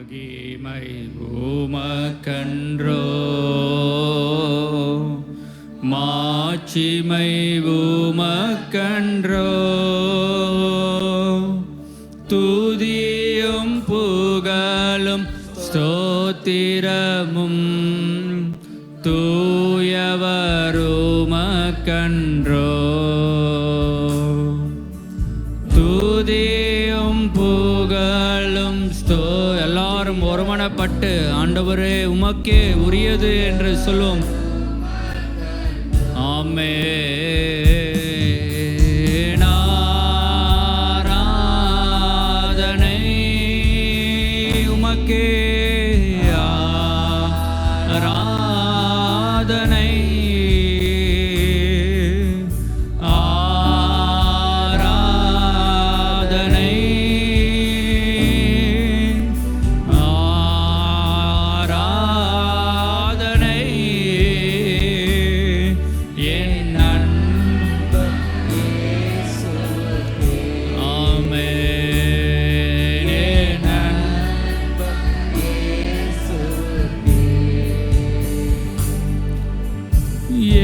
மகிமை உமக்கன்றோ, மாட்சிமை உமக்கன்றோ, துதியும் புகழும் ஸ்தோத்திரமும் தூயவருமக்கன்றோ, துதியும் புகழும் எல்லாரும் ஒருமனப்பட்டு ஆண்டவரே உமக்கே உரியது என்று சொல்லும். ஆமென். ஆராதனை உமக்கே, ஆராதனை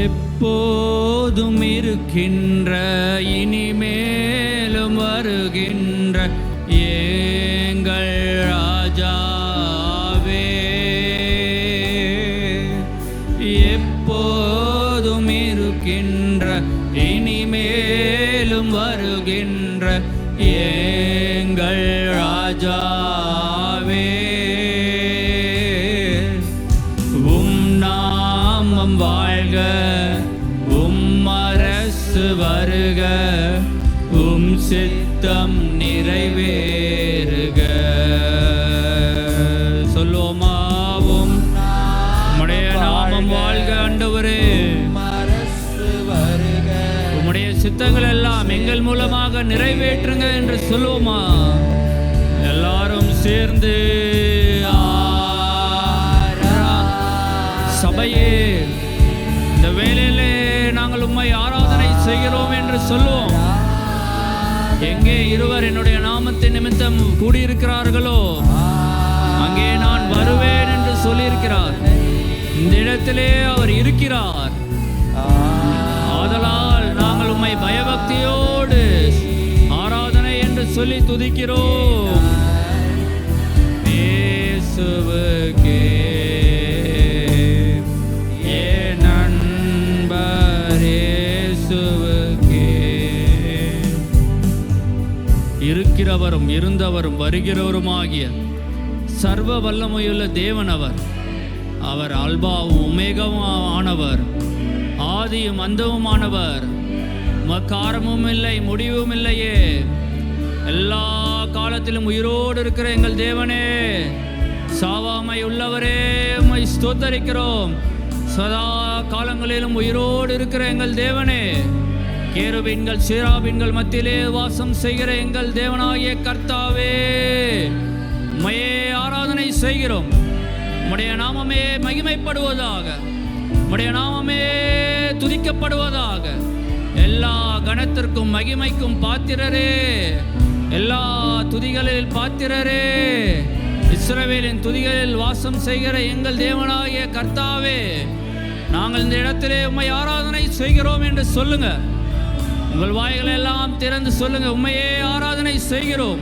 எப்போதும் இருக்கின்ற இனிமேலும் வருகின்ற எங்கள் ராஜாவே, எப்போதும் இருக்கின்ற இனிமேலும் வருகின்ற எங்கள் ராஜாவே, உம் நாமம் வாழ்க, உம் அரசு வருக, உம் சித்தம் நிறைவேறுக. சொல்லுவோமா? உம்முடைய நாமம் வாழ்க ஆண்டவரே, உம்முடைய சித்தங்கள் எல்லாம் எங்கள் மூலமாக நிறைவேற்றுங்க என்று சொல்லுவோமா? எல்லாரும் சேர்ந்து சபையே இந்த வேளையிலே நாங்கள் உம்மை ஆராதனை செய்கிறோம் என்று சொல்லுவோம். எங்கே இருவர் என்னுடைய நாமத்தின் நிமித்தம் கூடியிருக்கிறார்களோ அங்கே நான் வருவேன் என்று சொல்லியிருக்கிறார். இந்த இடத்திலே அவர் இருக்கிறார். ஆதலால் நாங்கள் உம்மை பயபக்தியோடு ஆராதனை என்று சொல்லி துதிக்கிறோம். இயேசுவுக்கே இருக்கிறவரும் இருந்தவரும் வருகிறவருமாகிய சர்வ வல்லமையுள்ள தேவன் அவர். அவர் அல்பாவும் உமேகவும் ஆனவர், ஆதியும் அந்தவுமானவர். மக்காரமும் இல்லை முடிவும் இல்லையே. எல்லா காலத்திலும் உயிரோடு இருக்கிற எங்கள் தேவனே, சாவாமை உள்ளவரே, உம்மை ஸ்தோத்தரிக்கிறோம். சதா காலங்களிலும் உயிரோடு இருக்கிற எங்கள் தேவனே, கேருபீன்கள் சேராபீன்கள் மத்தியிலே வாசம் செய்கிற எங்கள் தேவனாகிய கர்த்தாவே, உம்மையே ஆராதனை செய்கிறோம். உம்முடைய நாமமே மகிமைப்படுவதாக, உம்முடைய நாமமே துதிக்கப்படுவதாக. எல்லா கணத்திற்கும் மகிமைக்கும் பாத்திரரே, எல்லா துதிகளில் பாத்திரரே, இஸ்ரவேலின் துதிகளில் வாசம் செய்கிற எங்கள் தேவனாகிய கர்த்தாவே, நாங்கள் இந்த இடத்திலே உம்மை ஆராதனை செய்கிறோம் என்று சொல்லுங்க. உங்கள் வாய்களை எல்லாம் திறந்து சொல்லுங்க, உம்மையே ஆராதனை செய்கிறோம்.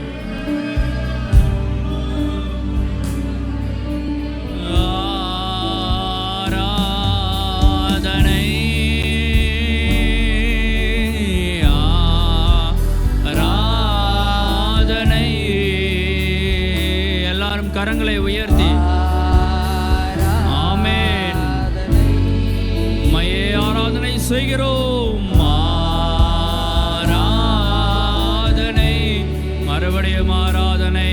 ஆராதனை ஆராதனை. எல்லாரும் கரங்களை உயர்த்தி ஆமென். உம்மையே ஆராதனை செய்கிறோம். மறுபடியும் ஆராதனை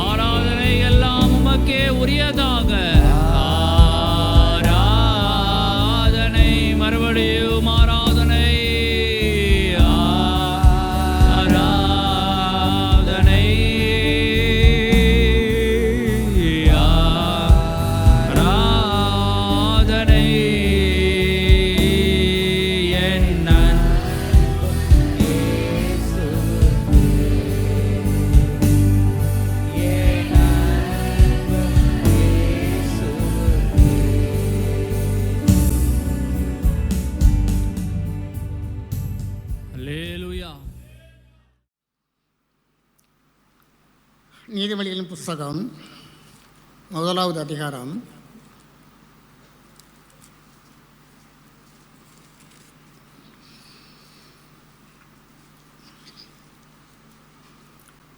ஆராதனை எல்லாம் உமக்கே உரியதாக. ஆராதனை மறுபடியும் ஆராதனை ஆராதனை ஆராதனை. நீதிமொழிகளின் புஸ்தகம் 1வது அதிகாரம்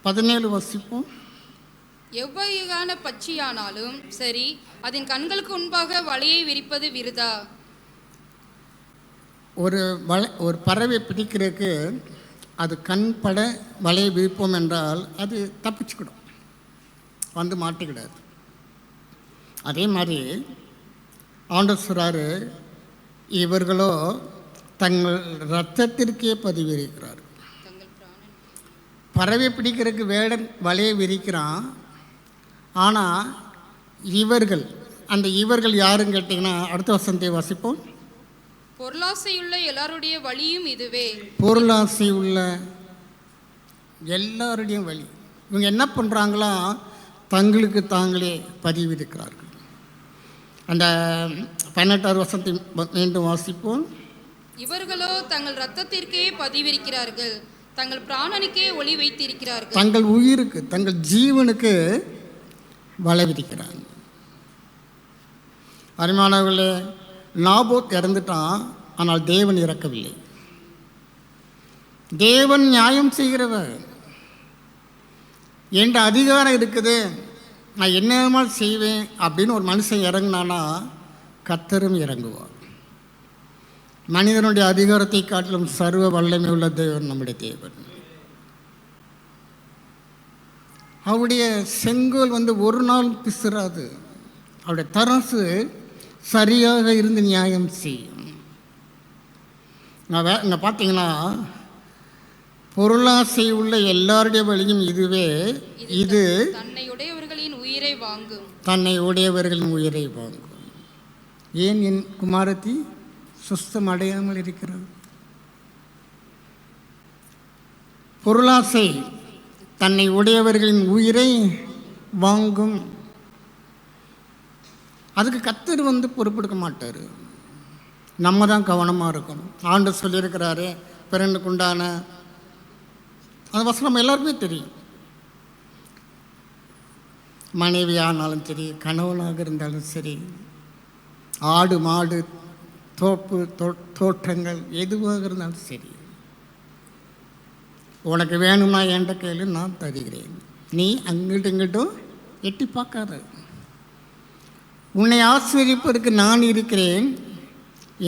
17 வசிப்போம். எவ்வகையான பட்சியானாலும் சரி, அதன் கண்களுக்கு முன்பாக வலையை விரிப்பது விருதா. ஒரு பறவை பிடிக்கிறதுக்கு அது கண் பட வலையை விரிப்போம் என்றால் அது தப்பிச்சுக்கிடும், வந்து மாட்டிக்கிடாது. அதே மாதிரி ஆண்டவர் சொல்றாரு, இவர்களோ தங்கள் இரத்தத்திற்கே பதிவிருக்கிறார். பறவை பிடிக்கிறதுக்கு வேடன் வலையை விரிக்கிறான். ஆனால் இவர்கள் யாருன்னு கேட்டிங்கன்னா, அடுத்த வசனத்தை வாசிப்போம். பொருளாசையுள்ள எல்லாருடைய வழியும் இதுவே. பொருளாசை உள்ள எல்லாருடைய வழி. இவங்க என்ன பண்ணுறாங்களா, தங்களுக்கு தாங்களே பதிவிருக்கிறார்கள். அந்த 18வது வசனத்தை மீண்டும் வாசிப்போம். இவர்களோ தங்கள் இரத்தத்திற்கே பதிவிருக்கிறார்கள், தங்கள் பிராணனுக்கே ஒளி வைத்திருக்கிறார்கள். தங்கள் உயிருக்கு, தங்கள் ஜீவனுக்கு வலை விதிக்கிறாங்க. அருமையானவர்களே, நாபோத் இறந்துட்டான், ஆனால் தேவன் இறக்கவில்லை. தேவன் நியாயம் செய்கிறவர். என்ற அதிகாரம் இருக்குது, நான் என்னமா செய்வேன் அப்படின்னு ஒரு மனுஷன் இறங்கினானா கர்த்தரும் இறங்குவார். மனிதனுடைய அதிகாரத்தை காட்டிலும் சர்வ வல்லமை உள்ள தேவன் நம்முடைய தேவன். அவருடைய செங்கோல் ஒரு நாள் பிசுறாது. அவருடைய தரசு சரியாக இருந்து நியாயம் செய்யும். இங்கே பார்த்தீங்கன்னா, பொருளாசை உள்ள எல்லாருடைய வழியும் இதுவே, இது தன்னை உடையவர்களின் உயிரை வாங்கும். தன்னை உடையவர்களின் உயிரை வாங்கும். ஏன் என் குமாரத்தி சுஸ்தம் அடையாமல் இருக்கிறது? பொருளாசை தன்னை உடையவர்களின் உயிரை வாங்கும். அதுக்கு கர்த்தர் பொறுப்பெடுக்க மாட்டார். நம்ம தான் கவனமாக இருக்கணும். ஆண்டவர் சொல்லியிருக்கிறாரு, பிறனுக்கு உண்டான அந்த வசனம் எல்லாருக்குமே தெரியும். மனைவியானாலும் சரி, கணவனாக இருந்தாலும் சரி, ஆடு மாடு தோப்பு தோட்டங்கள் எதுவாக இருந்தாலும் சரி, உனக்கு வேணும்னா என்கிட்ட கேளு, நான் தருகிறேன். நீ அங்கிட்டும் இங்கிட்டும் எட்டி பார்க்காத. உன்னை ஆசீர்வதிப்பதற்கு நான் இருக்கிறேன்,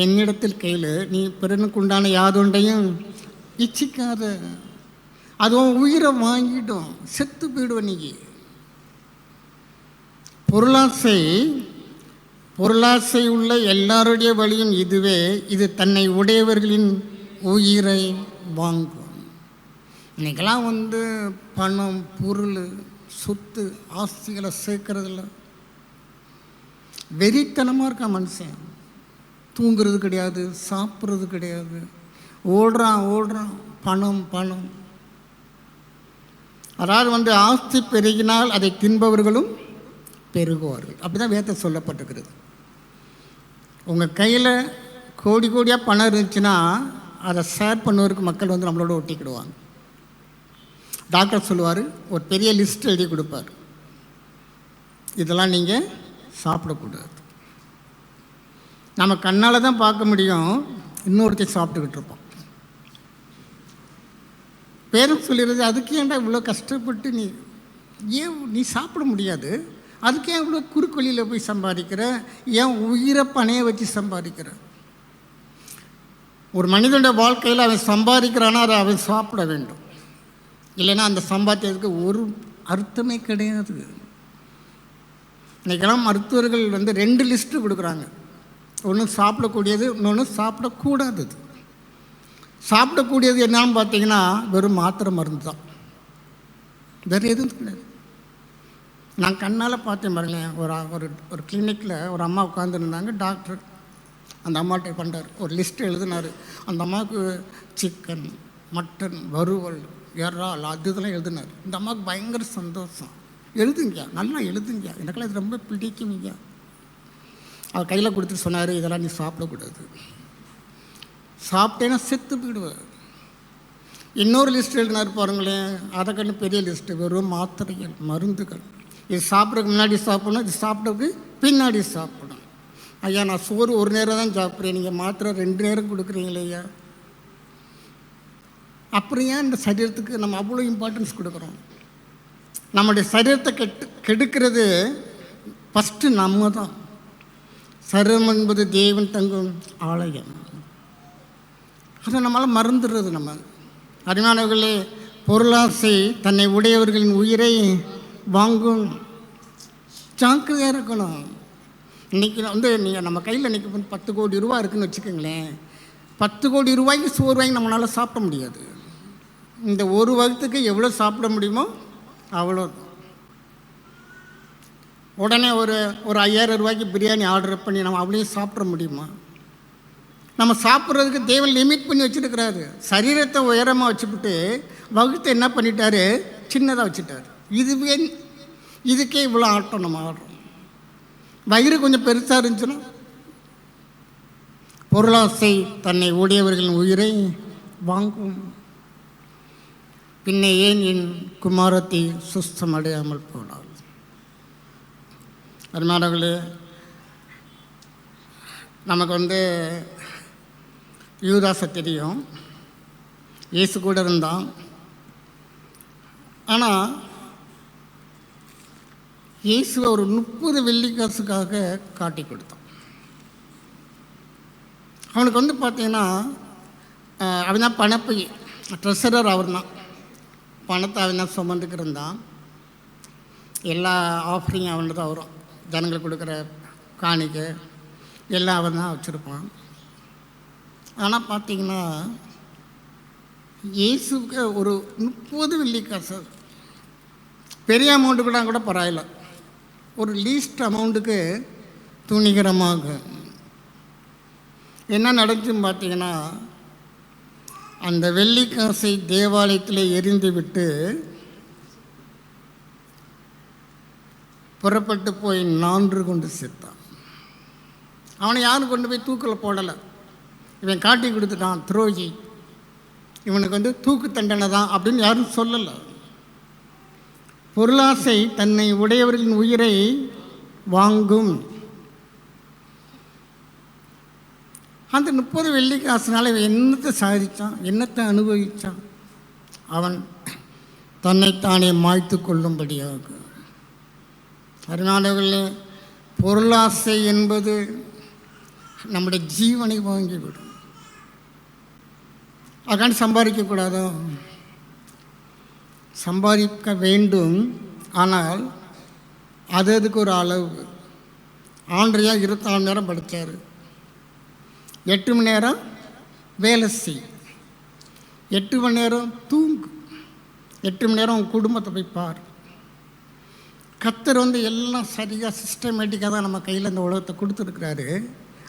என்னிடத்தில் கேளு. நீ பிறனுக்கு உண்டான யாதொன்றையும் இச்சிக்காத. அதுவும் உயிரை வாங்கிடும், செத்து போயிடுவ நீ. பொருளாசை உள்ள எல்லாருடைய வழியும் இதுவே, இது தன்னை உடையவர்களின் உயிரை வாங்கும். இன்றைக்கெல்லாம் பணம், பொருள், சொத்து, ஆஸ்திகளை சேர்க்கறதில்ல. வெறித்தனமாக இருக்கா மனுஷன். தூங்குறது கிடையாது, சாப்பிட்றது கிடையாது, ஓடுறான் பணம். அதாவது ஆஸ்தி பெருகினால் அதை தின்பவர்களும் பெருகுவார்கள். அப்படி தான் வேதத்தில் சொல்லப்பட்டிருக்கிறது. உங்கள் கையில் கோடி கோடியாக பணம் இருந்துச்சுன்னா அதை ஷேர் பண்ணுவதற்கு மக்கள் நம்மளோட ஒட்டிக்கிடுவாங்க. டாக்டர் சொல்லுவார், ஒரு பெரிய லிஸ்ட் எழுதி கொடுப்பார், இதெல்லாம் நீங்கள் சாப்பிடக்கூடாது. நம்ம கண்ணால் தான் பார்க்க முடியும், இன்னொருத்தையும் சாப்பிட்டுக்கிட்டு இருப்போம். பேரும் சொல்லிடுறது, அதுக்கு ஏன்டா இவ்வளோ கஷ்டப்பட்டு நீ சாப்பிட முடியாது, அதுக்கு ஏன் இவ்வளோ குறுக்கொலியில் போய் சம்பாதிக்கிற, ஏன் உயிரை பணைய வச்சு சம்பாதிக்கிற? ஒரு மனிதனுடைய வாழ்க்கையில் அவன் சம்பாதிக்கிறானா அதை அவன் சாப்பிட வேண்டும், இல்லைன்னா அந்த சம்பாத்தியத்துக்கு ஒரு அர்த்தமே கிடையாது. இன்றைக்கெல்லாம் மருத்துவர்கள் 2 லிஸ்ட்டு கொடுக்குறாங்க. ஒன்று சாப்பிடக்கூடியது, இன்னொன்று சாப்பிடக்கூடாதது. சாப்பிடக்கூடியது என்னான்னு பார்த்தீங்கன்னா வெறும் மாத்திரை மருந்து தான், வேறு எதுவும் கிடையாது. நான் கண்ணால் பார்த்தேன் பாருங்களேன். ஒரு கிளினிக்கில் ஒரு அம்மா உட்காந்துருந்தாங்க. டாக்டர் அந்த அம்மாட்ட பண்ணுறாரு, ஒரு லிஸ்ட்டு எழுதினார். அந்த அம்மாவுக்கு சிக்கன், மட்டன், வறுவல், இறால், அதெல்லாம் எழுதினார். இந்த அம்மாவுக்கு பயங்கர சந்தோஷம். எழுதுங்க, நல்லா எழுதுங்க, எனக்கெல்லாம் இது ரொம்ப பிடிக்குங்க. அவர் கையில் கொடுத்துட்டு சொன்னார், இதெல்லாம் நீ சாப்பிடக்கூடாது, சாப்பிட்டேன்னா செத்து போயிடுவேன். இன்னொரு லிஸ்ட் எழுதினார் பாருங்களேன், அதை கண்டு பெரிய லிஸ்ட்டு, வெறும் மாத்திரைகள், மருந்துகள். இது சாப்பிட்றதுக்கு முன்னாடி சாப்பிடணும், இது சாப்பிட்றதுக்கு பின்னாடி சாப்பிடணும். ஐயா நான் சோறு ஒரு நேரம் தான் சாப்பிட்றேன், நீங்கள் மாத்திரை 2 நேரம் கொடுக்குறீங்களே ஐயா. அப்புறம் ஏன் இந்த சரீரத்துக்கு நம்ம அவ்வளோ இம்பார்ட்டன்ஸ் கொடுக்குறோம்? நம்முடைய சரீரத்தை கெடுக்கிறது ஃபஸ்ட்டு நம்ம தான். சரீரம் என்பது தேவன் தங்கும் ஆலயம், அதை நம்மளால் மறந்துடுறது. நம்ம அருமையானவர்களே, பொருளாசை தன்னை உடையவர்களின் உயிரை வாங்கும். ஜாக்கிரதையாக இருக்கணும். இன்றைக்கி நீங்கள் நம்ம கையில் இன்றைக்கி 10 கோடி ரூபா இருக்குதுன்னு வச்சுக்கோங்களேன். 10 கோடி ரூபாய்க்கு சோறு வாங்கி நம்மளால் சாப்பிட முடியாது. இந்த ஒரு வகுத்துக்கு எவ்வளோ சாப்பிட முடியுமோ அவ்வளோ. உடனே ஒரு 5000 ரூபாய்க்கு பிரியாணி ஆர்டர் பண்ணி நம்ம அப்படியே சாப்பிட முடியுமா? நம்ம சாப்பிட்றதுக்கு தேவன் லிமிட் பண்ணி வச்சுருக்கிறாரு. சரீரத்தை உயரமாக வச்சுக்கிட்டு வகுத்தை என்ன பண்ணிட்டாரு, சின்னதாக வச்சுட்டார். இதுக்கே இவ்வளோ ஆட்டம் நம்ம ஆடுறோம். வயிறு கொஞ்சம் பெருசாக இருந்துச்சுன்னா, பொருளாசை தன்னை உடையவர்களின் உயிரை வாங்கும். பின்னே ஏன் என் குமாரத்தை சுஸ்தமடையாமல் போனாள். அருமையானவர்களே, நமக்கு யூதாசை தெரியும், இயேசு கூட இருந்தான். ஆனால் இயேசுவை ஒரு 30 வெள்ளிக்காசுக்காக காட்டி கொடுத்தான். அவனுக்கு பார்த்தீங்கன்னா, அவன் தான் பணப்பை ட்ரெஸரர், அவர் தான் பணத்தை அவன் தான் சுமந்துக்கு இருந்தான். எல்லா ஆஃபரிங் அவன் தான் வரும், ஜனங்களுக்கு கொடுக்குற காணிக்கை எல்லாம் அவன் தான் வச்சுருப்பான். ஆனால் பார்த்தீங்கன்னா இயேசுக்கு ஒரு 30 வெள்ளிக்காசு, பெரிய அமௌண்ட்டு கூட பரவாயில்ல, ஒரு லீஸ்ட் அமௌண்ட்டுக்கு துணிகரமாக என்ன நடந்துச்சுன்னு பார்த்தீங்கன்னா, அந்த வெள்ளிக்காசை தேவாலயத்தில் எரிந்து விட்டு புறப்பட்டு போய் 4 கொண்டு செத்தான். அவனை யாரும் கொண்டு போய் தூக்கில் போடலை. இவன் காட்டி கொடுத்துட்டான், துரோகி, இவனுக்கு தூக்கு தண்டனை தான் அப்படின்னு யாரும் சொல்லலை. பொருளாசை தன்னை உடையவர்களின் உயிரை வாங்கும். அந்த 30 வெள்ளிக்காசுனால இவன் என்னத்தை சாதித்தான், என்னத்தை அனுபவித்தான்? அவன் தன்னைத்தானே மாய்த்து கொள்ளும்படியாக. அதனால பொருளாசை என்பது நம்முடைய ஜீவனை வாங்கிவிடும். அதுக்காண்டி சம்பாதிக்கக்கூடாதோ? சம்பாதிக்க வேண்டும், ஆனால் அதுக்கு ஒரு அளவு. ஆண்ட்ரியா 24 மணி நேரம் படித்தார், 8 மணி நேரம் வேலை செய், 8 மணி நேரம் தூங்கு, 8 மணி நேரம் உன் குடும்பத்தை போய் பார். கர்த்தர் எல்லாம் சரியாக சிஸ்டமேட்டிக்காக தான் நம்ம கையில் இந்த உலகத்தை கொடுத்துருக்குறாரு.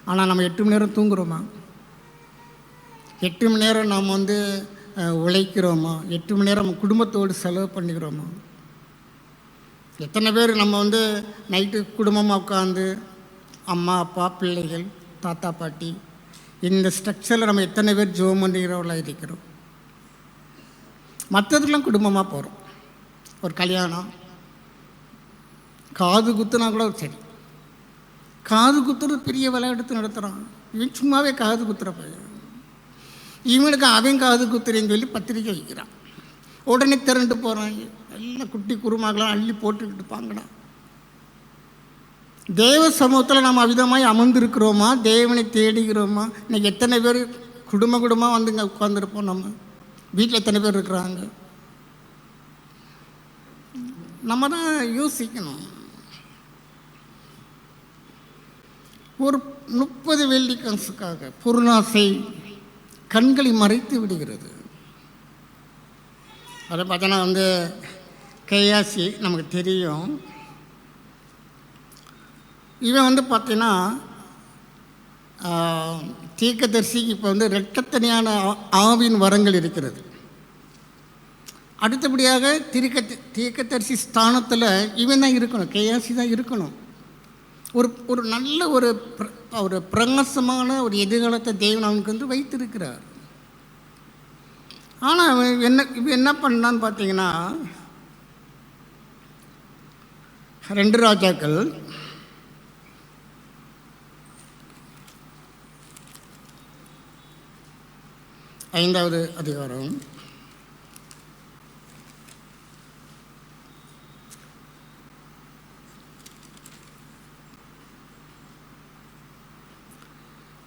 ஆனால் நம்ம 8 மணி நேரம் தூங்குகிறோமா? 8 மணி நேரம் நாம் உழைக்கிறோமா? 8 மணி நேரம் நம்ம குடும்பத்தோடு செலவு பண்ணிக்கிறோமா? எத்தனை பேர் நம்ம நைட்டு குடும்பமாக உட்காந்து அம்மா அப்பா பிள்ளைகள் தாத்தா பாட்டி இந்த ஸ்ட்ரக்சரில் நம்ம எத்தனை பேர் ஜோம் பண்ணுகிறவர்களாக இருக்கிறோம்? மற்றதுக்கெலாம் குடும்பமாக போகிறோம். ஒரு கல்யாணம், காது குத்துனா கூட சரி, காது குத்துறது பெரிய விளையாட்டு நடத்துகிறான். இவன் சும்மாவே காது குத்துற பையன், இவனுக்கு அவன் காது குத்துறேன்னு சொல்லி பத்திரிக்கை வைக்கிறான். உடனே திரண்டு போகிறாங்க, எல்லாம் குட்டி குருமாக்கெல்லாம் அள்ளி போட்டுக்கிட்டு பாங்கடா. தேவ சமூகத்தில் நாம் அவிதமாய் அமர்ந்திருக்கிறோமா? தேவனை தேடுகிறோமா? இன்றைக்கி எத்தனை பேர் குடும்பமாக இங்கே உட்காந்துருப்போம். நம்ம வீட்டில் எத்தனை பேர் இருக்கிறாங்க? நம்ம தான் யோசிக்கணும். ஒரு 30 வெள்ளிக்காசுக்காக பொருளாசை கண்களை மறைத்து விடுகிறது. அதை பார்த்தோன்னா கையாசி நமக்கு தெரியும். இவன் பார்த்தீங்கன்னா தீர்க்கதரிசிக்கு இப்போ இரட்டத்தனையான ஆவின் வரங்கள் இருக்கிறது. அடுத்தபடியாக தீர்க்கதரிசி ஸ்தானத்தில் இவன் தான் இருக்கணும், கையாசி தான் இருக்கணும். ஒரு நல்ல ஒரு பிரகாசமான ஒரு எதிர்காலத்தை தேவன் அவனுக்கு வைத்திருக்கிறார். ஆனால் என்ன பண்ணான்னு பார்த்தீங்கன்னா 2 ராஜாக்கள் 5வது அதிகாரம்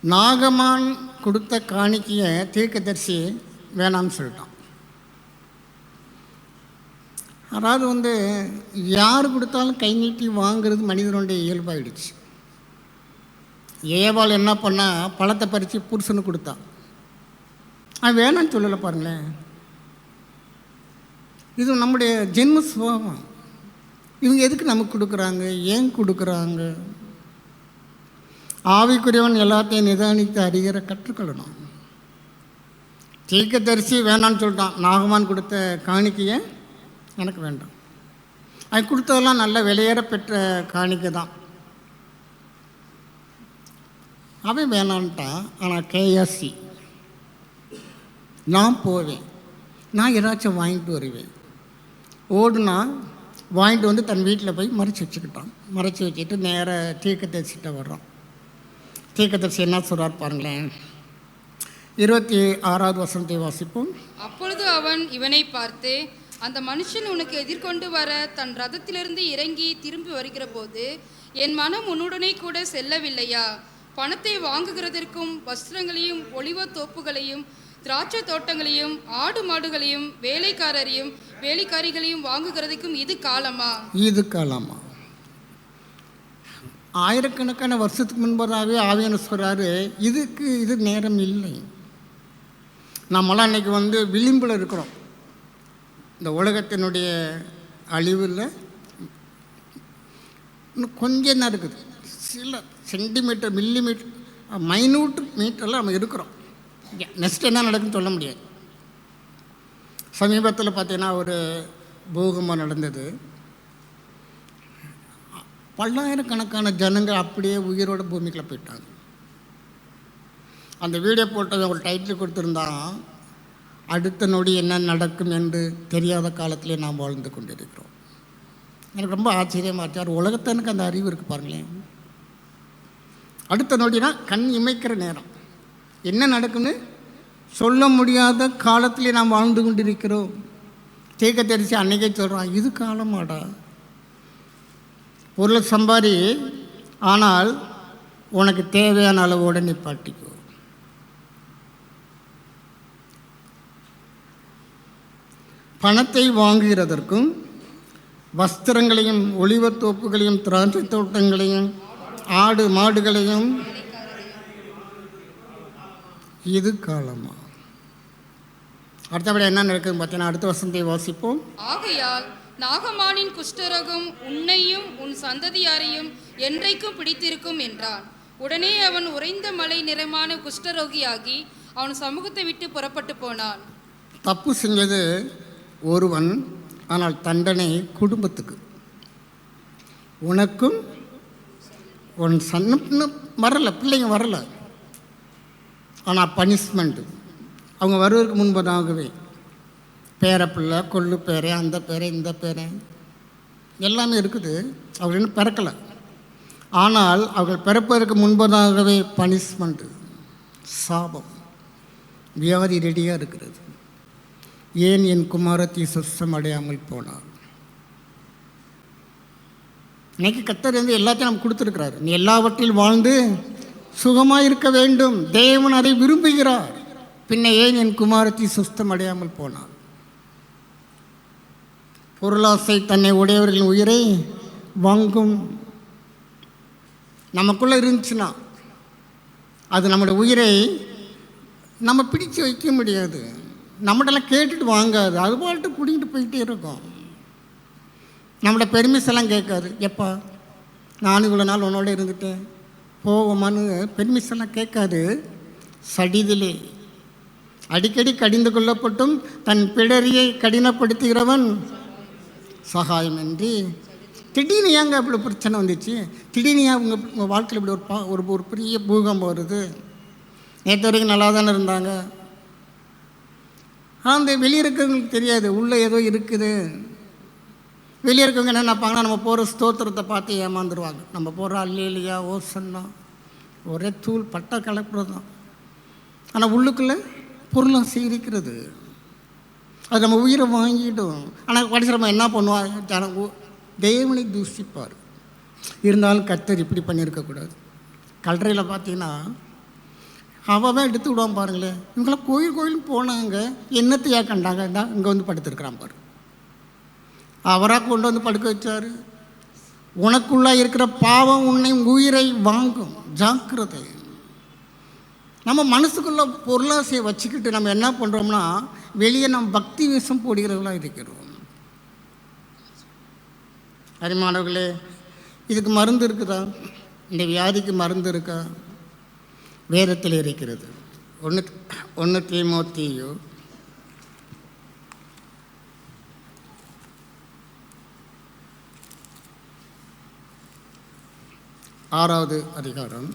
'நாகமான் கொடுத்த காணிக்கையை தீர்க்கதரிசி வேணாம்னு சொல்லிட்டான். அதாவது யார் கொடுத்தாலும் கை நீட்டி வாங்கிறது மனிதனுடைய இயல்பாயிடுச்சு. ஏவாள் என்ன பண்ணால் பழத்தை பறித்து புருஷனுக்கு கொடுத்தான். அவன் வேணான்னு சொல்லலை பாருங்களேன். இது நம்முடைய ஜென்ம சுபாவம். இவங்க எதுக்கு நமக்கு கொடுக்குறாங்க, ஏன் கொடுக்குறாங்க? ஆவிக்குரியவன் எல்லாத்தையும் நிதானித்து அறிகிற கற்றுக்கொள்ளணும். தீர்க்கதரிசி வேணான்னு சொல்லிட்டான். நாகமான் கொடுத்த காணிக்கையை எனக்கு வேண்டாம். அது கொடுத்ததெல்லாம் நல்ல விலையேற பெற்ற காணிக்கை தான். அவன் வேணான்ட்டான். ஆனால் கேஎஸ்சி நான் போவேன், நான் ஏதாச்சும் வாங்கிட்டு வருவேன். ஓடுனா வாங்கிட்டு தன் வீட்டில் போய் மறைச்சி வச்சுக்கிட்டான். மறைச்சி வச்சுட்டு நேராக தீர்க்கதரிசிட்ட வர்றான். தீர்க்கதரிசி என்ன சொல்கிறார் பாருங்களேன். 26வது வசனத்தை வாசிப்போம். அப்பொழுது அவன் இவனை பார்த்து, அந்த மனுஷன் உனக்கு எதிர்கொண்டு வர தன் ரதத்திலிருந்து இறங்கி திரும்பி வருகிற போது என் மனம் உன்னுடனே கூட செல்லவில்லையா? பணத்தை வாங்குகிறதற்கும் வஸ்திரங்களையும் ஒலிவ தோப்புகளையும் திராட்சை தோட்டங்களையும் ஆடு மாடுகளையும் வேலைக்காரரையும் வேலைக்காரிகளையும் வாங்குகிறதுக்கும் இது காலமா? இது காலமா? ஆயிரக்கணக்கான வருஷத்துக்கு முன்பதாகவே ஆவியானவர் சொல்கிறாரு, இது நேரம் இல்லை. நம்மளாம் அன்றைக்கி விளிம்பில் இருக்கிறோம். இந்த உலகத்தினுடைய அழிவில் இன்னும் கொஞ்சம் தான் இருக்குது. சில சென்டிமீட்டர் மில்லிமீட்டர் மைனூட் மீட்டரில் நம்ம இருக்கிறோம். நெக்ஸ்ட் என்ன நடக்குன்னு சொல்ல முடியாது. சமீபத்தில் பார்த்தீங்கன்னா ஒரு பூகம்பம் நடந்தது. பல்லாயிரக்கணக்கான ஜனங்கள் அப்படியே உயிரோட பூமிக்குள்ளே போயிட்டாங்க. அந்த வீடியோ போட்டவன் ஒரு டைட்டில் கொடுத்துருந்தான், அடுத்த நொடி என்ன நடக்கும் என்று தெரியாத காலத்திலே நாம் வாழ்ந்து கொண்டிருக்கிறோம். எனக்கு ரொம்ப ஆச்சரியமாக இருந்துச்சு. உலகத்தனுக்கு அந்த அறிவு இருக்குது பாருங்களேன். அடுத்த நொடினா கண் இமைக்கிற நேரம், என்ன நடக்குன்னு சொல்ல முடியாத காலத்திலே நாம் வாழ்ந்து கொண்டிருக்கிறோம். தீர்க்கதரிசி அன்னைக்கே சொல்கிறான், இது காலமாடா. பொருளை சம்பாதி, ஆனால் உனக்கு தேவையான அளவோடு நிப்பாட்டிக்கோ. பணத்தை வாங்குகிறதற்கும் வஸ்திரங்களையும் ஒலிவத்தோப்புகளையும் திராட்சை தோட்டங்களையும் ஆடு மாடுகளையும் இது காலமா? அடுத்தபடி என்ன நடக்குதுன்னு பார்த்தீங்கன்னா அடுத்த வசனத்தை வாசிப்போம். ஆகையால் நாகமானின் குஷ்டரோகம் உன்னையும் உன் சந்ததியாரையும் என்றைக்கும் பிடித்திருக்கும் என்றான். உடனே அவன் உறைந்த மலை நிறமான குஷ்டரோகியாகி அவன் சமூகத்தை விட்டு புறப்பட்டு போனான். தப்பு செஞ்சது ஒருவன், ஆனால் தண்டனை குடும்பத்துக்கு. உனக்கும் உன் சன்னும் வரலை, பிள்ளைங்க வரலை, ஆனால் பனிஷ்மெண்ட்டு அவங்க வருவதற்கு முன்பதாகவே பேரப்பிள்ளை கொள்ளு பேரை அந்த பேரை இந்த பேரை எல்லாமே இருக்குது. அவங்க இன்னும் பிறக்கலை, ஆனால் அவர்கள் பிறப்பதற்கு முன்பதாகவே பனிஷ்மெண்ட்டு, சாபம், வியாதி ரெடியாக இருக்கிறது. ஏன் என் குமாரத்தை சுத்தம் அடையாமல் போனார்? இன்னைக்கு கர்த்தர் எல்லாத்தையும் நம்ம கொடுத்துருக்கிறார். நீ எல்லாவற்றில் வாழ்ந்து சுகமாக இருக்க வேண்டும், தேவன் அதை விரும்புகிறார். பின்ன ஏன் என் குமாரத்தை சுத்தம் அடையாமல் போனார்? பொருளாசை தன்னை உடையவர்களின் உயிரை வாங்கும். நமக்குள்ளே இருந்துச்சுன்னா அது நம்முடைய உயிரை நம்ம பிடிச்சு வைக்க முடியாது. நம்மகிட்டலாம் கேட்டுட்டு வாங்காது, அது பாட்டு பிடிக்கிட்டு போயிட்டே இருக்கும். நம்மளோட பெர்மிஷன்லாம் கேட்காது. எப்பா நானும் இவ்வளோ நாள் உன்னோட இருந்துட்டேன் போவோமான்னு பெர்மிஷன்லாம் கேட்காது. சடிதிலே அடிக்கடி கடிந்து கொள்ளப்பட்டும் தன் பிடரியை கடினப்படுத்துகிறவன் சகாயமின்றி. திடீர்னு ஏங்க அப்படி பிரச்சனை வந்துச்சு? திடீர்னு ஏன் உங்கள் வாழ்க்கையில் இப்படி ஒரு பெரிய பூகம்பம் வருது? நேற்று வரைக்கும் நல்லா தானே இருந்தாங்க. ஆனால் அந்த வெளியே இருக்கிறவங்களுக்கு தெரியாது உள்ளே ஏதோ இருக்குது. வெளியே இருக்கவங்க என்ன நினைப்பாங்கன்னா, நம்ம போகிற ஸ்தோத்திரத்தை பார்த்து ஏமாந்துருவாங்க. நம்ம போகிற அல்லேலியா ஓசன்னா ஒரே தூள் பட்டை கலப்புறது தான். ஆனால் உள்ளுக்குள்ளே பொருளாசை இருக்கிறது. அது நம்ம உயிரை வாங்கிடும். ஆனால் கடைசி நம்ம என்ன பண்ணுவாங்க, தேவனை தூஷிப்பார். இருந்தாலும் கர்த்தர் இப்படி பண்ணியிருக்கக்கூடாது. கல்லறையில் பார்த்தீங்கன்னா அவன் எடுத்து விடுவான் பாருங்களேன். இவங்களாம் கோயிலுக்கு போனாங்க, என்னத்தையா கண்டாங்க, தான் இங்கே வந்து படுத்துருக்கிறான் பாரு. அவராக கொண்டு வந்து படுக்க வச்சார். உனக்குள்ளே இருக்கிற பாவம் உன்னை உயிரை வாங்கும், ஜாக்கிரதை. நம்ம மனசுக்குள்ள பொருளாசையை வச்சுக்கிட்டு நம்ம என்ன பண்ணுறோம்னா, வெளியே நம்ம பக்தி வேஷம் போடுகிறவர்களாக இருக்கிறோம். அரிமானவர்களே, இதுக்கு மருந்து இருக்குதா? இந்த வியாதிக்கு மருந்து இருக்கா? வேதத்தில் இருக்கிறது. 1 தீமோத்தேயு 6வது அதிகாரம்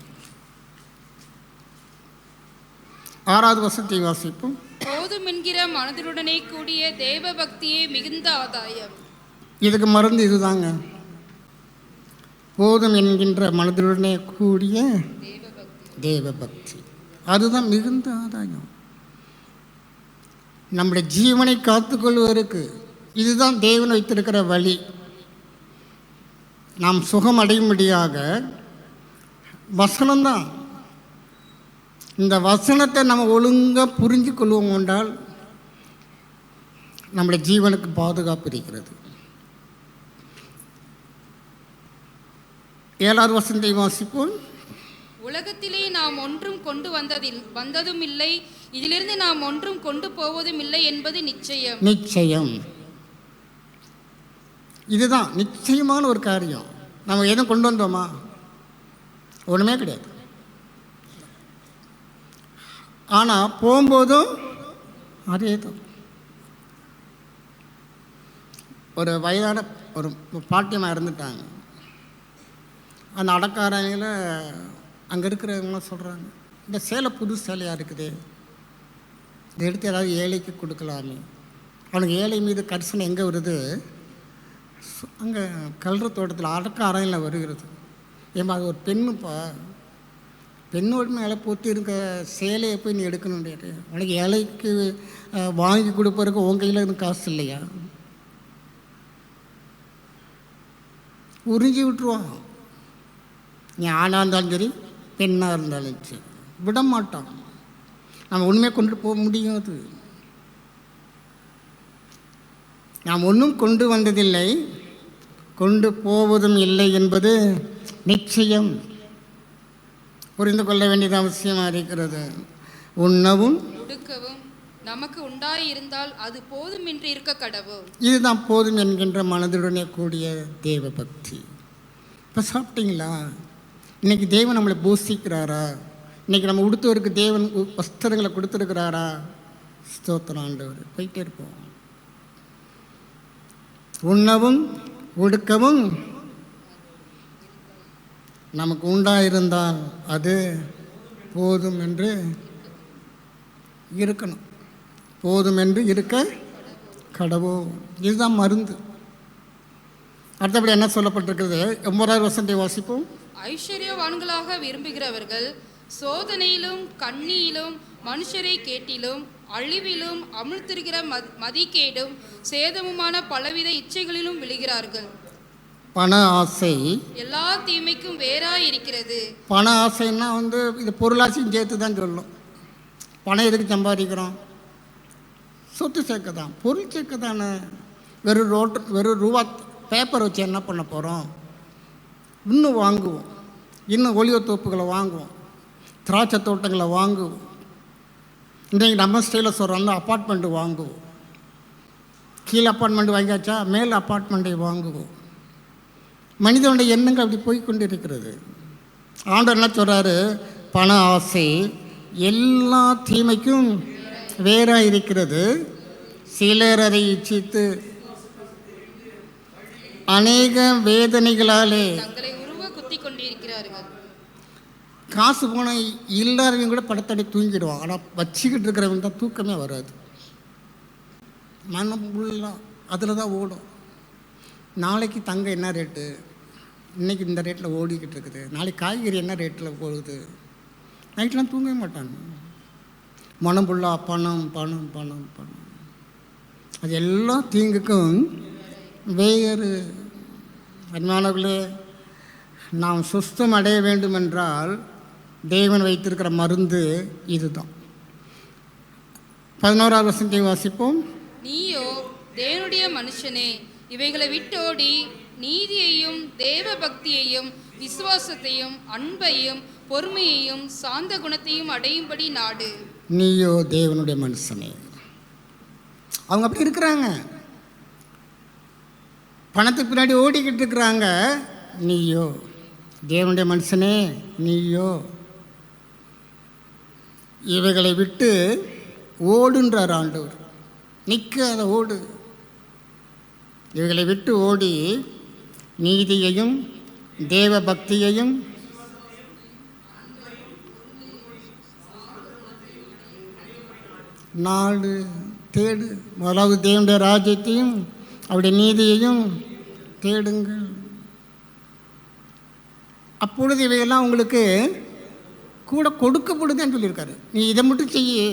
6வது வசனத்தை வாசிப்போம். போதும் என்கிற மனதிலுடனே கூடிய தேவ பக்தியே மிகுந்த ஆதாயம். இதுக்கு மருந்து இதுதாங்க. போதும் என்கின்ற மனதிலுடனே கூடிய தேவ பக்தி, அதுதான் மிகுந்த ஆதாயம். நம்முடைய ஜீவனை காத்துக்கொள்வதற்கு இதுதான் தேவன் வைத்திருக்கிற வழி. நாம் சுகம் அடையும்படியாக வசனம்தான். இந்த வசனத்தை நம்ம ஒழுங்காக புரிஞ்சு கொள்வோம் என்றால் நம்முடைய ஜீவனுக்கு பாதுகாப்பு இருக்கிறது. 7வது வசனத்தை வாசிப்போம். உலகத்திலே நாம் ஒன்றும் கொண்டு வந்ததும் இல்லை, இதிலிருந்து நாம் ஒன்றும் கொண்டு போவதும் இல்லை என்பது நிச்சயம். நிச்சயம், இதுதான் நிச்சயமான ஒரு காரியம். நம்ம எதுவும் கொண்டு வந்தோமா? ஒன்றுமே கிடையாது. ஆனால் போகும்போதும் அதே தான். ஒரு வயதான ஒரு பாட்டியமாக இருந்துட்டாங்க. அந்த அடக்காரங்கள அங்கே இருக்கிறவங்களாம் சொல்கிறாங்க, இந்த சேலை புது சேலையாக இருக்குது, இதை எடுத்து ஏதாவது ஏழைக்கு கொடுக்கலாமே. அவனுக்கு ஏழை மீது கரிசனை எங்கே வருது? அங்கே கல்ற தோட்டத்தில் அடக்க அறையில் வருகிறது. ஏமா அது ஒரு பெண்ணுப்பா, பெண்ணோட மேலே போட்டு இருக்க சேலையை போய் நீ எடுக்கணும். உனக்கு ஏழைக்கு வாங்கி கொடுப்பறதுக்கு உன் கையில் இருந்து காசு இல்லையா? உறிஞ்சி விட்டுருவான். நீ ஆணாக இருந்தாலும் சரி, பெண்ணாக இருந்தாலும் சரி, விட மாட்டான். நம்ம ஒன்றுமே கொண்டு போக முடியாது. நாம் ஒன்றும் கொண்டு வந்ததில்லை, கொண்டு போவதும் இல்லை என்பது நிச்சயம். புரிந்து கொள்ள வேண்டியது அவசியமாக இருக்கிறது. உண்ணவும் உடுக்கவும் நமக்கு உண்டாயிருந்தால் அது போதும் என்று இருக்க கடவும். இதுதான் போதும் என்கின்ற மனதுடனே கூடிய தேவ பக்தி. இப்போ சாப்பிட்டீங்களா? இன்றைக்கி தேவன் நம்மளை பூசிக்கிறாரா? இன்றைக்கி நம்ம உடுத்துவருக்கு தேவன் வஸ்திரங்களை கொடுத்துருக்கிறாரா? ஸ்தோத்திரம் ஆண்டவர். போயிட்டே இருப்போம். உண்ணவும் உடுக்கவும் நமக்கு உண்டாயிருந்தால் அது போதும் என்று இருக்கணும். போதும் என்று இருக்க கடவுள். இதுதான் மருந்து. அடுத்தபடி என்ன சொல்லப்பட்டிருக்கிறது? 9வது வசனத்தை வாசிப்போம். ஐஸ்வர்யவான்களாக விரும்புகிறவர்கள் சோதனையிலும் கண்ணியிலும் மனுஷரை கேட்டிலும் அழிவிலும் அமிழ்த்திருக்கிற மதிக்கேடும் சேதமுமான பலவித இச்சைகளிலும் விழுகிறார்கள். பண ஆசை எல்லா தீமைக்கும் வேறாய் இருக்கிறது. பண ஆசைன்னா இது பொருளாசையும் சேர்த்து தான் சொல்லும். பணம் எதுக்கு சம்பாதிக்கிறோம்? சொத்து சேர்க்க தான், பொருள் சேர்க்க தானே. வெறும் ரூபா பேப்பர் வச்சு என்ன பண்ண போகிறோம்? இன்னும் வாங்குவோம், இன்னும் ஒளிவ தோப்புகளை வாங்குவோம், திராட்சை தோட்டங்களை வாங்குவோம். இன்றைக்கு நம்ம ஸ்டைலில் சொல்கிறோம்ல, அப்பார்ட்மெண்ட்டு வாங்குவோம். கீழே அப்பார்ட்மெண்ட் வாங்கியாச்சா, மேலே அப்பார்ட்மெண்ட்டை வாங்குவோம். மனிதனுடைய எண்ணங்கள் அப்படி போய்கொண்டு இருக்கிறது. ஆண்டவர் என்ன சொல்கிறாரு? பண ஆசை எல்லா தீமைக்கும் வேறாக இருக்கிறது. சிலர் அதை இச்சித்து அநேக வேதனைகளாலே தங்களை உருவ குத்தி கொண்டிருக்கிறார்கள். காசு போனால் இல்லாதவங்க கூட படத்தடி தூங்கிடுவான். ஆனால் வச்சுக்கிட்டு இருக்கிறவங்க தான் தூக்கமே வராது. மனம் ஃபுல்லாக அதில் தான் ஓடும். நாளைக்கு தங்கம் என்ன ரேட்டு, இன்றைக்கி இந்த ரேட்டில் ஓடிக்கிட்டு இருக்குது, நாளைக்கு காய்கறி என்ன ரேட்டில் போகுது. நைட்லாம் தூங்கவே மாட்டாங்க. மனம் ஃபுல்லாக பணம் பணம் பணம் பணம். அது எல்லாம் தீங்குக்கும் வேறு. அன்பானவர்களே, நாம் சுஸ்தம் அடைய வேண்டுமென்றால் தேவன் வைத்திருக்கிற மருந்து இதுதான். 11வது வசனத்தை வாசிப்போம். நீயோ தேவனுடைய மனுஷனே, இவைகளை விட்டோடி நீதியையும் தேவ பக்தியையும் விசுவாசத்தையும் அன்பையும் பொறுமையையும் சாந்த குணத்தையும் அடையும்படி நாடு. நீயோ தேவனுடைய மனுஷனே. அவங்க அப்படி இருக்கிறாங்க, பணத்துக்கு பின்னாடி ஓடிக்கிட்டு இருக்கிறாங்க. நீயோ தேவனுடைய மனுஷனே, நீயோ இவைகளை விட்டு ஓடுன்றார் ஆண்டவர். நிற்காத ஓடு. இவைகளை விட்டு ஓடி நீதியையும் தேவ பக்தியையும் நாடு தேடு. முதலாவது தேவனுடைய ராஜ்யத்தையும் அவருடைய நீதியையும் தேடுங்கள். அப்பொழுது இவையெல்லாம் உங்களுக்கு கூட கொடுக்கப்படுதுன்னு சொல்லியிருக்காரு. நீ இதை மட்டும் செய்ய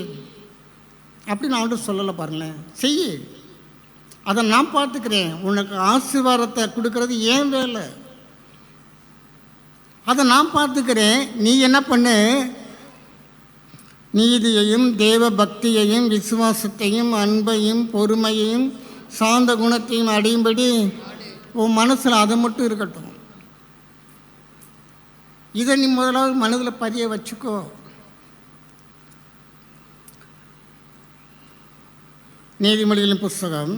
அப்படின்னு ஆண்டவர் சொல்லலை. பாருங்களேன், செய்ய, அதை நான் பார்த்துக்கிறேன். உனக்கு ஆசீர்வாதத்தை கொடுக்கறது ஏன் வேலை, அதை நான் பார்த்துக்கிறேன். நீ என்ன பண்ணு, நீதியையும் தேவ பக்தியையும் விசுவாசத்தையும் அன்பையும் பொறுமையையும் சாந்த குணத்தையும் அடையும்படி உன் மனசில் அதை மட்டும் இருக்கட்டும். இதை நீ முதலாவது மனதில் பதிய வச்சுக்கோ. நீதிமொழிகளின் புஸ்தகம்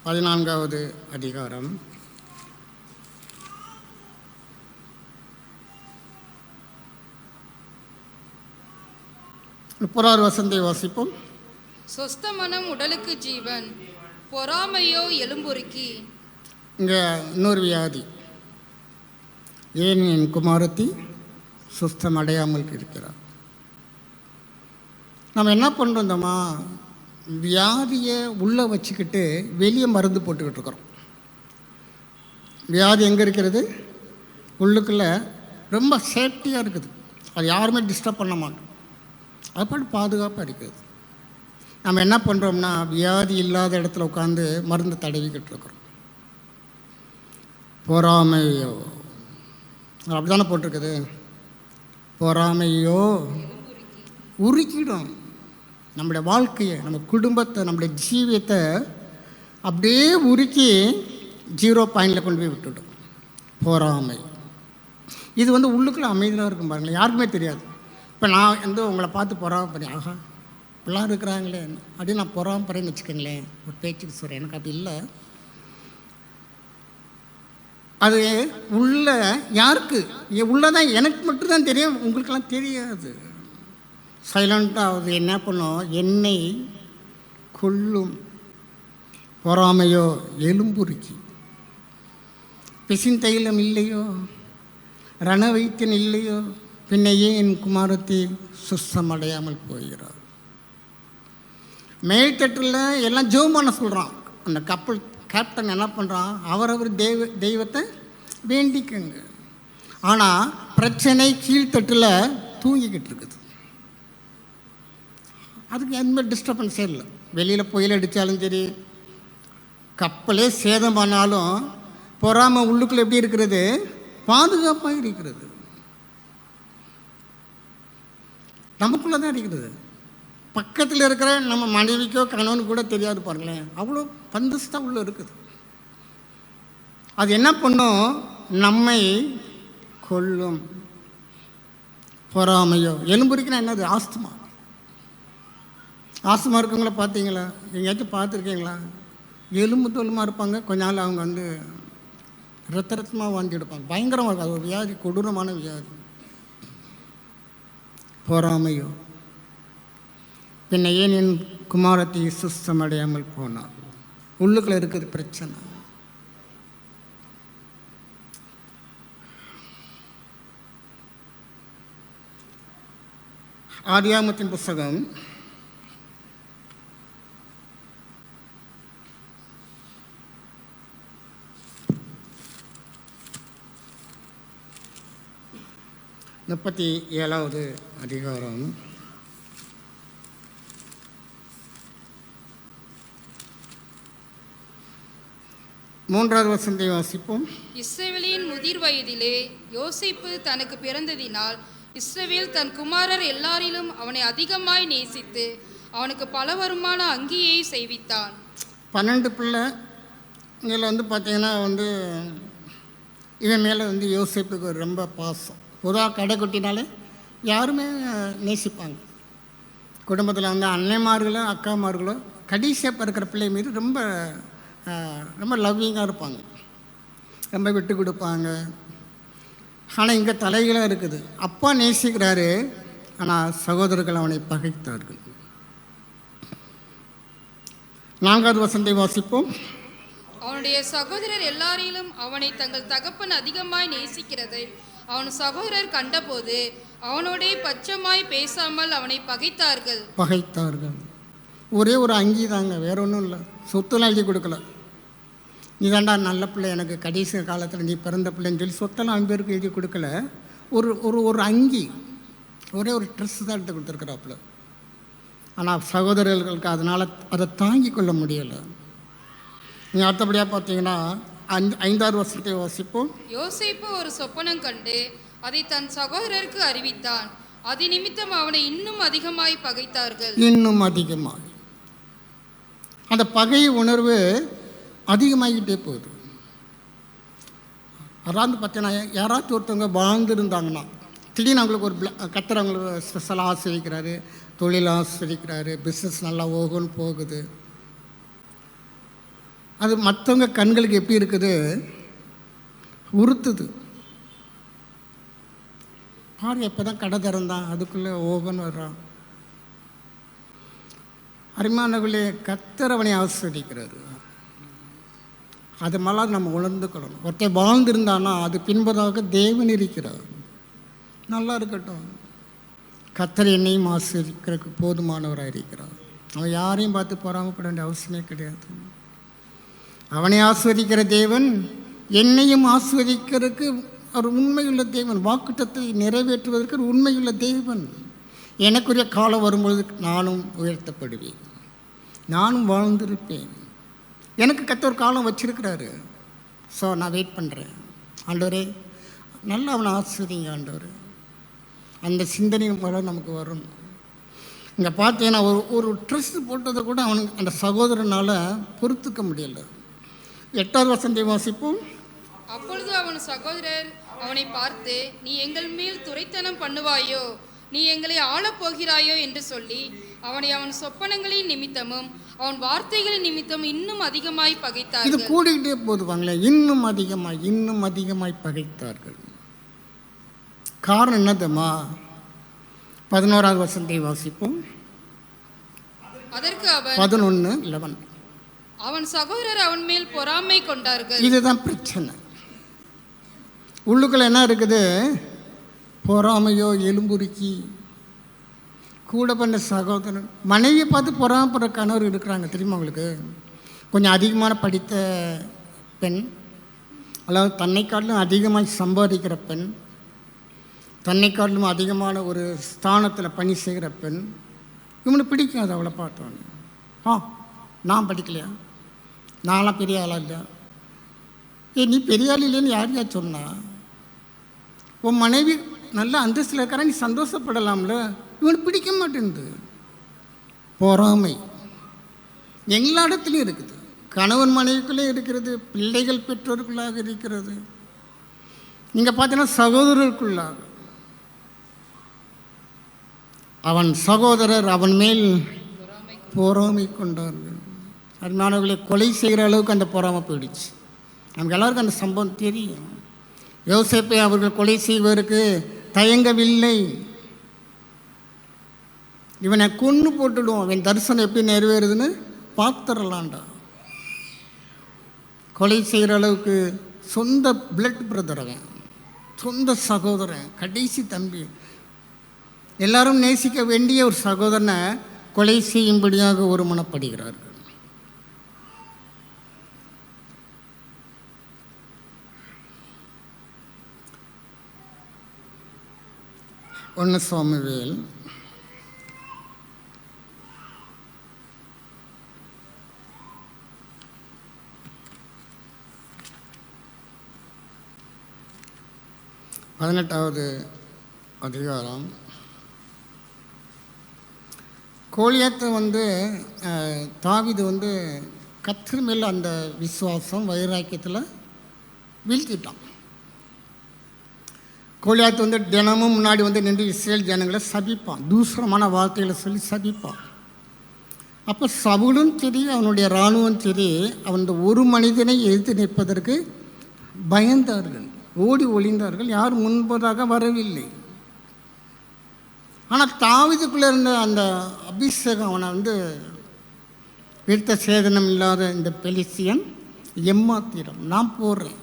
14வது அதிகாரம் 30வது வசனத்தை வாசிப்போம். சொஸ்த மனம் உடலுக்கு ஜீவன், பொறாமையோ எலும்புருக்கி. இங்கே இன்னொரு வியாதி. ஏன் என் குமாரத்தி சுஸ்தம் அடையாமல் இருக்கிறார். நம்ம என்ன பண்ணுறோந்தோமா, வியாதியை உள்ளே வச்சுக்கிட்டு வெளியே மருந்து போட்டுக்கிட்டு இருக்கிறோம். வியாதி எங்கே இருக்கிறது? உள்ளுக்குள்ளே ரொம்ப சேஃப்டியாக இருக்குது. அது யாருமே டிஸ்டர்ப் பண்ண மாட்டோம். அது பாட்டு பாதுகாப்பாக இருக்குது. நம்ம என்ன பண்ணுறோம்னா, வியாதி இல்லாத இடத்துல உட்காந்து மருந்து தடவிக்கிட்டு இருக்கிறோம். பொறாமையோ, அப்படி தானே போட்டிருக்குது. பொறாமையோ உருக்கிடும் நம்முடைய வாழ்க்கையை, நம்ம குடும்பத்தை, நம்முடைய ஜீவியத்தை அப்படியே உருக்கி 0 பாயிண்டில் கொண்டு போய் விட்டுடும். பொறாமை இது உள்ளுக்குள்ளே அமைதியாக இருக்கும். பாருங்களேன், யாருக்குமே தெரியாது. இப்போ நான் உங்களை பார்த்து பொறாமப்படுறேன், ஆஹா இப்படிலாம் இருக்கிறாங்களே அப்படின்னு நான் பொறாமப்படுறேன்னு வச்சுக்கோங்களேன். ஒரு பேச்சுக்கு சொல்கிறேன், எனக்கு அப்படி இல்லை. அது உள்ள யாருக்கு உள்ளதான் எனக்கு மட்டும்தான் தெரியும், உங்களுக்கெல்லாம் தெரியாது. சைலண்ட்டாக அது என்ன பண்ணும், என்னை கொல்லும். பொறாமையோ எலும்புருக்கி. பிசின் தைலம் இல்லையோ, ரண வைத்தியன் இல்லையோ, பின்னையே என் குமாரத்தை சுத்தமடையாமல் போகிறார். மேல்தட்டில் எல்லாம் ஜெபம் பண்ண சொல்கிறான். அந்த கப்பல் கேப்டன் என்ன பண்ணுறான், அவரவர் தெய்வத்தை வேண்டிக்கங்க. ஆனால் பிரச்சனை கீழ்த்தட்டில் தூங்கிக்கிட்டு இருக்குது. அதுக்கு எந்த டிஸ்டர்பன்ஸே இல்லை. வெளியில் புயல் அடித்தாலும் சரி, கப்பலே சேதம் பண்ணாலும் பொறாமல் உள்ளுக்குள்ளே எப்படி இருக்கிறது, பாதுகாப்பாக இருக்கிறது. நமக்குள்ளே தான் இருக்கிறது. பக்கத்தில் இருக்கிற நம்ம மனைவிக்கோ கணவனுக்கு கூட தெரியாது. பாருங்களேன், அவ்வளோ பந்தஸ்தான் உள்ளே இருக்குது. அது என்ன பண்ணும், நம்மை கொல்லும். பொறாமையோ எலும்புரிக்குன்னா என்னது, ஆஸ்துமா. ஆஸ்துமா இருக்கவங்கள பார்த்தீங்களா, எங்கேயாச்சும் பார்த்துருக்கீங்களா? எலும்பு தோலுமாக இருப்பாங்க, கொஞ்ச நாள் அவங்க ரத்தமாக வாங்கி எடுப்பாங்க. பயங்கரமாக இருக்கும். அது ஒரு வியாதி, கொடூரமான வியாதி. பொறாமையோ பின்ன ஏன் என் குமாரத்தை சுத்தமடையாமல் போனார். உள்ளுக்குள்ள இருக்குது பிரச்சனை. ஆதியாகமத்தின் புஸ்தகம் 37வது அதிகாரம் 3வது வசனத்தை வாசிப்போம். இஸ்ரவேலின் முதிர் வயதிலே யோசேப்பு தனக்கு பிறந்ததினால் இஸ்ரவேல் தன் குமாரர் எல்லாரிலும் அவனை அதிகமாய் நேசித்து அவனுக்கு பல வருமான அங்கியை செய்வித்தான். 12 பிள்ளை. இதில் பார்த்தீங்கன்னா இவன் மேலே யோசேப்புக்கு ரொம்ப பாசம். பொதுவாக கடைக்குட்டினாலே யாருமே நேசிப்பாங்க. குடும்பத்தில் அன்னைமார்களோ அக்காமார்களோ கடைசியாக பிறக்கிற பிள்ளை மீது ரொம்ப ரொம்ப லவ்விங்காக இருப்பாங்க, ரொம்ப விட்டு கொடுப்பாங்க. ஆனால் இங்கே தலைகளாக இருக்குது. அப்பா நேசிக்கிறாரு, ஆனால் சகோதரர்கள் அவனை பகைத்தார்கள். 4வது வசனத்தை வாசிப்போம். அவனுடைய சகோதரர் எல்லாரிலும் அவனை தங்கள் தகப்பன் அதிகமாய் நேசிக்கிறதை அவன் சகோதரர் கண்டபோது அவனோடே பச்சமாய் பேசாமல் அவனை பகைத்தார்கள். ஒரே ஒரு அங்கி தாங்க, வேற ஒன்றும் இல்லை. சொத்தெல்லாம் எழுதி கொடுக்கல. நீ தாண்டா நல்ல பிள்ளை, எனக்கு கடைசி காலத்தில் நீ பிறந்த பிள்ளைன்னு சொல்லி சொத்தெல்லாம் 5 பேருக்கு எழுதி கொடுக்கல. ஒரு அங்கி, ஒரே ஒரு ட்ரெஸ் தான் எடுத்து கொடுத்துருக்குறாப்புல. ஆனால் சகோதரர்களுக்கு அதனால் அதை தாங்கி கொள்ள முடியலை. நீங்கள் அடுத்தபடியாக பார்த்தீங்கன்னா 5வது வசனத்தை வாசிப்போம். யோசேப்பு ஒரு சொப்பனம் கண்டு அதை தன் சகோதரருக்கு அறிவித்தான். அது நிமித்தம் அவனை இன்னும் அதிகமாய் பகைத்தார்கள். இன்னும் அதிகமாய் அந்த பகை உணர்வு அதிகமாகிட்டே போகுது. அதாவது பார்த்தீங்கன்னா யாராச்சும் ஒருத்தவங்க வாழ்ந்துருந்தாங்கன்னா திடீர்னு அவங்களுக்கு ஒரு கர்த்தர் அவங்களுக்கு ஸ்பெஷலாக ஆசிரிக்கிறாரு, தொழில் ஆசிரிக்கிறாரு, பிஸ்னஸ் நல்லா ஓகுன்னு போகுது. அது மற்றவங்க கண்களுக்கு எப்படி இருக்குது? உறுத்துது. பாரு, எப்போ தான் கடை திறந்தான் அதுக்குள்ளே ஓகன்னு வர்றான். அருமையானவர்களே, கர்த்தர் அவனை ஆசிரிக்கிறாரு. அது மேலே நம்ம உணர்ந்துக்கணும். ஒருத்தர் வாழ்ந்திருந்தானா அது பின்பதாக தேவன் இருக்கிறார். நல்லா இருக்கட்டும். கர்த்தர் என்னையும் ஆசிரிக்கிறதுக்கு போதுமானவராக இருக்கிறார். அவன் யாரையும் பார்த்து பொறாமப்பட வேண்டிய அவசியமே கிடையாது. அவனை ஆஸ்வதிக்கிற தேவன் என்னையும் ஆஸ்வதிக்கிறதுக்கு ஒரு உண்மையுள்ள தேவன். வாக்குத்தத்தை நிறைவேற்றுவதற்கு ஒரு உண்மையுள்ள தேவன். எனக்குரிய காலம் வரும்பொழுது நானும் உயர்த்தப்படுவேன், நானும் வாழ்ந்திருப்பேன். எனக்கு கர்த்தர் காலம் வச்சிருக்கிறாரு. ஸோ நான் வெயிட் பண்ணுறேன். ஆண்டவரே, நல்லா அவனை ஆஸ்வதிங்க ஆண்டவர். அந்த சிந்தனை மூலம் நமக்கு வரும். இங்கே பார்த்தீங்கன்னா ஒரு ட்ரெஸ் போட்டதை கூட அவனுக்கு அந்த சகோதரனால் பொறுத்துக்க முடியலை. 8வது வசனத்தை வாசிப்போம். அப்பொழுது அவன் சகோதரர் அவனை பார்த்து, நீ எங்கள் மேல் துரைத்தனம் பண்ணுவாயோ, நீ எங்களை ஆளப் போகிறாயோ என்று சொல்லி அவனை அவன் சொப்பனங்களின் நிமித்தமும் அவன் வார்த்தைகளின் நிமித்தம் இன்னும் அதிகமாய் பகைத்தார்கள். இது கூடிக்கிட்டே போதுவாங்களே, இன்னும் அதிகமாய் பகைத்தார்கள். காரணம் என்னதுமா? 11வது வசனத்தை வாசிப்போம். அதற்கு அவன் 11:11 அவன் சகோதரர் அவன் மேல் பொறாமை கொண்டார்கள். இதுதான் பிரச்சனை. உள்ளுக்குள்ள என்ன இருக்குது? பொறாமையோ எலும்புருக்கி கூட பண்ண சகோதரன். மனைவியை பார்த்து பொறாமப்படுற கணவர் இருக்கிறாங்க தெரியுமா உங்களுக்கு? கொஞ்சம் அதிகமான படித்த பெண், அதாவது தன்னை காட்டிலும் அதிகமாக சம்பாதிக்கிற பெண், தன்னை காட்டிலும் அதிகமான ஒரு ஸ்தானத்தில் பணி செய்கிற பெண். இவனுக்கு பிடிக்கும் அது. அவளை பார்த்தோன்னு, நான் படிக்கலையா, நான்லாம் பெரிய ஆளாக இல்லையா? நீ பெரிய ஆள் இல்லைன்னு யார் சொன்னா? உன் மனைவி நல்ல அந்தஸ்தில் இருக்கிறா, நீ சந்தோஷப்படலாம்ல. இவனுக்கு பிடிக்க மாட்டேங்குது. பொறாமை எல்லா இடத்துலையும் இருக்குது. கணவன் மனைவிக்குள்ளே இருக்கிறது, பிள்ளைகள் பெற்றோருக்குள்ளாக இருக்கிறது. நீங்கள் பார்த்தீங்கன்னா சகோதரருக்குள்ளாக. அவன் சகோதரர் அவன் மேல் பொறாமை கொண்டார்கள். அருமையானவர்களை, கொலை செய்கிற அளவுக்கு அந்த பொறாமை போயிடுச்சு. நமக்கு எல்லாருக்கும் அந்த சம்பவம் தெரியும். யோசேப்பை அவர்கள் கொலை செய்வதற்கு தயங்கவில்லை. இவனை கொன்று போட்டுடுவோம், அவன் தரிசனம் எப்படி நிறைவேறுதுன்னு பார்த்துடலான்டா. கொலை செய்கிற அளவுக்கு சொந்த பிளட் பிரதர், அவன் சொந்த சகோதரன், கடைசி தம்பி. எல்லாரும் நேசிக்க வேண்டிய ஒரு சகோதரனை கொலை செய்யும்படியாக ஒருமனப்படுகிறார்கள். ஒன்று சாமுவேல் 18வது அதிகாரம். கோலியாத்தை தாவீது கர்த்தர் மேல் அந்த விசுவாசம் வைராக்கியத்தில் வீழ்த்திட்டான். கோலியாத்து தினமும் முன்னாடி நின்று இஸ்ரேல் ஜனங்களை சபிப்பான், தூசரமான வார்த்தைகளை சொல்லி சபிப்பான். அப்போ சவுலும் சரி அவனுடைய இராணுவம் சரி அவன் ஒரு மனிதனை எதிர்த்து நிற்பதற்கு பயந்தார்கள், ஓடி ஒளிந்தார்கள், யார் முன்பதாக வரவில்லை. ஆனால் தாவீதுக்குள்ளே இருந்த அந்த அபிஷேகம் அவனை விருத்த சேதனம் இல்லாத இந்த பெலிஸ்தியன் எம்மாத்திரம் நான் போடுறேன்.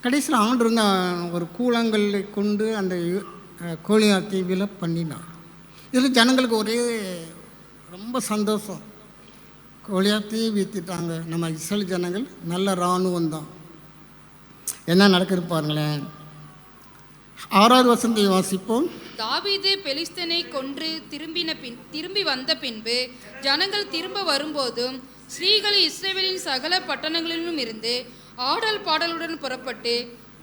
கடைசியில் ஆண்டு ஒரு கூழங்களை கொண்டு அந்த கோலியாத்தை விலை பண்ணினார். இதில் ஜனங்களுக்கு ஒரே ரொம்ப சந்தோஷம், கோலியாத்தையும் வீழ்த்திட்டாங்க. நம்ம இஸ்ரேல் ஜனங்கள் நல்ல இராணுவம் தான். என்ன நடக்குது பாருங்களேன். 6வது வசனத்தை வாசிப்போம். தாவீது பெலிஸ்தனை கொன்று திரும்பி வந்த பின்பு ஜனங்கள் திரும்ப வரும்போதும் ஸ்ரீகள் இஸ்ரவேலின் சகல பட்டணங்களிலும் இருந்து ஆடல் பாடலுடன் புறப்பட்டு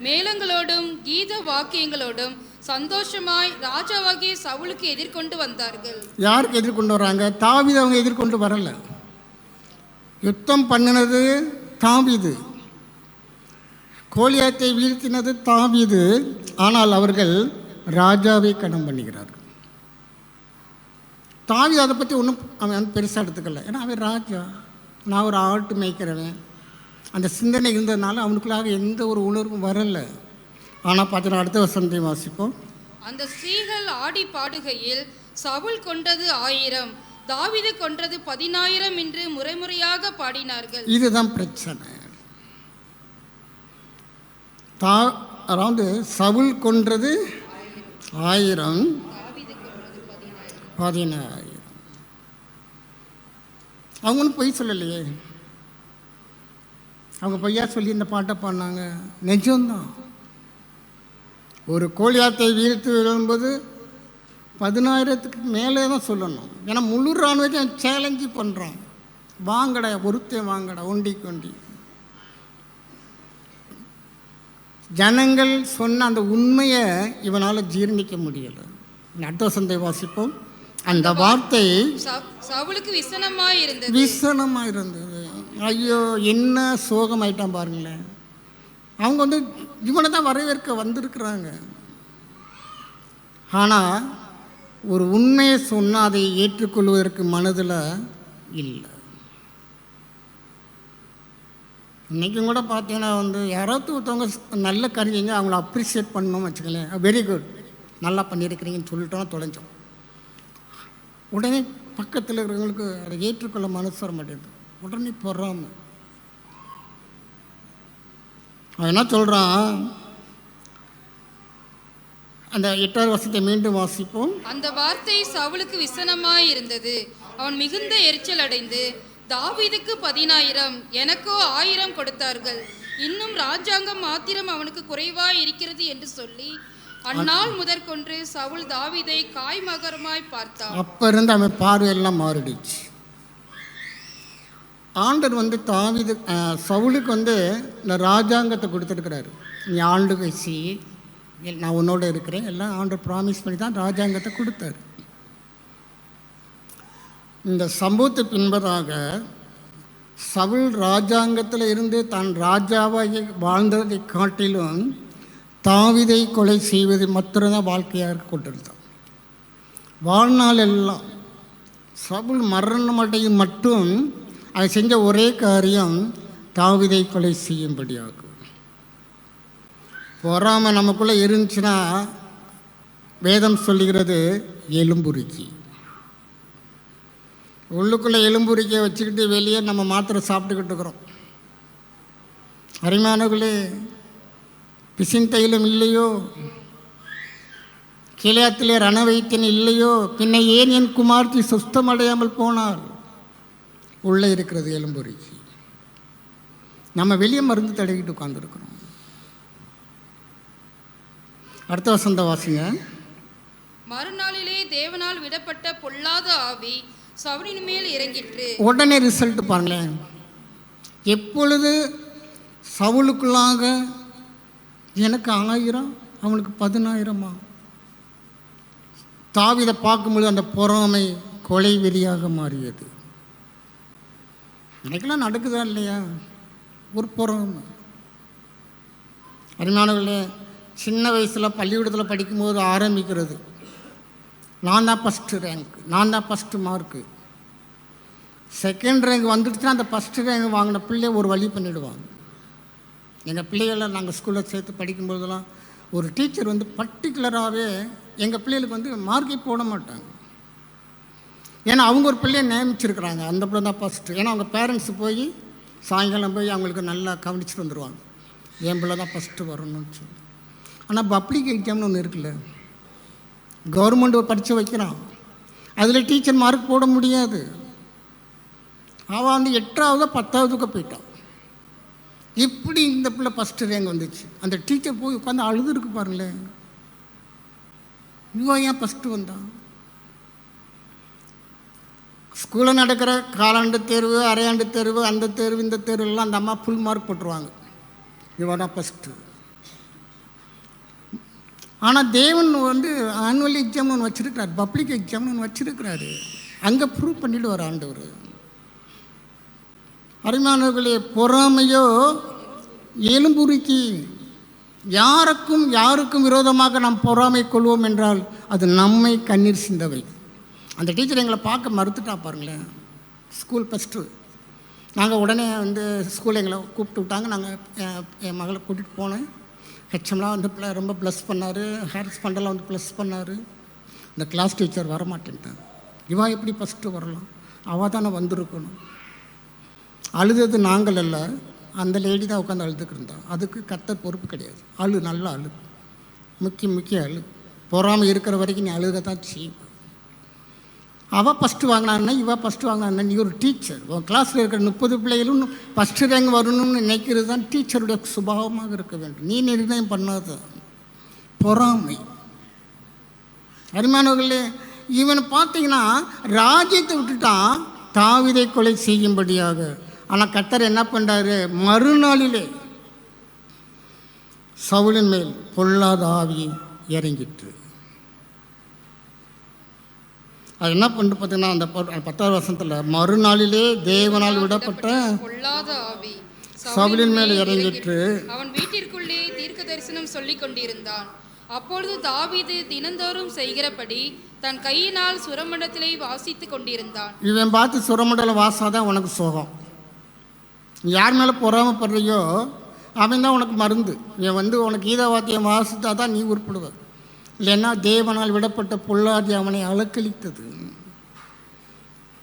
மேளங்களோடும் கீத வாக்கியங்களோடும் சந்தோஷமாய் ராஜாவாகிய சவுலுக்கு எதிர்கொண்டு வந்தார்கள். யாருக்கு எதிர்கொண்டு வராங்க? தாவீது அவங்க எதிர்கொண்டு வரல. யுத்தம் பண்ணினது தாவீது, கோலியாத்தை வீழ்த்தினது தாவீது. ஆனால் அவர்கள் ராஜாவை கடம் பண்ணுகிறார்கள். தாவீது அதை பற்றி ஒன்றும் அவன் பெருசாக எடுத்துக்கல. ஏன்னா அவன் ராஜா, நான் ஒரு ஆட்டு மேய்க்கிறவன், அந்த சிந்தனை இருந்ததுனால அவனுக்குள்ளாக எந்த ஒரு உணர்வும் வரலை. ஆனால் பார்த்தீங்கன்னா அடுத்த வசனத்தை வாசிப்போம். அந்த ஸ்திரீகள் ஆடி பாடுகையில் சவுல் கொன்றது 1000, தாவீது கொன்றது 10000 என்று முறைமுறையாக பாடினார்கள். இதுதான் பிரச்சனை. சவுல் கொன்றது 1000, 10000. அவங்களும் பொய் சொல்லலையே. அவங்க பொய்யா சொல்லி இந்த பாட்டை பாடினாங்க. நிஜம்தான். ஒரு கோலியாத்தை வீழ்த்து விழும்போது 10000க்கு மேலே தான் சொல்லணும். ஏன்னா முழு இராணுவத்தையும் சேலஞ்சு பண்ணுறான். வாங்கடா, ஒருத்தன் வாங்கடா, ஒண்டிக்கு ஒண்டி. ஜனங்கள் சொன்ன அந்த உண்மையை இவனால் ஜீர்ணிக்க முடியலை. அடுத்த வசனத்தை வாசிப்போம். அந்த வார்த்தை சவுலுக்கு விசனமாக இருந்தது. ஐயோ, என்ன சோகமாயிட்டான் பாருங்களேன். அவங்க இவனை தான் வரவேற்க வந்திருக்கிறாங்க. ஆனால் ஒரு உண்மையை சொன்னால் அதை ஏற்றுக்கொள்வதற்கு மனதில் இல்லை. இன்றைக்கும் கூட பார்த்தீங்கன்னா யாராவது ஒருத்தவங்க நல்ல கருவிங்க அவங்கள அப்ரிஷியேட் பண்ணணும்னு வச்சுக்கலேன், வெரி குட், நல்லா பண்ணியிருக்கிறீங்கன்னு சொல்லிட்டோன்னா தொலைஞ்சோம். உடனே பக்கத்தில் இருக்கிறவங்களுக்கு அதை ஏற்றுக்கொள்ள மனசு வர மாட்டேங்குது. உடனே பொறாம அவன் என்ன சொல்கிறான்? அந்த 8வது வசனத்தை மீண்டும் வாசிப்போம். அந்த வார்த்தை சவுலுக்கு விசனமாய் இருந்தது. அவன் மிகுந்த எரிச்சல் அடைந்து தாவீதுக்கு 10000 எனக்கோ 1000 கொடுத்தார்கள், இன்னும் ராஜாங்கம் மாத்திரம் அவனுக்கு குறைவாய் இருக்கிறது என்று சொல்லி அந்நாள் முதற்கொன்று சவுல் தாவீதை காய்மகரமாய் பார்த்தான். அப்ப இருந்து அவன் பார்வையெல்லாம் மாறிடுச்சு. ஆண்டர் தாவீது சவுலுக்கு இந்த ராஜாங்கத்தை கொடுத்துருக்கிறாரு. நீ ஆண்டுகை செய், நான் உன்னோட இருக்கிறேன், எல்லாம் ஆண்டர் ப்ராமிஸ் பண்ணி தான் ராஜாங்கத்தை கொடுத்தாரு. இந்த சம்பவத்தை பின்பதாக சவுல் ராஜாங்கத்தில் இருந்து தான் ராஜாவாகி வாழ்ந்ததை காட்டிலும் தாவீதை கொலை செய்வது மாத்திரம்தான் வாழ்க்கையாக கொண்டிருந்தான். வாழ்நாள் எல்லாம் சவுல் மரணமடையும் மட்டும் அவன் செஞ்ச ஒரே காரியம் தாவீதை கொலை செய்யும்படியாகும். பொறாமை நமக்குள்ளே இருந்துச்சுன்னா வேதம் சொல்லுகிறது எலும்புருக்கி. உள்ளுக்குள்ளே எலும்புரிக்கையை வச்சுக்கிட்டு வெளியே நம்ம மாத்திரை சாப்பிட்டுக்கிட்டு இருக்கிறோம். அரிமானங்களே, பிசின் தைலம் இல்லையோ, கிளையத்திலே ரணவைத்தியன் இல்லையோ, பின்ன ஏன் என் குமார்த்தி சுஸ்தமடையாமல் போனாள்? உள்ளே இருக்கிறது எலும்புரிக்கு. நம்ம வெளியே மருந்து தடவிட்டு உட்காந்துருக்குறோம். அடுத்த வசந்த வாசிங்க. மறுநாளிலே தேவனால் விடப்பட்ட பொல்லாத ஆவி சவுலின் மேல் இறங்கிற்று. உடனே ரிசல்ட் பாருங்களேன். எப்பொழுது சவுலுக்குள்ளாக எனக்கு 1000 அவனுக்கு 10,000 தாவீதை பார்க்கும்பொழுது அந்த பொறாமை கொலை வெறியாக மாறியது. எனக்கெல்லாம் நடக்குதா இல்லையா ஒரு பொறாமை? அருமையானவர்களே, சின்ன வயசில் பள்ளிக்கூடத்தில் படிக்கும்போது ஆரம்பிக்கிறது, நான் தான் ஃபஸ்ட்டு ரேங்க், நான் தான் ஃபஸ்ட்டு மார்க்கு. செகண்ட் ரேங்க் வந்துடுச்சுன்னா அந்த ஃபஸ்ட்டு ரேங்க் வாங்கின பிள்ளைய ஒரு வழி பண்ணிவிடுவாங்க. எங்கள் பிள்ளைகளை நாங்கள் ஸ்கூலில் சேர்த்து படிக்கும்போதெல்லாம் ஒரு டீச்சர் வந்து பர்டிகுலராகவே எங்கள் பிள்ளைகளுக்கு வந்து மார்க்கே போட மாட்டாங்க. ஏன்னா அவங்க ஒரு பிள்ளையை நியமிச்சிருக்கிறாங்க, அந்த பிள்ளை தான் ஃபஸ்ட்டு. ஏன்னா அவங்க பேரண்ட்ஸு போய் சாயங்காலம் போய் அவங்களுக்கு நல்லா கவனிச்சுட்டு வந்துடுவாங்க, என் பிள்ளை தான் ஃபஸ்ட்டு வரணும்னு சொல்லி. ஆனால் பப்ளிக் எக்ஸாம்னு ஒன்று இருக்குல்ல, கவர்மெண்ட் ஒரு பரீட்சை வைக்கிறான், அதில் டீச்சர் மார்க் போட முடியாது. அவள் வந்து 8வது 10வதுக்கு போயிட்டான். இப்படி இந்த பிள்ளை ஃபஸ்ட்டு ரேங்க் வந்துச்சு. அந்த டீச்சர் போய் உட்காந்து அழுதுருக்கு பாருங்களேன், இவன் ஏன் ஃபஸ்ட்டு வந்தான்? ஸ்கூலில் நடக்கிற காலாண்டு தேர்வு, அரையாண்டு தேர்வு, அந்த தேர்வு இந்த தேர்வுலாம் அந்த அம்மா ஃபுல் மார்க் போட்டுருவாங்க, இவன் தான் ஃபஸ்ட்டு. ஆனால் தேவன் வந்து ஆனுவல் எக்ஸாம்னு ஒன்று வச்சுருக்கிறார், பப்ளிக் எக்ஸாம்னு ஒன்று வச்சுருக்கிறாரு. அங்கே ப்ரூவ் பண்ணிவிடுவார் ஆண்டவர். அருமையானவர்களே, பொறாமையோ எலும்புரிக்கு. யாருக்கும் விரோதமாக நாம் பொறாமை கொள்வோம் என்றால் அது நம்மை கண்ணீர் சிந்தவை. அந்த டீச்சர் எங்களை பார்க்க மறுத்துட்டா பாருங்களேன். ஸ்கூல் ஃபஸ்ட்டு நாங்கள் உடனே வந்து ஸ்கூலில் எங்களை கூப்பிட்டு விட்டாங்க. நாங்கள் என் மகளை கூட்டிகிட்டு போனேன். ஹெச்எம்லாம் வந்து ரொம்ப ப்ளஸ் பண்ணார், ஹாரிஸ் பண்டெல்லாம் வந்து ப்ளஸ் பண்ணார். இந்த கிளாஸ் டீச்சர் வரமாட்டேன்ட்டான். இவன் எப்படி ஃபஸ்ட்டு வரலாம்? அவள் தானே வந்திருக்கணும். அழுதது நாங்கள் அல்ல, அந்த லேடி தான் உட்காந்து அழுதுக்கு இருந்தான். அதுக்கு கர்த்தர் பொறுப்பு கிடையாது. நல்லா அழு, முக்கிய அழு. பொறாமல் இருக்கிற வரைக்கும் நீ அழுக தான் செய்வ. அவள் ஃபஸ்ட்டு வாங்கினான்னா இவள் ஃபஸ்ட்டு வாங்கினா, நீ ஒரு டீச்சர், உன் கிளாஸில் இருக்கிற 30 பிள்ளைகளும் ஃபஸ்ட்டு ரேங்க் வரணும்னு நினைக்கிறது தான் டீச்சருடைய சுபாவமாக இருக்க வேண்டும். நீ நிர்ணயம் பண்ணாத பொறாமை. அருமையானவர்களே, இவனை பார்த்தீங்கன்னா ராஜ்யத்தை விட்டுட்டான் தாவீதை கொலை செய்யும்படியாக. ஆனால் கர்த்தர் என்ன பண்ணுறாரு? மறுநாளிலே சவுலின் மேல் பொல்லாத ஆவி இறங்கிட்டு. அது என்ன பண்ணிட்டு பார்த்தீங்கன்னா, அந்த 10வது வசனத்தில் மறுநாளிலே தேவனால் விடப்பட்ட பொல்லாத ஆவி சவுலின் மேல் இறங்கிட்டு அவன் வீட்டிற்குள்ளே தீர்க்க தரிசனம் சொல்லிக் கொண்டிருந்தான். அப்பொழுது தாவீது தினந்தோறும் செய்கிறபடி தன் கையினால் சுரமண்டலத்திலே வாசித்து கொண்டிருந்தான். இவன் பார்த்து சுரமண்டலம் வாசாதான் உனக்கு சோகம். யார் மேலே பொறாமப்படுறியோ அவன் தான் உனக்கு மருந்து. இவன் வந்து உனக்கு கீத வாத்தியம் வாசித்தா தான் நீ உருப்படுவ. இல்லைன்னா தேவனால் விடப்பட்ட பொல்லாதி அவனை அலக்களித்தது.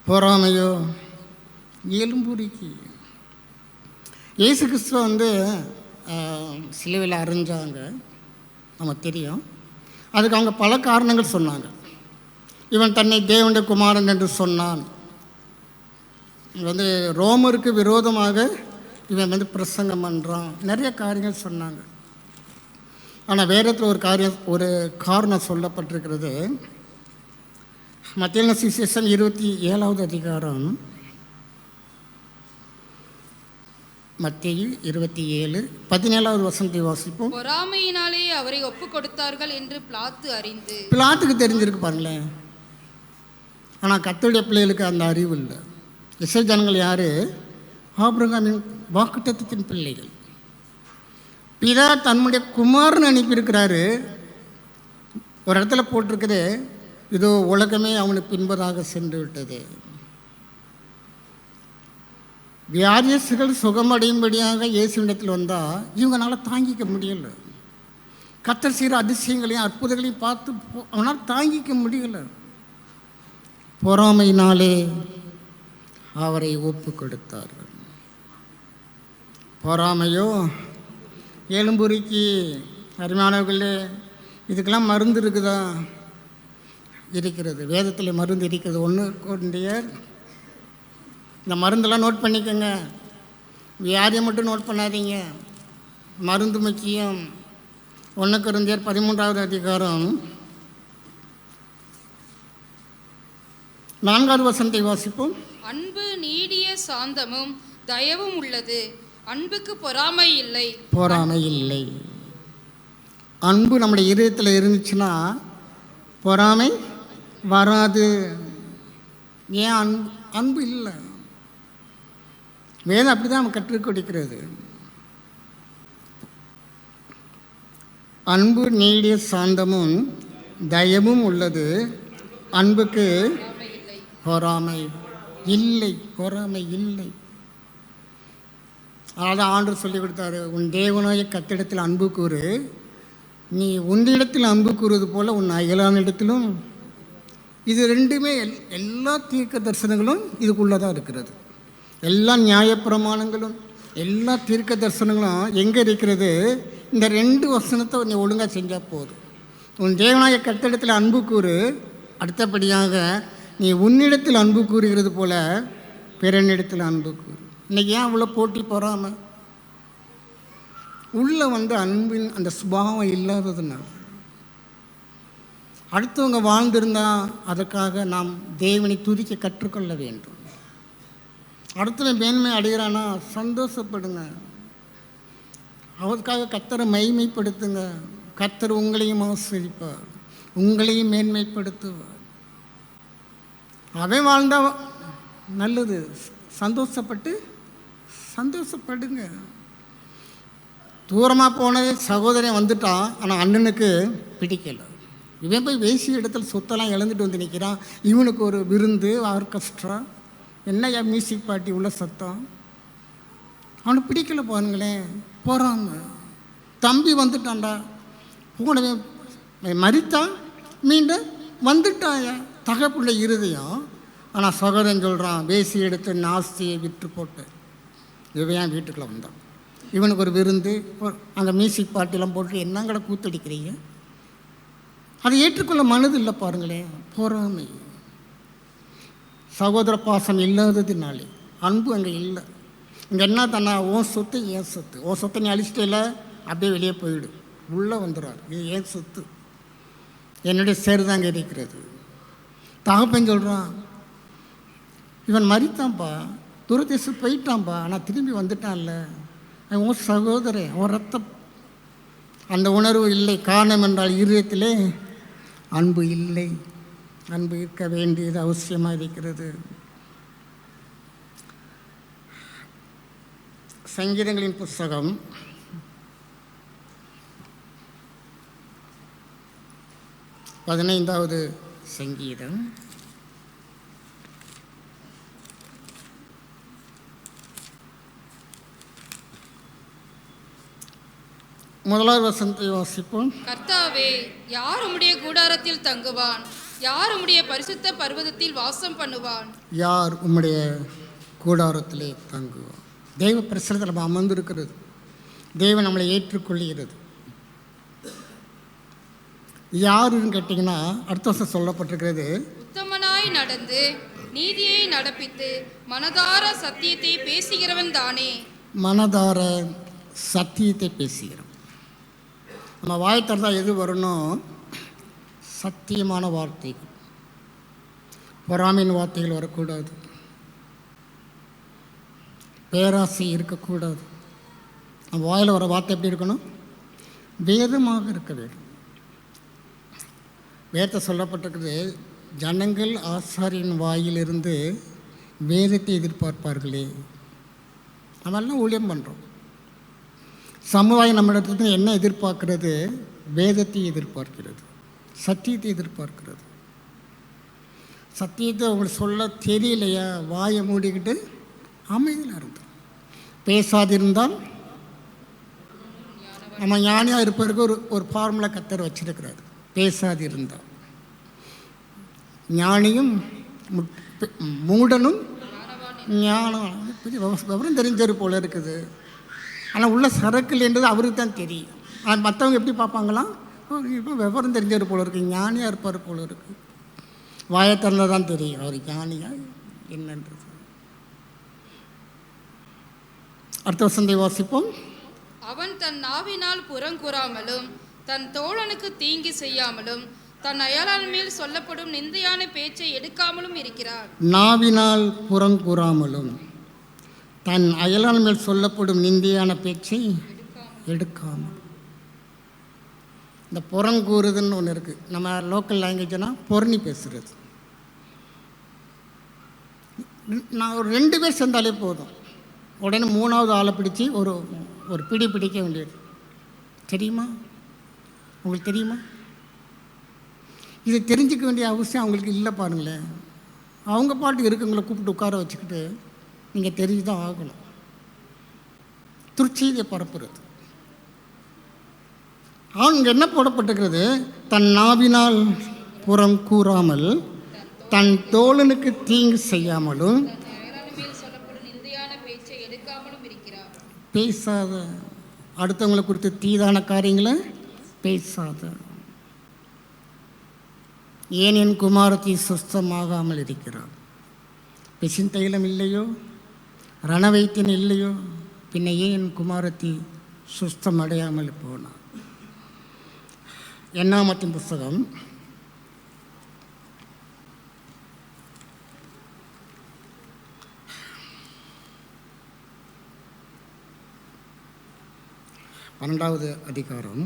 பொறாமையோ எலும்புரிக்கு. இயேசு கிறிஸ்துவ வந்து சிலுவையில் அரைஞ்சாங்க, நமக்கு தெரியும். அதுக்கு அவங்க பல காரணங்கள் சொன்னாங்க. இவன் தன்னை தேவனுடைய குமாரன் என்று சொன்னான். வந்து ரோமருக்கு விரோதமாக இவன் வந்து பிரசங்கம் பண்ணுறான், நிறைய காரியங்கள் சொன்னாங்க. ஆனால் வேறத்தில் ஒரு காரணம் சொல்லப்பட்டிருக்கிறது. மத்தேயு சுவிசேஷம் 27வது அதிகாரம், மத்தேயு 27:17 வசனத்தை வாசிப்போம். பொறாமையினாலே அவரை ஒப்பு கொடுத்தார்கள் என்று பிலாத்து அறிந்து. பிலாத்துக்கு தெரிஞ்சிருக்கு பாருங்களேன். ஆனால் கர்த்தருடைய பிள்ளைகளுக்கு அந்த அறிவு இல்லை. இஸ்ரவேல் ஜனங்கள் யார்? ஆபிரகாமின் வாக்குத்தத்தத்தின் பிள்ளைகள். பிதா தன்னுடைய குமாரன் அனுப்பியிருக்கிறாரு. ஒரு இடத்துல போட்டிருக்குது, இதோ உலகமே அவனுக்கு பின்பதாக சென்று விட்டது. வியாதியஸ்கள் சுகமடையும்படியாக இயேசுவிடத்தில் வந்தால் இவங்களால தாங்கிக்க முடியலை. கர்த்தர் செய்கிற அதிசயங்களையும் அற்புதங்களையும் பார்த்து அவனால் தாங்கிக்க முடியலை. பொறாமையினாலே அவரை ஒப்பு கொடுத்தார்கள். பொறாமையோ எலும்புரிக்கு. அருமையானவர்களே, இதுக்கெல்லாம் மருந்து இருக்குதா? இருக்கிறது. வேதத்தில் மருந்து இருக்கிறது. 1 கொரிந்தியர், இந்த மருந்தெல்லாம் நோட் பண்ணிக்கோங்க. வியாதியை மட்டும் நோட் பண்ணாதீங்க, மருந்து முக்கியம். 1 கொரிந்தியர் 13வது அதிகாரம் 4வது வசனத்தை வாசிப்போம். அன்பு நீடிய சாந்தமும் தயவும் உள்ளது, அன்புக்கு பொறாமை இல்லை. பொறாமை இல்லை. அன்பு நம்முடைய இதயத்தில் இருந்துச்சுன்னா பொறாமை வராது. ஏன் அன்பு இல்லை? வேதம் அப்படி தான் நம்ம கற்றுக் கொடுக்கிறது. அன்பு நீடிய சாந்தமும் தயவும் உள்ளது, அன்புக்கு பொறாமை இல்லை. பொறாமை இல்லை. அதாவது ஆண்டவர் சொல்லி கொடுத்தாரு, உன் தேவனாய கர்த்தரிடத்தில் அன்பு கூறு, நீ உன்னிடத்தில் அன்பு கூறுவது போல உன் அயலான இடத்திலும். இது ரெண்டுமே எல்லா தீர்க்க தரிசனங்களும் இதுக்குள்ளதாக இருக்கிறது. எல்லா நியாயப்பிரமாணங்களும் எல்லா தீர்க்க தரிசனங்களும் எங்கே இருக்கிறது? இந்த 2 வசனத்தை நீ ஒழுங்காக செஞ்சால் போதும். உன் தேவனாய கர்த்தரிடத்தில் அன்பு கூறு, அடுத்தபடியாக நீ உன்னிடத்தில் அன்பு கூறுகிறது போல பிறனிடத்தில் அன்பு கூறு. இன்றைக்கி ஏன் அவ்வளோ போட்டி பொறாமல்? உள்ளே அன்பின் அந்த சுபாவம் இல்லாததுனால. அடுத்தவங்க வாழ்ந்திருந்தால் அதற்காக நாம் தேவனை துதிக்க கற்றுக்கொள்ள வேண்டும். அடுத்தவன் மேன்மை அடைகிறானா சந்தோஷப்படுங்க, அவருக்காக கர்த்தரை மைமைப்படுத்துங்க. கர்த்தர் உங்களையும் ஆசீர்வதிப்பார், உங்களையும் மேன்மைப்படுத்துவார். அவன் வாழ்ந்தால் நல்லது, சந்தோஷப்படுங்க. தூரமாக போன சகோதரன் வந்துட்டான், ஆனால் அண்ணனுக்கு பிடிக்கலை. இவன் போய் வேசி இடத்துல சொத்தெல்லாம் இழந்துட்டு வந்து நிற்கிறான். இவனுக்கு ஒரு விருந்து, ஆர்கெஸ்ட்ரா, என்னையா மியூசிக் பார்ட்டி உள்ள சத்தம். அவனுக்கு பிடிக்கலை. பாருங்களேன், போகிறாங்க. தம்பி வந்துட்டான்டா, போனவன் மரித்தான், மீண்டும் வந்துட்டாயா தகப்புள்ள இருதயம். ஆனால் சகோதரன் சொல்கிறான், வேசி எடுத்து நாஸ்தியை விற்று போட்டு இவன் ஏன் வீட்டுக்குள்ளே வந்தான். இவனுக்கு ஒரு விருந்து, அங்கே மியூசிக் பார்ட்டிலாம் போட்டு என்னங்களை கூத்தடிக்கிறீங்க. அதை ஏற்றுக்கொள்ள மனது இல்லை. பாருங்களேன், பொறாமை, சகோதர பாசம் இல்லாததுனாலே அன்பு அங்கே இல்லை. இங்கே என்ன தானே, ஓன் சொத்து ஏன் சொத்து, ஓன் சொத்தை நீ அழிச்சிட்டே இல்லை, அப்படியே வெளியே போயிடு, உள்ளே வந்துடுறார். இது ஏன் சொத்து, என்னுடைய சேருதாங்க இருக்கிறது. தகப்பன் சொல்கிறான், இவன் மரித்தான்ப்பா, துரதேசம் போயிட்டான்ப்பா, ஆனால் திரும்பி வந்துட்டான்ல, உன் சகோதரன், உன் ரத்தம். அந்த உணர்வு இல்லை. காரணம் என்றால் இருதயத்திலே அன்பு இல்லை. அன்பு இருக்க வேண்டியது அவசியமாக இருக்கிறது. சங்கீதங்களின் புஸ்தகம் 15வது சங்கீதம் 1வது வசனத்தை வாசிப்போம். கர்த்தாவே, யார் உம்முடைய கூடாரத்தில் தங்குவான்? யார் உம்முடைய பரிசுத்த பர்வதத்தில் வாசம் பண்ணுவான்? யார் உம்முடைய கூடாரத்திலே தங்குவான்? தெய்வ பிரசனத்தில் நம்ம அமர்ந்திருக்கிறது. தெய்வம் நம்மளை ஏற்றுக்கொள்கிறது. யாருன்னு கேட்டிங்கன்னா, அடுத்த வருஷம் சொல்லப்பட்டிருக்கிறது, உத்தமனாய் நடந்து நீதியை நடப்பித்து மனதார சத்தியத்தை பேசுகிறவன் தானே. மனதார சத்தியத்தை பேசுகிறோம். நம்ம வாய் திறந்தால் எது வரணும்? சத்தியமான வார்த்தைகள், பொறாமையின் வார்த்தைகள் வரக்கூடாது, பேராசை இருக்கக்கூடாது. நம்ம வாயில் வர வார்த்தை எப்படி இருக்கணும்? வேதமாக இருக்க வேண்டும். வேதத்தை சொல்லப்பட்டிருக்குது, ஜனங்கள் ஆசாரியின் வாயிலிருந்து வேதத்தை எதிர்பார்ப்பார்களே. நம்மெல்லாம் ஊழியம் பண்ணுறோம். சமுதாயம் நம்மளிடத்துல என்ன எதிர்பார்க்கிறது? வேதத்தை எதிர்பார்க்கிறது, சத்தியத்தை எதிர்பார்க்கிறது. சத்தியத்தை உங்களுக்கு சொல்ல தெரியலையா? வாயை மூடிக்கிட்டு அமைதியில் இருந்தால், பேசாதிருந்தால் நம்ம ஞானியாக இருப்பதற்கு ஒரு ஃபார்முலா கர்த்தர் வச்சிருக்கிறார். பேசாதிருந்தால் ஞானியும் மூடனும் ஞானம். விவரம் தெரிஞ்சது போல இருக்குது. ஆனால் உள்ள சரக்கு இல்லைன்றது அவருக்கு தான் தெரியும். ஆனால் மற்றவங்க எப்படி பார்ப்பாங்களாம்? இப்போ விவரம் தெரிஞ்சவர் போல இருக்குது, ஞானியாக இருப்பார் போல இருக்குது. வாயை திறந்தால் தான் தெரியும் அவர் ஞானியா என்னன்றது. அடுத்த வசந்தை வாசிப்போம். அவன் தன் நாவினால் புறங்கூறாமலும் தன் தோழனுக்கு தீங்கு செய்யாமலும் தன் அயலான் மேல் சொல்லப்படும் நிந்தையான பேச்சை எடுக்காமலும் இருக்கிறார். நாவினால் புறங்கூறாமலும் தன் அயலான் மேல் சொல்லப்படும் நிந்தையான பேச்சை எடுக்காமல். இந்த புறங்கூறுதுன்னு ஒன்று இருக்குது. நம்ம லோக்கல் லாங்குவேஜ்னா பொறணி பேசுகிறது. நான் ஒரு 2 பேர் சேர்ந்தாலே போதும், உடனே 3வது ஆளை பிடிச்சி ஒரு பிடி பிடிக்க வேண்டியது. தெரியுமா? உங்களுக்கு தெரியுமா? இது தெரிஞ்சிக்க வேண்டிய அவசியம் அவங்களுக்கு இல்லை. பாருங்களேன், அவங்க பாட்டு இருக்குங்களை கூப்பிட்டு உட்கார வச்சுக்கிட்டு நீங்கள் தெரிஞ்சு தான் ஆகணும். துர்ச்செய்தியை பரப்புறது. அவங்க என்ன போடப்பட்டிருக்கிறது? தன் நாவினால் புறம் கூறாமல் தன் தோழனுக்கு தீங்கு செய்யாமலும் பேசாத, அடுத்தவங்களை குறித்து தீதான காரியங்களை பேசாத. ஏன் என் குமாரத்தி சுஸ்தமாகாமல் இருக்கிறார்? பிசின் தைலம் இல்லையோ, ரணவைத்தியம் இல்லையோ, பின்ன ஏன் என் குமாரத்தி சுஸ்தம் அடையாமல் போனார்? எண்ணாமத்தின் புஸ்தகம் 12வது அதிகாரம்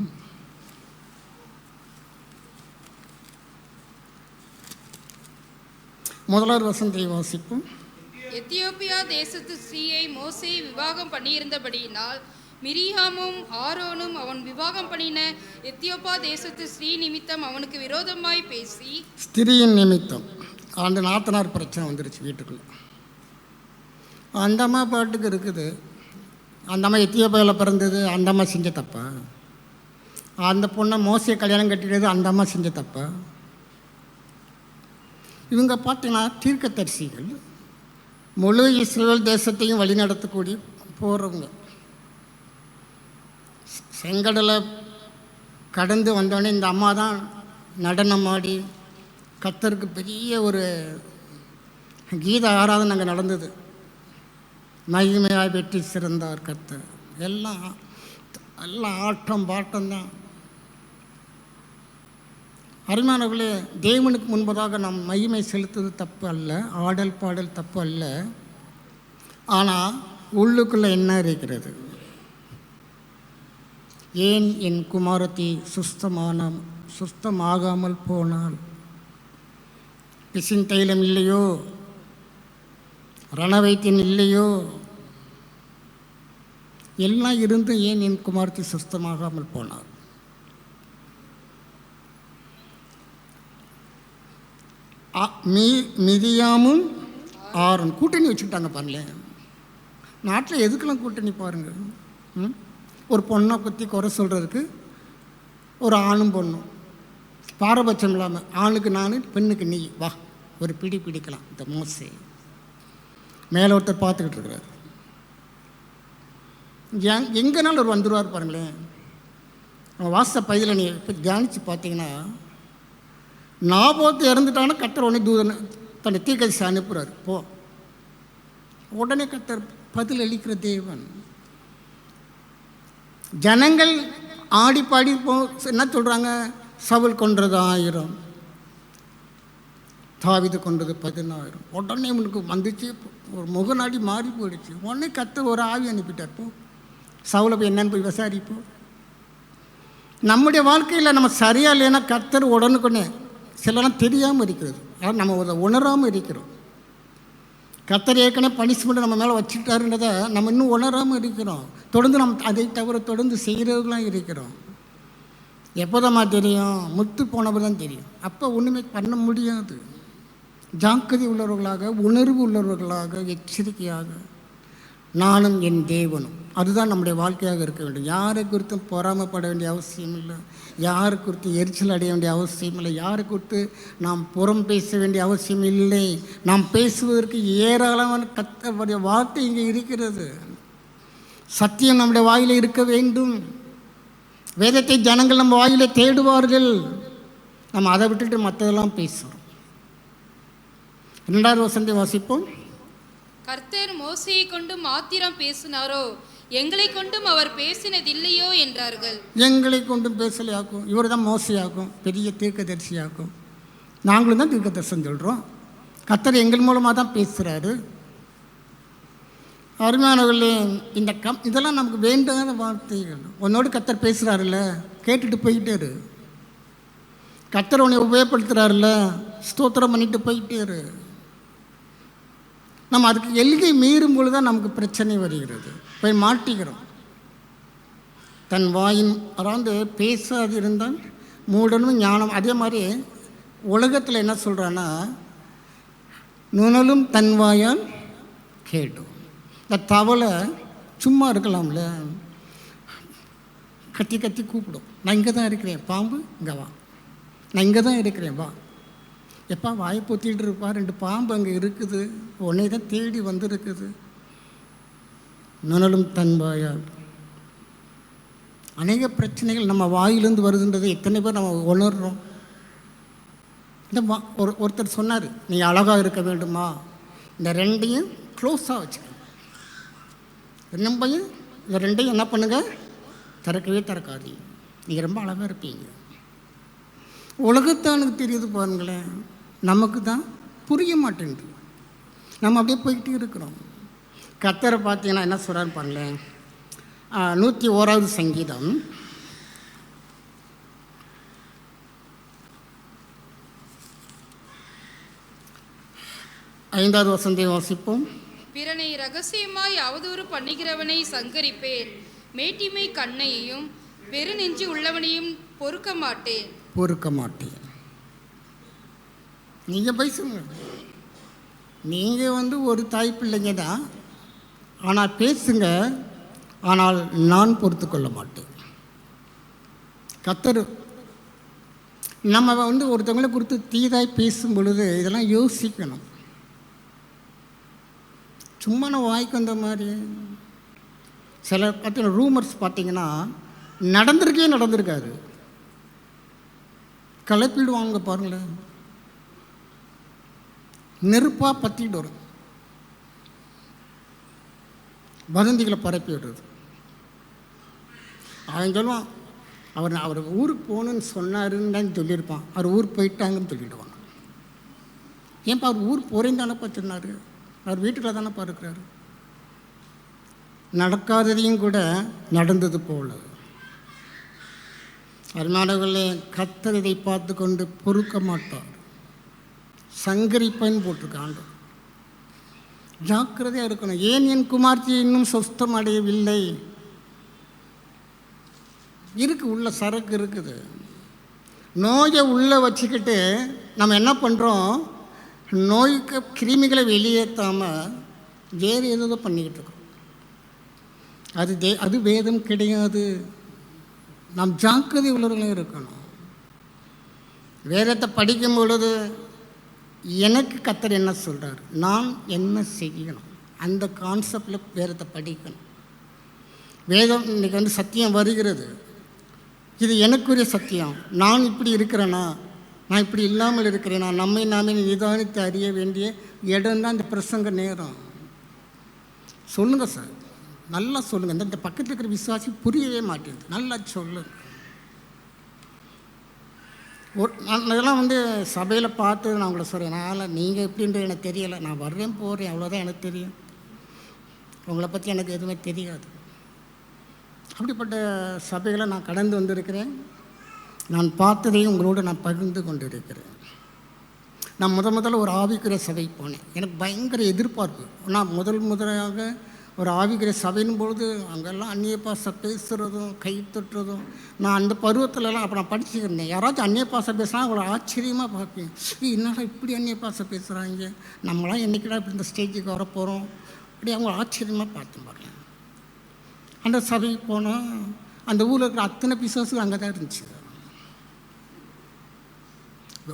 1வது வசனத்தை வாசிப்போம். எத்தியோப்பியா தேசத்து ஸ்ரீயை மோசே விவாகம் பண்ணியிருந்தபடியினால் மிரியாமும் ஆரோனும் அவன் விவாகம் பண்ணின எத்தியோப்பா தேசத்து ஸ்ரீ நிமித்தம் அவனுக்கு விரோதமாய் பேசி, ஸ்திரீயின் நிமித்தம் அந்த நாத்தனார் பிரச்சனை வந்துருச்சு வீட்டுக்குள்ள. அந்த அம்மா பாட்டுக்கு இருக்குது. அந்த அம்மா எத்தியோப்பியாவில் பிறந்தது, அந்த அம்மா செஞ்ச தப்பா? அந்த பொண்ணை மோசையை கல்யாணம் கட்டிடுறது, அந்த அம்மா செஞ்ச தப்பா? இவங்க பார்த்தீங்கன்னா தீர்க்கதரிசிகள், முழு இஸ்ரேல் தேசத்தையும் வழிநடத்தக்கூடிய போகிறவங்க. செங்கடலை கடந்து வந்தோடனே இந்த அம்மா தான் நடனம் ஆடி கர்த்தருக்கு பெரிய ஒரு கீத ஆராதனை அங்கே நடந்தது. மகிமையாய் வெற்றி சிறந்தார் கர்த்தர். எல்லாம் ஆட்டம் பாட்டம் தான். அருமையானவர்களே, தேவனுக்கு முன்பதாக நாம் மகிமை செலுத்துவது தப்பு அல்ல, ஆடல் பாடல் தப்பு அல்ல. ஆனால் உள்ளுக்குள்ளே என்ன இருக்கிறது? ஏன் என் குமாரத்தி சுஸ்தமாகாமல் போனால்? பிசின் தைலம் இல்லையோ, ரணவைத்தியம் இல்லையோ, எல்லாம் இருந்தும் ஏன் என் குமாரத்தி சுஸ்தமாகாமல் போனார்? மிதியாமும் ஆரோன் கூட்டணி வச்சுக்கிட்டாங்க. பாருங்களேன், நாட்டில் எதுக்கெல்லாம் கூட்டணி பாருங்கள். ஒரு பொண்ணை பற்றி குறை சொல்கிறதுக்கு ஒரு ஆணும் பொண்ணும், பாரபட்சம் இல்லாமல் ஆணுக்கு நான் பெண்ணுக்கு நீ, வா ஒரு பிடி பிடிக்கலாம். இந்த மோசே மேலே ஒருத்தர் பார்த்துக்கிட்டு இருக்கிறார். எங்கேனாலும் ஒரு வந்துடுவார். பாருங்களேன், வாச பைதில் நீ இப்போ தியானித்து பார்த்தீங்கன்னா, நாபோத்து இறந்துட்டானா கர்த்தர் உடனே தூதனை தன்னை தீர்க்கதரிசி அனுப்புகிறார். போ, உடனே கர்த்தர் பதில் அளிக்கிற தேவன். ஜனங்கள் ஆடி பாடி என்ன சொல்கிறாங்க? சவுல் கொன்றது 1000, தாவீது கொன்றது 14. உடனே இவனுக்கு வந்துச்சு, ஒரு முகநாடி மாறி போயிடுச்சு. உடனே கர்த்தர் ஒரு ஆவி அனுப்பிட்டார். போ, சவுலை போய் என்னன்னு போய் விசாரிப்போம். நம்முடைய வாழ்க்கையில் நம்ம சரியாக இல்லைன்னா கர்த்தர் உடனுக்குன்னே சிலலாம் தெரியாமல் இருக்கிறது, அதாவது நம்ம அதை உணராமல் இருக்கிறோம். கர்த்தர் ஏற்கனவே பனிஷ்மெண்ட்டை நம்ம மேலே வச்சுட்டாருன்றதை நம்ம இன்னும் உணராமல் இருக்கிறோம். தொடர்ந்து நம்ம அதை தவிர தொடர்ந்து செய்கிறவர்களாம் இருக்கிறோம். எப்போதாம்மா தெரியும்? முத்து போனவர் தான் தெரியும். அப்போ ஒன்றுமே பண்ண முடியாது. ஜாக்கிரதை உள்ளவர்களாக, உணர்வு உள்ளவர்களாக, எச்சரிக்கையாக நானும் என் தேவனும், அதுதான் நம்முடைய வாழ்க்கையாக இருக்க வேண்டும். யாரை குறித்தும் பொறாமப்பட வேண்டிய அவசியம் இல்லை, யாரை குறித்து எரிச்சல் அடைய வேண்டிய அவசியம் இல்லை, யாரை குறித்து நாம் புறம் பேச வேண்டிய அவசியம் இல்லை. நாம் பேசுவதற்கு ஏராளமான கர்த்தருடைய வார்த்தை இங்கே இருக்கிறது. சத்தியம் நம்முடைய வாயில் இருக்க வேண்டும். வேதத்தை ஜனங்கள் நம்ம வாயிலே தேடுவார்கள். நம்ம அதை விட்டுட்டு மற்றதெல்லாம் பேசுகிறோம். 2வது வசனத்தை வாசிப்போம். கர்த்தர் மோசேயை கொண்டு மாத்திரம் பேசினாரோ, எங்களை கொண்டும் அவர் பேசினதில்லையோ என்றார்கள். எங்களை கொண்டும் பேசலையாக்கும். இவர் தான் மோசையாக்கும், பெரிய தீர்க்கதரிசியாக்கும். நாங்களும் தான் தீர்க்கதரிசனம் சொல்கிறோம். கர்த்தர் எங்கள் மூலமாக தான் பேசுகிறாரு. அருமையானவர்களே, இந்த இதெல்லாம் நமக்கு வேண்டாத வார்த்தைகள். உன்னோடு கர்த்தர் பேசுகிறாருல்ல, கேட்டுட்டு போயிட்டே இரு. கர்த்தர் உன்னை உபயோகப்படுத்துகிறாருல்ல, ஸ்தோத்திரம் பண்ணிட்டு போயிட்டே இரு. நம்ம அதுக்கு எல்கை மீறும் பொழுது தான் நமக்கு பிரச்சனை வருகிறது, போய் மாட்டிக்கிறோம். தன் வாயின் அதாவது பேசாது இருந்தால் மூடனும் ஞானம். அதே மாதிரி உலகத்தில் என்ன சொல்கிறான்னா, நுணலும் தன் வாயால் கேடும். இந்த தவளை சும்மா இருக்கலாம்ல, கத்தி கத்தி கூப்பிடும், நான் இங்கே தான் இருக்கிறேன், பாம்பு இங்கே வா, நான் இங்கே தான் இருக்கிறேன் வா. எப்பா வாயை பொத்திட்டு இருப்பா, 2 பாம்பு அங்கே இருக்குது, உன்னை தான் தேடி வந்துருக்குது. நுணலும் தன் வாயால். அநேக பிரச்சனைகள் நம்ம வாயிலிருந்து வருதுன்றது எத்தனை பேர் நம்ம உணர்கிறோம். இந்த ஒருத்தர் சொன்னார், நீ அழகாக இருக்க வேண்டுமா, இந்த 2ஐயும் க்ளோஸாக வச்சுக்கணும். ரெண்டையும் இந்த 2ஐயும் என்ன பண்ணுங்க, திறக்கவே திறக்காது. நீங்கள் ரொம்ப அழகாக இருப்பீங்க. உலகத்தானுக்கு தெரியுது பாருங்களேன், நமக்கு தான் புரிய மாட்டேங்குது. நம்ம அப்படியே போய்கிட்டே இருக்கிறோம். கர்த்தரை பார்த்தீங்கன்னா என்ன சொல்கிறாரு பாருங்களேன். 101வது சங்கீதம் 5வது வசனத்தை வாசிப்போம். பிறனை ரகசியமாய் அவதூறு பண்ணுகிறவனை சங்கரிப்பேன், மேட்டிமை கண்ணையையும் பெருநெஞ்சு உள்ளவனையும் பொறுக்க மாட்டேன். நீங்கள் பேசுங்க. நீங்கள் ஒரு தாய் பிள்ளைங்க தான், ஆனால் பேசுங்க. ஆனால் நான் பொறுத்து கொள்ள மாட்டேன். கர்த்தர் நம்ம ஒருத்தவங்களை குறித்து தீதாய் பேசும் பொழுது இதெல்லாம் யோசிக்கணும். சும்மா நான் வாய்க்கு வந்த மாதிரி சில பார்த்தீங்கன்னா ரூமர்ஸ் பார்த்தீங்கன்னா நடந்திருக்காது, கலப்பிடுவாங்க பாருங்களேன். நெருப்பாக பற்றிட்டு வரும், வதந்திகளை பரப்பி விடுறது. அவன் சொல்லுவான், அவர் ஊருக்கு போகணுன்னு சொன்னாருன்னு தான் சொல்லியிருப்பான், அவர் ஊருக்கு போயிட்டாங்கன்னு சொல்லிவிடுவாங்க. ஏன்ப்பா அவர் ஊருக்கு போகிறேன்னு தானேப்பா சொன்னார், அவர் வீட்டுக்குள்ள தானேப்பா இருக்கிறாரு. நடக்காததையும் கூட நடந்தது போல. அருமையானவர்களே, கர்த்தர் இதை பார்த்து கொண்டு பொறுக்க மாட்டார். சங்கரிப்பன் போட்டிருக்காண்டு. ஜாக்கிரதையாக இருக்கணும். ஏன் என் குமார்த்தி இன்னும் சொஸ்தம் அடையவில்லை? உள்ள சரக்கு இருக்குது. நோயை உள்ளே வச்சுக்கிட்டு நம்ம என்ன பண்ணுறோம், நோய்க்கு கிருமிகளை வெளியேற்றாமல் வேறு ஏதோ பண்ணிக்கிட்டு இருக்கோம். அது வேதம் கிடையாது. நாம் ஜாக்கிரதை உள்ளவர்களும் இருக்கணும். வேதத்தை படிக்கும் பொழுது எனக்கு கர்த்தர் என்ன சொல்கிறார், நான் என்ன செய்யணும், அந்த கான்செப்டில் வேதத்தை படிக்கணும். வேதம் இன்றைக்கி சத்தியம் வருகிறது, இது எனக்குரிய சத்தியம். நான் இப்படி இருக்கிறேனா, நான் இப்படி இல்லாமல் இருக்கிறேனா, நம்மை நாமே நிதானித்து அறிய வேண்டிய இடம் தான் இந்த பிரசங்க நேரம். சொல்லுங்கள் சார், நல்லா சொல்லுங்கள். இந்த பக்கத்தில் இருக்கிற விசுவாசி புரியவே மாட்டேங்குது, நல்லா சொல்லுங்கள். இதெல்லாம் சபையில் பார்த்து நான் உங்களை சொல்கிறேன், நான் நீங்கள் எப்படின்றது எனக்கு தெரியலை, நான் வர்றேன் போகிறேன், அவ்வளோதான் எனக்கு தெரியும். உங்களை பற்றி எனக்கு எதுவுமே தெரியாது. அப்படிப்பட்ட சபைகளை நான் கடந்து வந்திருக்கிறேன். நான் பார்த்ததையும் உங்களோடு நான் பகிர்ந்து கொண்டு இருக்கிறேன். நான் முதல்ல ஒரு ஆவிக்குரிய சபைக்கு போனேன். எனக்கு பயங்கர எதிர்பார்ப்பு. நான் முதலாக ஒரு ஆவிக்குரிய சபையின் பொழுது அங்கெல்லாம் அந்நிய பாசை பேசுகிறதும் கை தொட்டுறதும், நான் அந்த பருவத்திலலாம் அப்போ நான் படிச்சுக்கிருந்தேன். யாராச்சும் அந்நிய பாசை பேசுனா ஒரு ஆச்சரியமாக பார்ப்பேன். என்னால் இப்படி அந்நிய பாசை பேசுகிறாங்க, நம்மளாம் என்றைக்கிடா இப்படி இந்த ஸ்டேஜுக்கு வரப்போகிறோம், அப்படி அவங்க ஆச்சரியமாக பார்த்து பாருங்க. அந்த சபைக்கு போனால் அந்த ஊரில் இருக்கிற அத்தனை பிசாசுகள் அங்கே தான் இருந்துச்சு.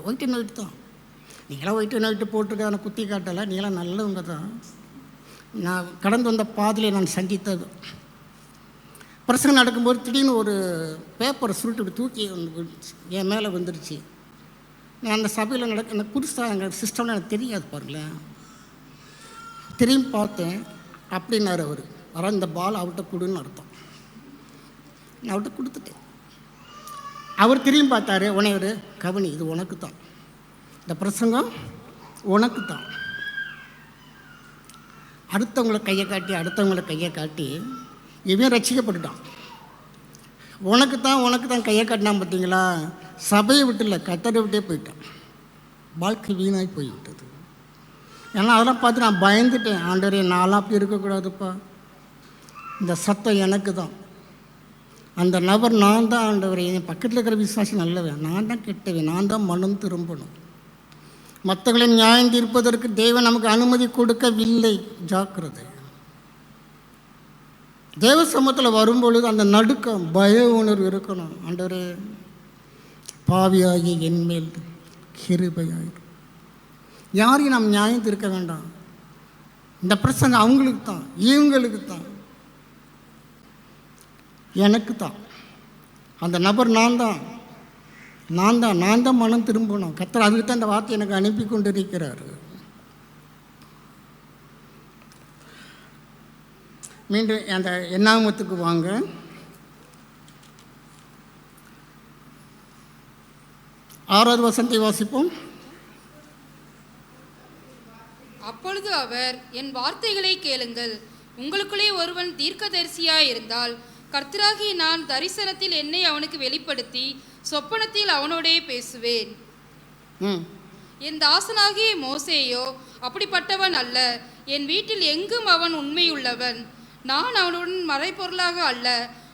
ஒயிட் அண்ட் ஒயிட் தான். நீங்களாம் ஒயிட் அண்ட் ஒயிட்டு போட்டுருக்க அதை குத்தி காட்டலை, நீங்களாம் நல்லவங்க தான். நான் கடந்து வந்த பாதையில் நான் சந்தித்தது பிரசங்கம் நடக்கும்போது திடீர்னு ஒரு பேப்பரை சுருட்டு தூக்கி என் மேலே வந்துருச்சு. நான் அந்த சபையில் எனக்கு புதுசாக எங்கள் சிஸ்டம்னு எனக்கு தெரியாது பாருங்களேன். திரும்பி பார்த்தேன், அப்படின்னாரு அவர். அதான் இந்த பால் அவர்கிட்ட கொடுன்னு அர்த்தம். நான் அவர்கிட்ட கொடுத்துட்டேன். அவர் திரும்பி பார்த்தாரு, உனையவர் கவனி, இது உனக்கு தான், இந்த பிரசங்கம் உனக்கு தான். அடுத்தவங்களை கையை காட்டி இவன் ரட்சிக்கப்பட்டுட்டான். உனக்கு தான் கையை காட்டினான் பார்த்தீங்களா? சபையை விட்டு இல்லை, கத்தரை விட்டே போயிட்டான். வாழ்க்கை வீணாகி போய்விட்டது. ஏன்னா அதெல்லாம் பார்த்து நான் பயந்துட்டேன். ஆண்டவரே, நான்லாம் அப்படி இருக்கக்கூடாதுப்பா. இந்த சத்தம் எனக்கு தான், அந்த நபர் நான் தான். ஆண்டவரே, என் பக்கத்தில் இருக்கிற விசுவாசி நல்லவன், நான் தான் கெட்டவன், நான் தான் மனம் திரும்பணும். மற்றவர்களை நியாயம் தீர்ப்பதற்கு தேவன் நமக்கு அனுமதி கொடுக்கவில்லை. ஜாக்கிரதை. தேவ சமூகத்தில் வரும்பொழுது அந்த நடுக்கம், பய உணர்வு இருக்கணும். ஆண்டவரே, பாவியாகி என்மேல் கிருபையாயிரும். யாரையும் நாம் நியாயம் தீர்க்க வேண்டாம். இந்த பிரசங்க அவங்களுக்கு தான், இவங்களுக்கு தான், எனக்கு தான். அந்த நபர் நான் தான் மனம் திரும்பணும். கர்த்தர் அதுக்கு தான் இந்த வார்த்தை எனக்கு அனுப்பி கொண்டு இருக்கிறார். மீண்டும் அந்த எண்ணாமத்துக்கு வாங்க. ஆறாவது வசனத்தை வாசிப்போம். அப்பொழுது அவர், என் வார்த்தைகளை கேளுங்கள். உங்களுக்குள்ளே ஒருவன் தீர்க்கதரிசியாய் இருந்தால் கர்த்தராகி நான் தரிசனத்தில் என்னை அவனுக்கு வெளிப்படுத்தி சொப்பனத்தில் அவனோடே பேசுவேன். என் தாசனாகிய மோசேயோ அப்படிப்பட்டவன் அல்ல. என் வீட்டில் எங்கும் அவன் உண்மையுள்ளவன். நான் அவனுடன் மறைபொருளாக அல்ல,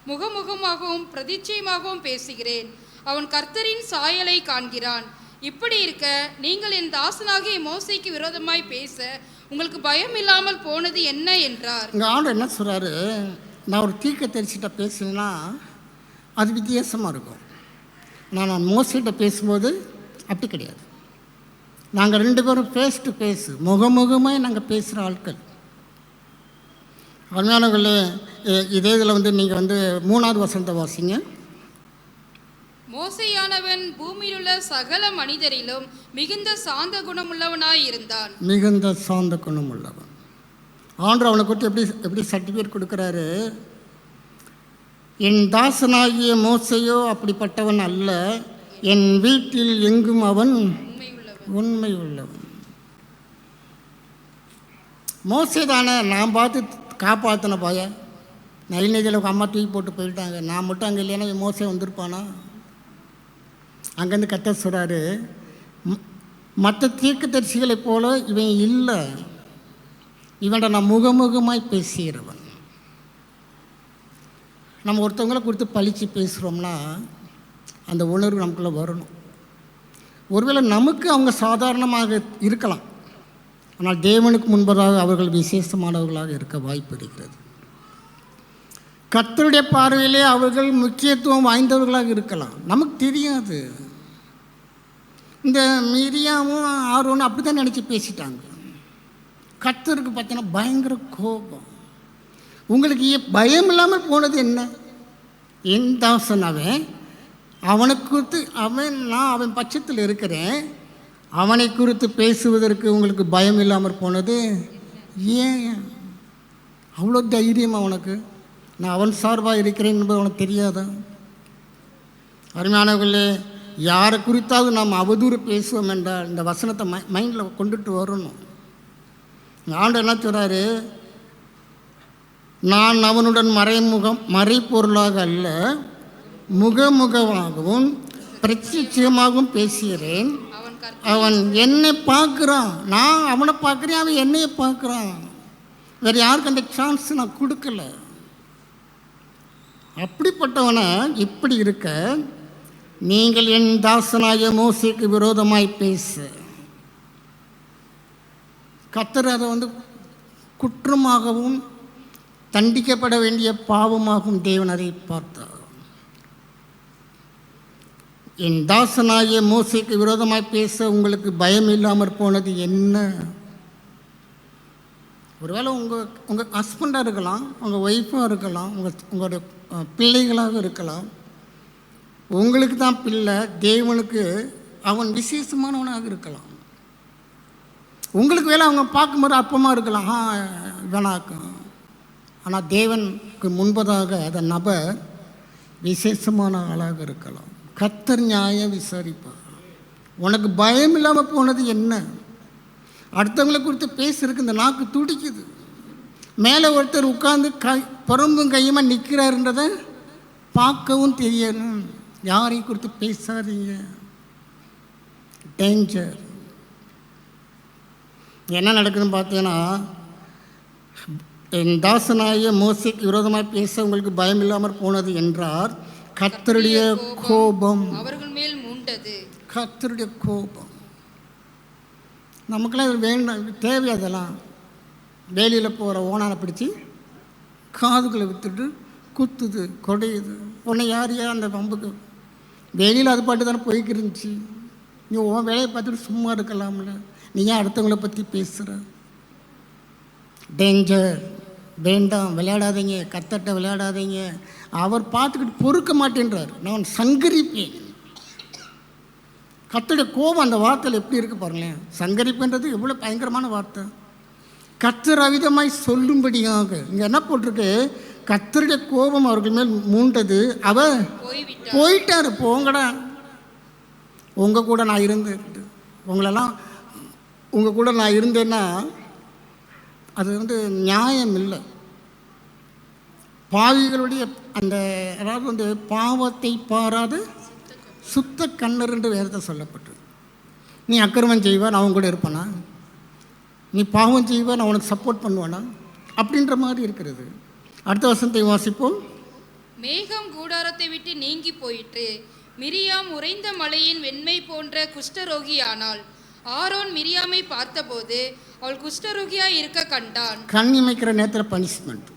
முகமுகமாகவும் பிரதிச்சயமாகவும் பேசுகிறேன். அவன் கர்த்தரின் சாயலை காண்கிறான். இப்படி இருக்க நீங்கள் என் தாசனாகிய மோசேக்கு விரோதமாய் பேச உங்களுக்கு பயம் இல்லாமல் போனது என்ன என்றார். இங்கே ஆண்டு என்ன சொல்கிறாரு, நான் ஒரு தீர்க்கதரிசிட்ட பேசினேன்னா அது வித்தியாசமாக இருக்கும். நான் மோசைகிட்ட பேசும்போது அப்படி கிடையாது. நாங்கள் 2 பேரும் ஃபேஸ் டு ஃபேஸ், முகமுகமாக நாங்கள் பேசுகிற ஆட்கள். அருமையானவர்களே, இதே இதில் நீங்கள் 3வது வசனத்தை வாசிங்க. மோசையானவன் பூமியில் உள்ள சகல மனிதரிலும் மிகுந்த சாந்த குணமுள்ளவனாய் இருந்தான். மிகுந்த சாந்த குணமுள்ளவன். ஆண்டவர் அவனை குறித்து எப்படி சர்டிஃபிகேட் கொடுக்குறாரு? என் தாசனாகிய மோசையோ அப்படிப்பட்டவன் அல்ல, என் வீட்டில் எங்கும் அவன் உண்மை உள்ளவன். மோசே தானே நான் பார்த்து காப்பாற்றின பய. நைநதியில் அம்மா தூக்கி போட்டு போயிட்டாங்க, நான் மட்டும் அங்கே இல்லைன்னா மோசே வந்திருப்பானா? அங்கேருந்து கர்த்தர் சொல்கிறாரு, மற்ற தீர்க்கதரிசிகளைப் போல இவன் இல்லை, இவன்ட நான் முகமுகமாய் பேசுகிறவன். நம்ம ஒருத்தவங்களை கொடுத்து பழித்து பேசுகிறோம்னா அந்த உணர்வு நமக்குள்ளே வரணும். ஒருவேளை நமக்கு அவங்க சாதாரணமாக இருக்கலாம், ஆனால் தேவனுக்கு முன்பதாக அவர்கள் விசேஷமானவர்களாக இருக்க வாய்ப்பு இருக்கிறது. கர்த்தருடைய பார்வையிலே அவர்கள் முக்கியத்துவம் வாய்ந்தவர்களாக இருக்கலாம், நமக்கு தெரியாது. இந்த மிரியாவும் ஆரோனும் அப்படி தான் நினச்சி பேசிட்டாங்க. கர்த்தருக்கு பார்த்தீங்கன்னா பயங்கர கோபம். உங்களுக்கு பயம் இல்லாமல் போனது என்ன? என் தாசன் அவனை குறித்து நான் அவன் பட்சத்தில் இருக்கிறேன், அவனை குறித்து பேசுவதற்கு உங்களுக்கு பயம் இல்லாமல் போனது ஏன்? அவ்வளோ தைரியம் அவனுக்கு? நான் அவன் சார்பாக இருக்கிறேன் என்பது அவனுக்கு தெரியாதா? அருமையானவர்களே, யாரை குறித்தாவது நாம் அவதூறு பேசுவோம் என்றால் இந்த வசனத்தை மைண்டில் கொண்டுட்டு வரணும். ஆண்டவர் என்ன சொல்கிறாரு? நான் அவனுடன் மறைப்பொருளாக அல்ல, முகமுகமாகவும் பிரத்யட்சமாகவும் பேசுகிறேன். அவன் என்னை பார்க்குறான், நான் அவனை பார்க்குறேன், அவன் என்னையை பார்க்குறான். வேறு யாருக்கு அந்த சான்ஸ் நான் கொடுக்கல. அப்படிப்பட்டவனை இப்படி இருக்க நீங்கள் என் தாசனாய மோசேக்கு விரோதமாய் பேச, கர்த்தர் அதை குற்றமாகவும் தண்டிக்கப்பட வேண்டிய பாவமாகவும் தேவன் அதை பார்த்தார். என் தாசனாய மோசேக்கு விரோதமாய் பேச உங்களுக்கு பயம் இல்லாமற் போனது என்ன? ஒருவேளை உங்கள் ஹஸ்பண்டாக இருக்கலாம், உங்கள் ஒய்ஃபாக இருக்கலாம், உங்களுடைய பிள்ளைகளாக இருக்கலாம். உங்களுக்கு தான் பிள்ளை, தேவனுக்கு அவன் விசேஷமானவனாக இருக்கலாம். உங்களுக்கு வேலை அவங்க பார்க்கும்போது அப்பமாக இருக்கலாம், வேணாக்கும். ஆனால் தேவனுக்கு முன்பதாக அந்த நபர் விசேஷமான ஆளாக இருக்கலாம். கர்த்தர் நியாயம் விசாரிப்பார். உனக்கு பயம் இல்லாமல் போனது என்ன? அடுத்தவங்களை குறித்து பேசுறதுக்கு இந்த நாக்கு துடிக்குது. மேலே ஒருத்தர் உட்கார்ந்து புறம்பும் கையுமா நிற்கிறாருன்றதை பார்க்கவும் தெரியணும். யாரையும் குறித்து பேசாதீங்க, டேஞ்சர். என்ன நடக்குதுன்னு பார்த்தீங்கன்னா, என் தாசனாகிய மோசேக்கு விரோதமாக பேச உங்களுக்கு பயம் இல்லாமல் போனது என்றார். கர்த்தருடைய கோபம் அவர்கள் மேல் மூண்டது. கர்த்தருடைய கோபம் நமக்கெல்லாம் இது வேண்டாம், தேவை. அதெல்லாம் வேலியில் போகிற ஓனானை பிடிச்சி காதுகளை விற்றுட்டு குத்துது, கொடையுது. உன்னை யார் அந்த பம்புக்கு வெளியில் அது பாட்டு தானே போய்க்கு இருந்துச்சு. நீ உன் வேலையை பார்த்துட்டு சும்மா இருக்கலாம்ல. நீ ஏன் அடுத்தவங்களை பற்றி பேசுகிற? டேஞ்சர். வேண்டாம், விளையாடாதீங்க, கத்தட்ட விளையாடாதீங்க. அவர் பார்த்துக்கிட்டு பொறுக்க மாட்டேன்றார். நான் சங்கரிப்பேன். கர்த்தருடைய கோபம் அந்த வார்த்தையில் எப்படி இருக்குது பாருங்களேன். சங்கரிப்புன்றது எவ்வளோ பயங்கரமான வார்த்தை. கர்த்தர் அவிதமாய் சொல்லும்படியாக இங்கே என்ன போட்டிருக்கு? கர்த்தருடைய கோபம் அவர்கள் மேல் மூண்டது, அவர் போயிட்டார். போங்கடா, உங்கள் கூட நான் இருந்தேன். உங்களெல்லாம் உங்கள் கூட நான் இருந்தேன்னா அது நியாயம் இல்லை. பாவிகளுடைய அந்த அதாவது பாவத்தை பாராத சுத்த கண்ணர் என்று வேதத்தை சொல்லப்பட்டு. நீ அக்கிரமம் செய்வா, நான் அவங்க கூட இருப்பானா? நீ பாவம் செய்வா, நான் உனக்கு சப்போர்ட் பண்ணுவானா? அப்படின்ற மாதிரி இருக்கிறது. அடுத்த வசனத்தை வாசிப்போம். மேகம் கூடாரத்தை விட்டு நீங்கி போயிற்று. மிரியாம் உறைந்த மலையின் வெண்மை போன்ற குஷ்டரோகி ஆனாள். ஆரோன் மிரியாமை பார்த்தபோது அவள் குஷ்டரோகியாய் இருக்க கண்டான். கண் இமைக்கிற நேரத்தில் பனிஷ்மெண்ட்.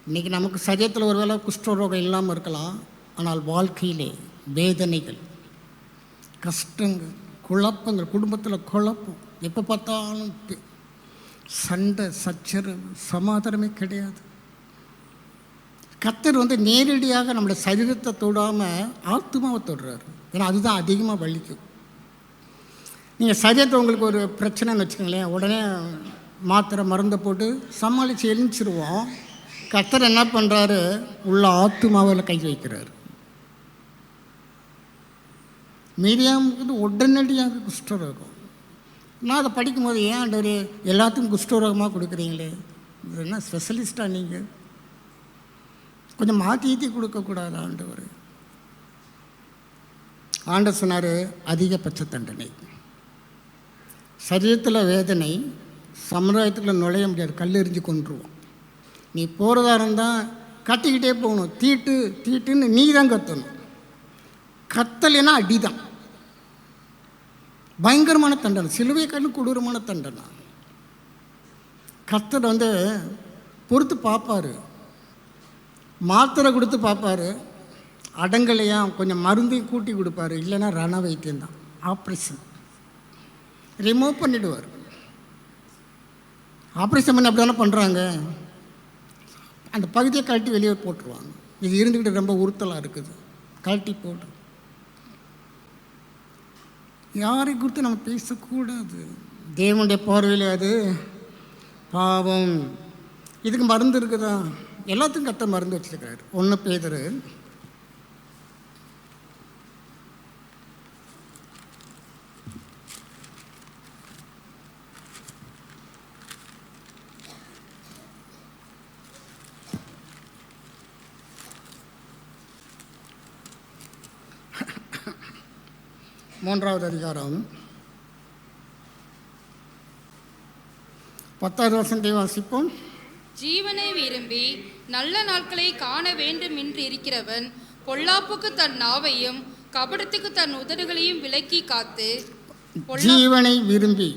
இன்றைக்கி நமக்கு சரீரத்தில் ஒரு வேளை குஷ்டரோகம் இல்லாமல் இருக்கலாம். ஆனால் வாழ்க்கையிலே வேதனைகள், கஷ்டங்கள், குழப்பங்கள், குடும்பத்தில் குழப்பம், எப்போ பார்த்தாலும் சண்டை, சச்சரவு, சமாதானமே கிடையாது. கர்த்தர் நேரடியாக நம்மளோட சரீரத்தை தொடாமல் ஆத்துமாவை தொடுறாரு. ஏன்னா அதுதான் அதிகமாக வலிக்கும். நீங்கள் சரீரத்தை உங்களுக்கு ஒரு பிரச்சனைன்னு வச்சுக்கோங்களேன், உடனே மாத்திரை மருந்தை போட்டு சமாளித்து எழுந்திருவோம். கர்த்தர் என்ன பண்ணுறாரு? உள்ள ஆத்துமாவில் கை வைக்கிறார். மீரியாமுக்கு உடனடியாக குஷ்டரோகம். நான் அதை படிக்கும்போது, ஏன் ஆண்டவர் எல்லாத்துக்கும் குஷ்டரோகமாக கொடுக்குறீங்களே, இது என்ன ஸ்பெஷலிஸ்டாக? நீங்கள் கொஞ்சம் மாற்றி கொடுக்கக்கூடாது ஆண்டவர். ஆண்டவர் சொன்னார், அதிகபட்ச தண்டனை. சரீரத்தில் வேதனை, சமுதாயத்தில் நுழைய முடியாது, கல்லெறிஞ்சு கொண்டுருவோம். நீ போகிறதா இருந்தால் கத்திக்கிட்டே போகணும். தீட்டு தீட்டுன்னு நீ தான் கத்தணும். கத்தலைன்னா அடிதான். பயங்கரமான தண்டனை, சிலுவை கண்ணு கொடூரமான தண்டனை. கர்த்தர் பொறுத்து பார்ப்பார், மாத்திரை கொடுத்து பார்ப்பார். அடங்கலையா கொஞ்சம் மருந்தையும் கூட்டி கொடுப்பார். இல்லைன்னா ரண வைத்தியம்தான், ஆப்ரேஷன் ரிமூவ் பண்ணிவிடுவார். ஆப்ரேஷன் பண்ணி அப்படி தானே பண்ணுறாங்க. அந்த பகுதியை கழட்டி வெளியே போட்டுருவாங்க. இது இருந்துக்கிட்டு ரொம்ப உறுத்தலாக இருக்குது, கழட்டி போட்டு. யாரை குறித்து நம்ம பேசக்கூடாது. தேவனுடைய பார்வையில் அது பாவம். இதுக்கு மருந்து இருக்குதா? எல்லாத்துக்கும் கத்த மருந்து வச்சுருக்காரு. 1 பேதுரு 3வது அதிகாரம் 10வது வசனத்தை வாசிப்போம். ஜீவனை விரும்பி நல்ல நாட்களை காண வேண்டும் என்று இருக்கிறவன் பொல்லாப்புக்கு தன் நாவையும் கபடத்துக்கு தன் உதடுகளையும் விலக்கி காத்து. ஜீவனை விரும்பி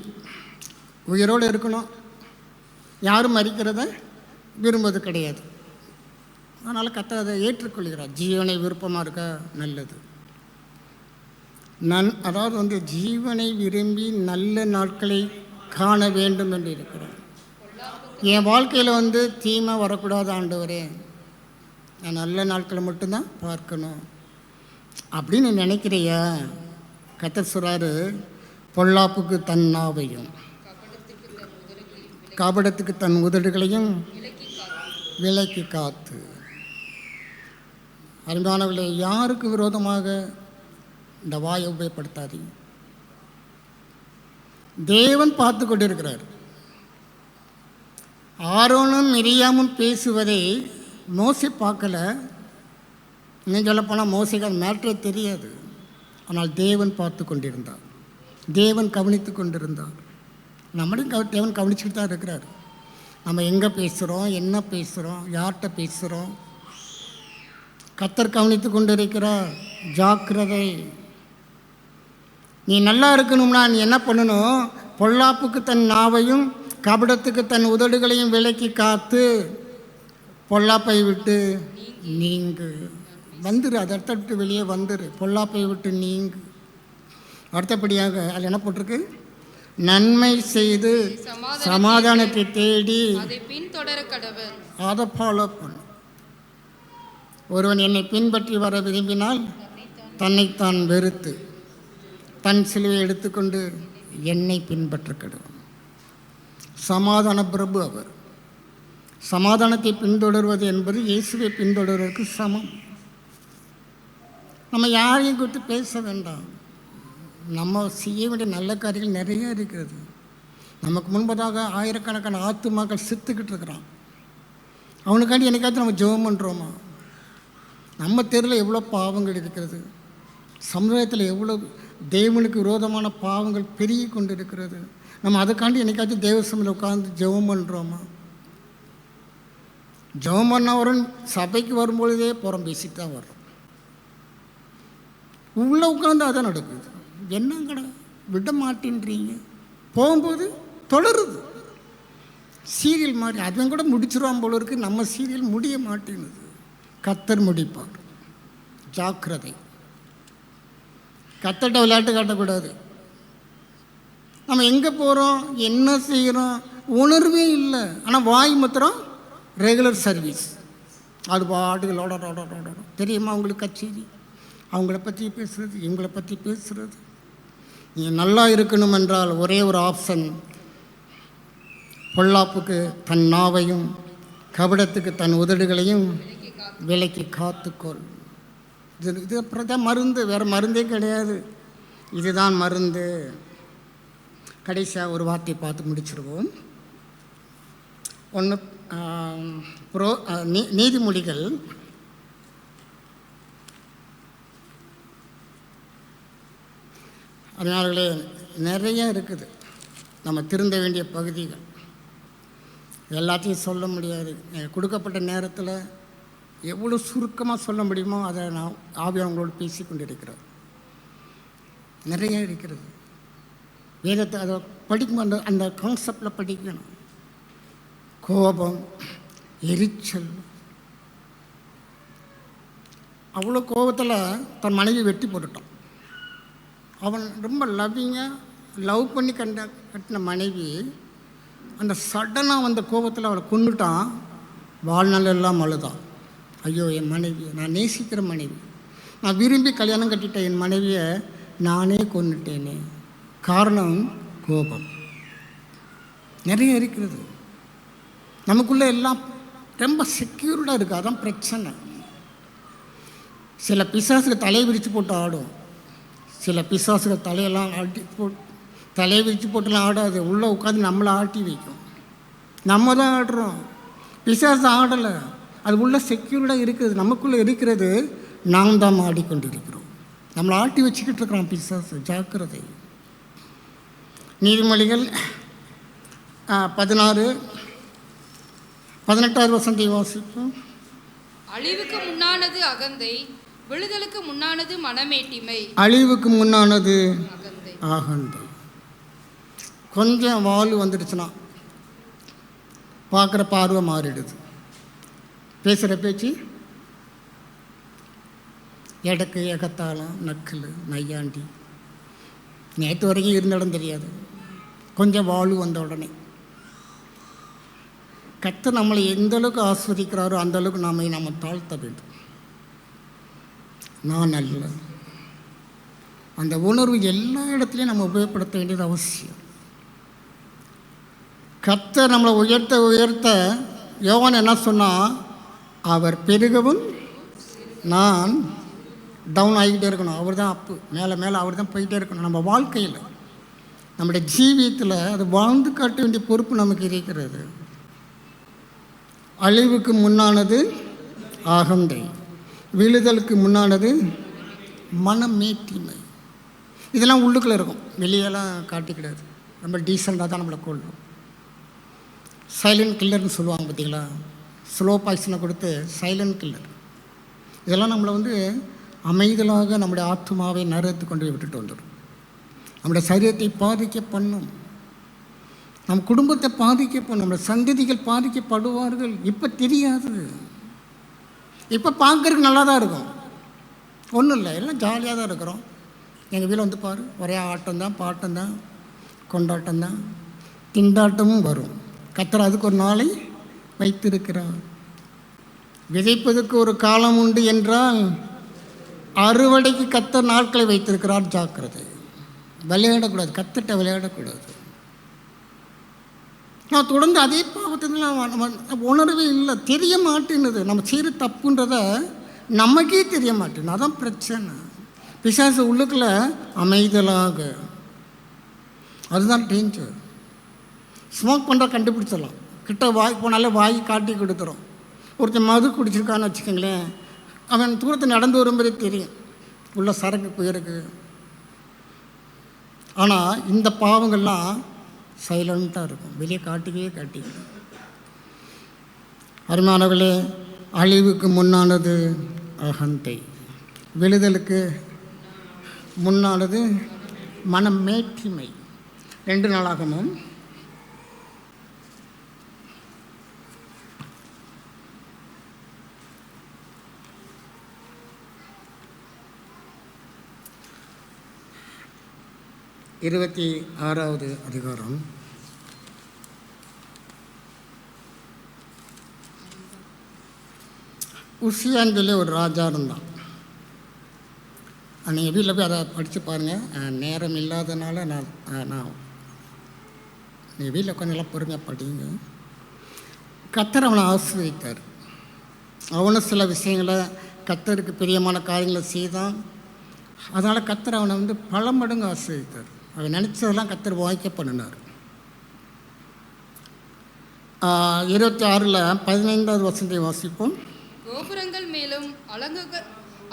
உயிரோடு இருக்கணும். யாரும் மறிக்கிறத விரும்புவது கிடையாது. அதனால் கர்த்தர் அதை ஏற்றுக்கொள்கிறார். ஜீவனை விருப்பமாக இருக்க நல்லது. அதாவது வந்து ஜீவனை விரும்பி நல்ல நாட்களை காண வேண்டும் என்று இருக்கிறோம். என் வாழ்க்கையில் வந்து தீமை வரக்கூடாது ஆண்டவரே, நான் நல்ல நாட்களை மட்டும்தான் பார்க்கணும் அப்படின்னு நினைக்கிறியா? கர்த்தர் சொல்றாரு, பொல்லாப்புக்கு தன் நாவையும் கபடத்துக்கு தன் உதடுகளையும் விலக்கி காத்து. அருமையானவர்களே, யாருக்கு விரோதமாக இந்த வாயை உபயோகப்படுத்தாதீங்க. தேவன் பார்த்து கொண்டிருக்கிறார். ஆரோனும் மிரியாமும் பேசுவதை மோசே பார்க்கல. இன்னும் சொல்லப்போனால் மோசேக்கு அது மேட்டரே தெரியாது. ஆனால் தேவன் பார்த்து கொண்டிருந்தார், தேவன் கவனித்து கொண்டிருந்தார். நம்மளையும் தேவன் கவனிச்சுட்டு தான் இருக்கிறார். நம்ம எங்கே பேசுகிறோம், என்ன பேசுகிறோம், யார்கிட்ட பேசுகிறோம், கர்த்தர் கவனித்து கொண்டு இருக்கிறார். ஜாக்கிரதை. நீ நல்லா இருக்கணும்னா நீ என்ன பண்ணணும்? பொல்லாப்புக்கு தன் நாவையும் கபடத்துக்கு தன் உதடுகளையும் விலக்கி காத்து பொல்லாப்பை விட்டு நீங்கு. வந்துரு, அதை இடத்த விட்டு வெளியே வந்துரு. பொல்லாப்பை விட்டு நீங்கு. அடுத்தபடியாக அதில் என்ன போட்டிருக்கு? நன்மை செய்து சமாதானத்தை தேடி அதை பின்தொடர கடவன். அதை ஃபாலோ பண்ணு. ஒருவன் என்னை பின்பற்றி வர விரும்பினால் தன்னைத்தான் வெறுத்து தன் சிலுவை எடுத்துக்கொண்டு என்னை பின்பற்ற கடவன். சமாதான பிரபு அவர். சமாதானத்தை பின்தொடர்வது என்பது இயேசுவை பின்தொடர்வதற்கு சமம். நம்ம யாரையும் குறித்து பேச வேண்டாம். நம்ம செய்ய வேண்டிய நல்ல காரியங்கள் நிறைய இருக்கிறது. நமக்கு முன்பதாக ஆயிரக்கணக்கான ஆத்துமாக்கள் செத்துக்கிட்டு இருக்கிறான். அவனுக்காண்டி என்னைக்காச்சும் நம்ம ஜெபம் பண்ணுறோமா? நம்ம தெருவில் எவ்வளோ பாவங்கள் இருக்கிறது, சமுதாயத்தில் எவ்வளோ தேவனுக்கு விரோதமான பாவங்கள் பெருகி கொண்டு இருக்கிறது. நம்ம அதுக்காண்டி என்னைக்காச்சும் தேவசமையில் உட்காந்து ஜெபம் பண்ணுறோமா? ஜெபம் பண்ணவரும் சபைக்கு வரும்பொழுதே புறம் பேசிட்டு தான் வர்றோம். உள்ளே உட்காந்து அதான் நடக்குது. என்னங்கடா விட மாட்டேன்றீங்க? போகும்போது தொடருது சீரியல் மாதிரி. அதுவும் கூட முடிச்சிருவான் போல இருக்கு. நம்ம சீரியல் முடிய மாட்டேங்குது. கர்த்தர் முடிப்பார். ஜாக்கிரதை. கர்த்தர்கிட்ட விளையாட்டு காட்டக்கூடாது. நம்ம எங்கே போகிறோம், என்ன செய்கிறோம் உணர்வே இல்லை. ஆனால் வாய் மாத்திரம் ரெகுலர் சர்வீஸ். அது பாட்டுகளோட தெரியுமா உங்களுக்கு கச்சேரி. அவங்கள பற்றி பேசுகிறது, இவங்களை பற்றி பேசுகிறது. நீங்கள் நல்லா இருக்கணும் என்றால் ஒரே ஒரு ஆப்ஷன், பொல்லாப்புக்கு தன் நாவையும் கபடத்துக்கு தன் உதடுகளையும் விலக்கி காத்துக்கொள். இது அப்புறம் மருந்து, வேறு மருந்தே கிடையாது. இதுதான் மருந்து. கடைசியாக ஒரு வார்த்தையை பார்த்து முடிச்சிருவோம். ஒன்று நீதிமொழிகள் 16 நிறைய இருக்குது. நம்ம திருந்த வேண்டிய பகுதிகள் எல்லாத்தையும் சொல்ல முடியாது. கொடுக்கப்பட்ட நேரத்தில் எவ்வளோ சுருக்கமாக சொல்ல முடியுமோ அதை நான் ஆவியானவங்களோடு பேசி கொண்டிருக்கிறேன். நிறைய இருக்கிறது. வேதத்தை அதை படிக்கும் அந்த கான்செப்டில் படிக்கணும். கோபம், எரிச்சல். அவ்வளோ கோபத்தில் தன் மனைவி வெட்டி போட்டுட்டான். அவன் ரொம்ப லவ் பண்ணி கட்டின மனைவி அந்த சடனாக வந்த கோபத்தில் அவளை கொண்டுட்டான். வாழ்நாள் எல்லாம் அழுதான். ஐயோ, என் மனைவி, நான் நேசிக்கிற மனைவி, நான் விரும்பி கல்யாணம் கட்டிட்ட என் மனைவியை நானே கொண்டுட்டேனே. காரணம் கோபம். நிறைய இருக்கிறது. நமக்குள்ளே எல்லாம் ரொம்ப செக்யூர்டாக இருக்குது. அதான் பிரச்சனை. சில பிசாசுக்கு தலையை விரித்து போட்டு ஆடும். சில பிசாசுக்கு தலையெல்லாம் தலையை விரித்து போட்டுலாம் ஆடாது. உள்ளே உட்காந்து நம்மளை ஆட்டி வைக்கும். நம்ம தான் ஆடுறோம், பிசாசு ஆடலை. அது உள்ள செக்யூர்டாக இருக்குது. நமக்குள்ளே இருக்கிறது நாம் தான் ஆடிக்கொண்டிருக்கிறோம். நம்மளை ஆட்டி வச்சுக்கிட்டு இருக்கிறோம் பிசாசு. ஜாக்கிரதை. நீதிமொழிகள் 16-18 வசனத்தை வாசிப்போம். அழிவுக்கு முன்னானது அகந்தை, விழுதலுக்கு முன்னானது மனமேட்டிமை. அழிவுக்கு முன்னானது அகந்தை. கொஞ்சம் வாழ் வந்துடுச்சுன்னா பார்க்குற பார்வை மாறிடுது. பேசுகிற பேச்சு எடக்கு, எகத்தாளம், நக்கல், நையாண்டி, நேற்று வரைக்கும் இருந்த இடம் தெரியாது, கொஞ்சம் வாழ்வு வந்த உடனே கர்த்தர் நம்மளை எந்த அளவுக்கு ஆஸ்வதிக்கிறாரோ அந்த அளவுக்கு நம்ம தாழ்த்த வேண்டும். நான் அல்ல, அந்த உணர்வு எல்லா இடத்துலையும் நம்ம உபயோகப்படுத்த வேண்டியது அவசியம். கர்த்தர் நம்மளை உயர்த்த யோவான் என்ன சொன்னால், அவர் பெருகவும் நான் டவுன் ஆகிக்கிட்டே இருக்கணும். அவர் தான் அப்பு, மேலே அவர் தான் போயிட்டே இருக்கணும். நம்ம வாழ்க்கையில் நம்முடைய ஜீவியத்தில் அது வாழ்ந்து காட்ட வேண்டிய பொறுப்பு நமக்கு இருக்கிறது. அழிவுக்கு முன்னானது அகந்தை, விழுதலுக்கு முன்னானது மனமேட்டிமை. இதெல்லாம் உள்ளுக்குள்ளே இருக்கும், வெளியெல்லாம் காட்டிக்கிடாது. நம்ம டீசெண்டாக தான் நம்மளை கொள்ளும். சைலண்ட் கில்லர்னு சொல்லுவாங்க பார்த்தீங்களா, ஸ்லோ பாய்சனை கொடுத்து சைலண்ட் கில்லர். இதெல்லாம் நம்மளை அமைதலாக நம்முடைய ஆத்மாவை நரத்து கொண்டு போய் விட்டுட்டு வந்துடும். நம்முடைய சரீரத்தை பாதிக்க பண்ணும், நம் குடும்பத்தை பாதிக்க பண்ணும், நம்முடைய சந்ததிகள் பாதிக்கப்படுவார்கள். இப்போ தெரியாது, இப்போ பார்க்கறதுக்கு நல்லா தான் இருக்கும், ஒன்றும் இல்லை, எல்லாம் ஜாலியாக தான் இருக்கிறோம். எங்கள் வீட்டில் பாரு, ஒரே ஆட்டம்தான், பாட்டம்தான், கொண்டாட்டம்தான், திண்டாட்டமும் வரும். கர்த்தர் அதுக்கு ஒரு நாளை வைத்திருக்கிறார். விதைப்பதற்கு ஒரு காலம் உண்டு என்றால் அறுவடைக்கு கர்த்தர் நாட்களை வைத்திருக்கிறார். ஜாக்கிரதை, விளையாடக்கூடாது, கர்த்தர்கிட்ட விளையாடக்கூடாது. நான் தொடர்ந்து அதே பாவத்தில் உணர்வே இல்லை, தெரிய மாட்டேன்னுது. நம்ம செய்கிற தப்புன்றத நமக்கே தெரிய மாட்டேன்னு, அதான் பிரச்சனை. பிசாசு உள்ளுக்குள்ள அமைதலாக, அதுதான் டேஞ்சர். ஸ்மோக் பண்ணுற கண்டுபிடிச்சிடலாம், கிட்ட வாய் போனாலே வாய் காட்டி கொடுத்துரும். ஒருத்தன் மது குடிச்சிருக்கான்னு வச்சுக்கோங்களேன், அவன் தூரத்தை நடந்து வரும்போதே தெரியும் உள்ள சரக்கு போயிருக்கு. ஆனால் இந்த பாவங்கள்லாம் சைலண்ட்டாக இருக்கும், வெளியே காட்டிக்கிடும். அருமையானவர்களே, அழிவுக்கு முன்னானது அகந்தை, விழுதலுக்கு முன்னானது மனமேட்டிமை. 2 நாளாகமும் 26வது அதிகாரம். உசியான்னு சொல்லி ஒரு ராஜா இருந்தான். நீங்கள் வீட்டில் போய் அதை படித்து பாருங்கள். நேரம் இல்லாதனால நான் நீங்கள் வீட்டில் உட்காந்து எல்லாம் பொறுமையாக படிங்க. கர்த்தர் அவனை ஆசீர்வதித்தார். அவனும் சில விஷயங்களை கர்த்தருக்கு பிரியமான காரியங்களை செய்தான். அதனால் கர்த்தர் அவனை பல மடங்கு ஆசீர்வதித்தார். அவன் நினச்சதெல்லாம் கர்த்தர் வாய்க்க பண்ணினார். 26ல் 15வது வசனத்தை வாசிப்போம். கோபுரங்கள் மேலும்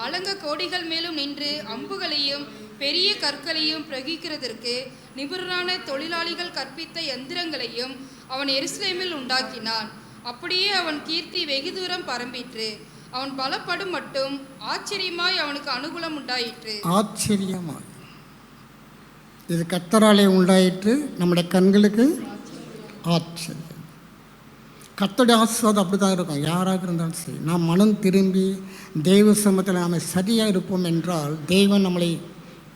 அலங்க கோடிகள் மேலும் நின்று அம்புகளையும் பெரிய கற்களையும் பிரகிக்கிறதற்கு நிபுணரான தொழிலாளிகள் கற்பித்த எந்திரங்களையும் அவன் எருசலேமில் உண்டாக்கினான். அப்படியே அவன் கீர்த்தி வெகு தூரம் பரம்பிற்று. அவன் பலப்படும் மட்டும் ஆச்சரியமாய் அவனுக்கு அனுகூலம் உண்டாயிற்று. ஆச்சரியமாய் இது கர்த்தராலே உண்டாயிற்று, நம்முடைய கண்களுக்கு ஆச்சரியம். கர்த்தருடைய ஆசீர்வாதம் அப்படி தான் இருக்கும். யாராக இருந்தாலும் சரி, நாம் மனம் திரும்பி தெய்வ சமூகத்தில் நாம் சரியாக இருப்போம் என்றால் தெய்வன் நம்மளை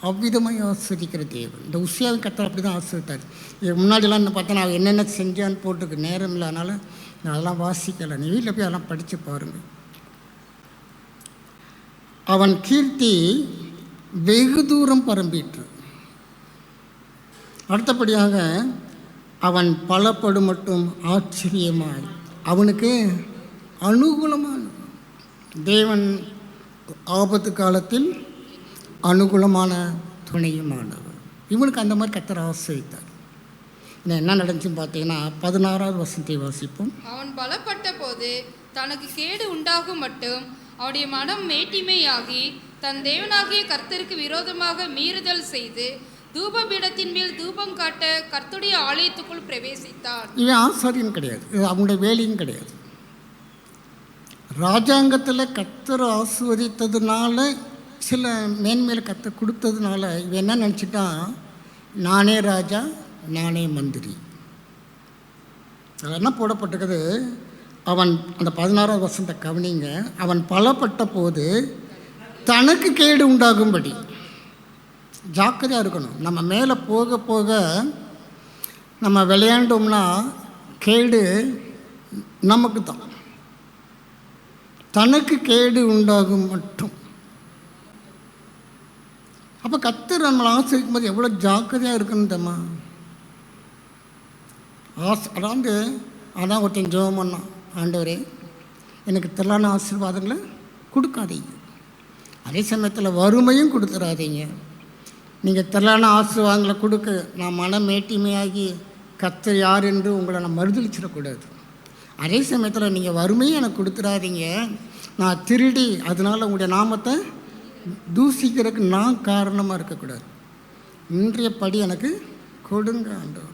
அவ்விதமாக ஆஸ்வதிக்கிற தேவன். இந்த உசியாவின் கர்த்தர் அப்படி தான் ஆஸ்வதித்தார். இது முன்னாடிலாம் என்ன பார்த்தா நான் என்னென்ன செஞ்சான்னு போட்டுக்கு நேரம் இல்லை, அதனால் நான் அதெல்லாம் வாசிக்கலை. நீ வீட்டில் போய் அதெல்லாம் படித்து பாருங்கள். அவன் கீர்த்தி வெகு தூரம் பரம்பிற்று. அடுத்தபடியாக அவன் பலப்படும் மட்டும் ஆச்சரியமாய் அவனுக்கு அனுகூலமான தேவன் ஆபத்து காலத்தில் அனுகூலமான துணையுமானவர். இவனுக்கு அந்த மாதிரி கர்த்தர் ஆசீர்வதித்தார். என்ன நடந்துச்சுன்னு பார்த்தீங்கன்னா 16வது வசனத்தை வாசிப்போம். அவன் பலப்பட்ட போது தனக்கு கேடு உண்டாகும் மட்டும் அவனுடைய மனம் மேட்டிமையாகி தன் தேவனாகிய கர்த்தருக்கு விரோதமாக மீறுதல் செய்து தூபபீடத்தின் மேல் தூபம் காட்ட கர்த்தருடைய ஆலயத்துக்குள் பிரவேசித்தான். இவன் ஆசாரியன் கிடையாது, இது அவனுடைய வேலையும் கிடையாது. ராஜாங்கத்தில் கர்த்தர் ஆசீர்வதித்ததுனால, சில மேன்மையில் கர்த்தர் கொடுத்ததுனால இவன் என்ன நினச்சிட்டான், நானே ராஜா நானே மந்திரி. அதில் என்ன போடப்பட்டிருக்குது, அவன் அந்த 16வது வசனத்தை கவனிங்க. அவன் பலப்பட்ட போது தனக்கு கேடு உண்டாகும்படி, ஜாக்கிரதையாக இருக்கணும். நம்ம மேலே போக போக நம்ம விளையாண்டோம்னா கேடு நமக்கு தான், தனக்கு கேடு உண்டாகும் மட்டும். அப்போ கர்த்தர் நம்மளை ஆசிரிக்கும் போது எவ்வளோ ஜாக்கிரதையாக இருக்கணும் தெரியுமா? அதான் ஒருத்தன் ஜெபம் பண்ணான், ஆண்டவரே எனக்கு திரளான ஆசீர்வாதங்களை கொடுக்காதீங்க, அதே சமயத்தில் வறுமையும் கொடுத்துடாதீங்க. நீங்கள் திரளான ஆசீர்வாதங்களை கொடுக்க நான் மனம் மேட்டிமையாகி கர்த்தர் யார் என்று உங்களை நான் மறுதளிச்சிடக்கூடாது. அதே சமயத்தில் நீங்கள் வறுமையும் எனக்கு கொடுத்துடாதீங்க, நான் திருடி அதனால் உங்களுடைய நாமத்தை தூசிக்கிறதுக்கு நான் காரணமாக இருக்கக்கூடாது. இன்றைய படி எனக்கு கொடுங்க ஆண்டவர்.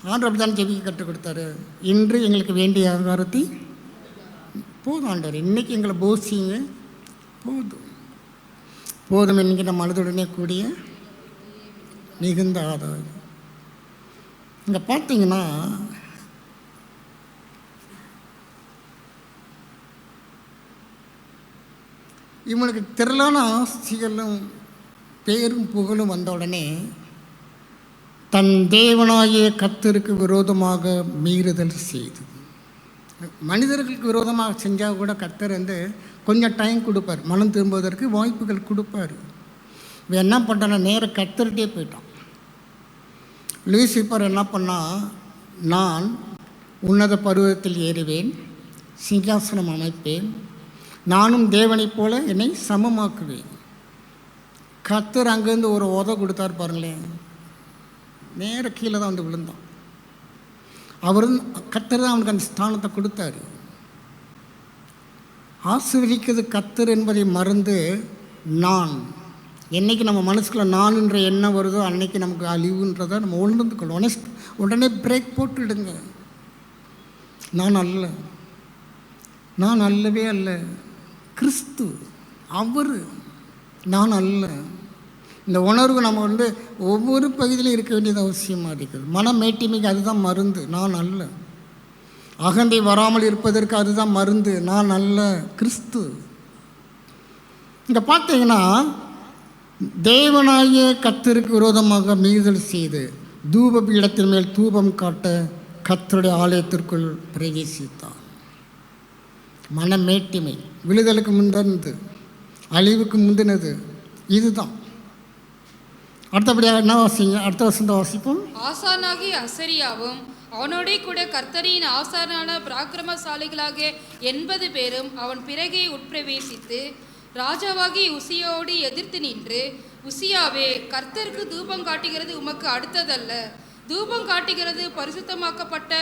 ஆண்டவர் அப்படி தான் ஜெபிக்க கற்றுக் கொடுத்தாரு. இன்று எங்களுக்கு வேண்டிய ஆகாரத்தை போதும் ஆண்டவர், இன்றைக்கி எங்களை போசிங்க போதும் என்கிற மனதுடனே கூடிய மிகுந்த ஆதாயம். இங்கே பார்த்தீங்கன்னா இவனுக்கு திரளான ஆஸ்திகளும் பேரும் புகழும் வந்த உடனே தன் தேவனாகிய கர்த்தருக்கு விரோதமாக மீறுதல் செய்து, மனிதர்களுக்கு விரோதமாக செஞ்சால் கூட கர்த்தர் கொஞ்சம் டைம் கொடுப்பார், மனம் திரும்புவதற்கு வாய்ப்புகள் கொடுப்பார். இவன் என்ன பண்ணான நேராக கர்த்தர்கிட்டே போயிட்டான். லூசிபர் என்ன பண்ணால், நான் உன்னத பருவத்தில் ஏறுவேன், சிங்காசனம் அமைப்பேன், நானும் தேவனைப் போல என்னை சமமாக்குவேன். கர்த்தர் அங்கேருந்து ஒரு உதை கொடுத்தார் பாருங்களேன், நேர கீழே தான் விழுந்தான். கர்த்தர் தான் அவனுக்கு அந்த ஸ்தானத்தை கொடுத்தாரு. ஆசீர்வதிக்கிறது கர்த்தர் என்பதை மறந்து நான், என்றைக்கு நம்ம மனசுக்குள்ள நான்ன்ற எண்ணம் வருதோ அன்னைக்கு நமக்கு அழிவுன்றதை நம்ம உணர்ந்துக்கணும். உடனே பிரேக் போட்டுடுங்க. நான் அல்லவே அல்ல, கிறிஸ்து அவர், நான் அல்ல. இந்த உணர்வு நம்ம ஒவ்வொரு பகுதியிலும் இருக்க வேண்டியது அவசியமாக இருக்குது. மனம் மேட்டிமைக்கு அதுதான் மருந்து, நான் அல்ல. அகந்தை வராமல் இருப்பதற்கு அதுதான் மருந்து, நான் அல்ல, கிறிஸ்து. இங்கே பார்த்தீங்கன்னா தேவனாகிய கர்த்தருக்கு விரோதமாக மீறுதல் செய்து தூப பீடத்தின் மேல் தூபம் காட்ட கர்த்தருடைய ஆலயத்திற்குள் பிரவேசித்தார். மனமேட்டிமை விழுதலுக்கு முந்தினது, அழிவுக்கு முந்தினது இதுதான். அடுத்தபடியாக என்ன வாசிங்க? அடுத்த வசந்த வாசிப்போம். ஆசானாகிய அசரியாவும் அவனோடே கூட கர்த்தரின் ஆசானான பராக்கிரமசாலிகளாகிய 80 பேரும் அவன் பிறகே உட்பிரவேசித்து ராஜாவாகி உசியோடு எதிர்த்து நின்று, உசியாவே, கர்த்தருக்கு தூபம் காட்டுகிறது உமக்கு அடுத்ததல்ல, தூபம் காட்டுகிறது பரிசுத்தமாக்கப்பட்ட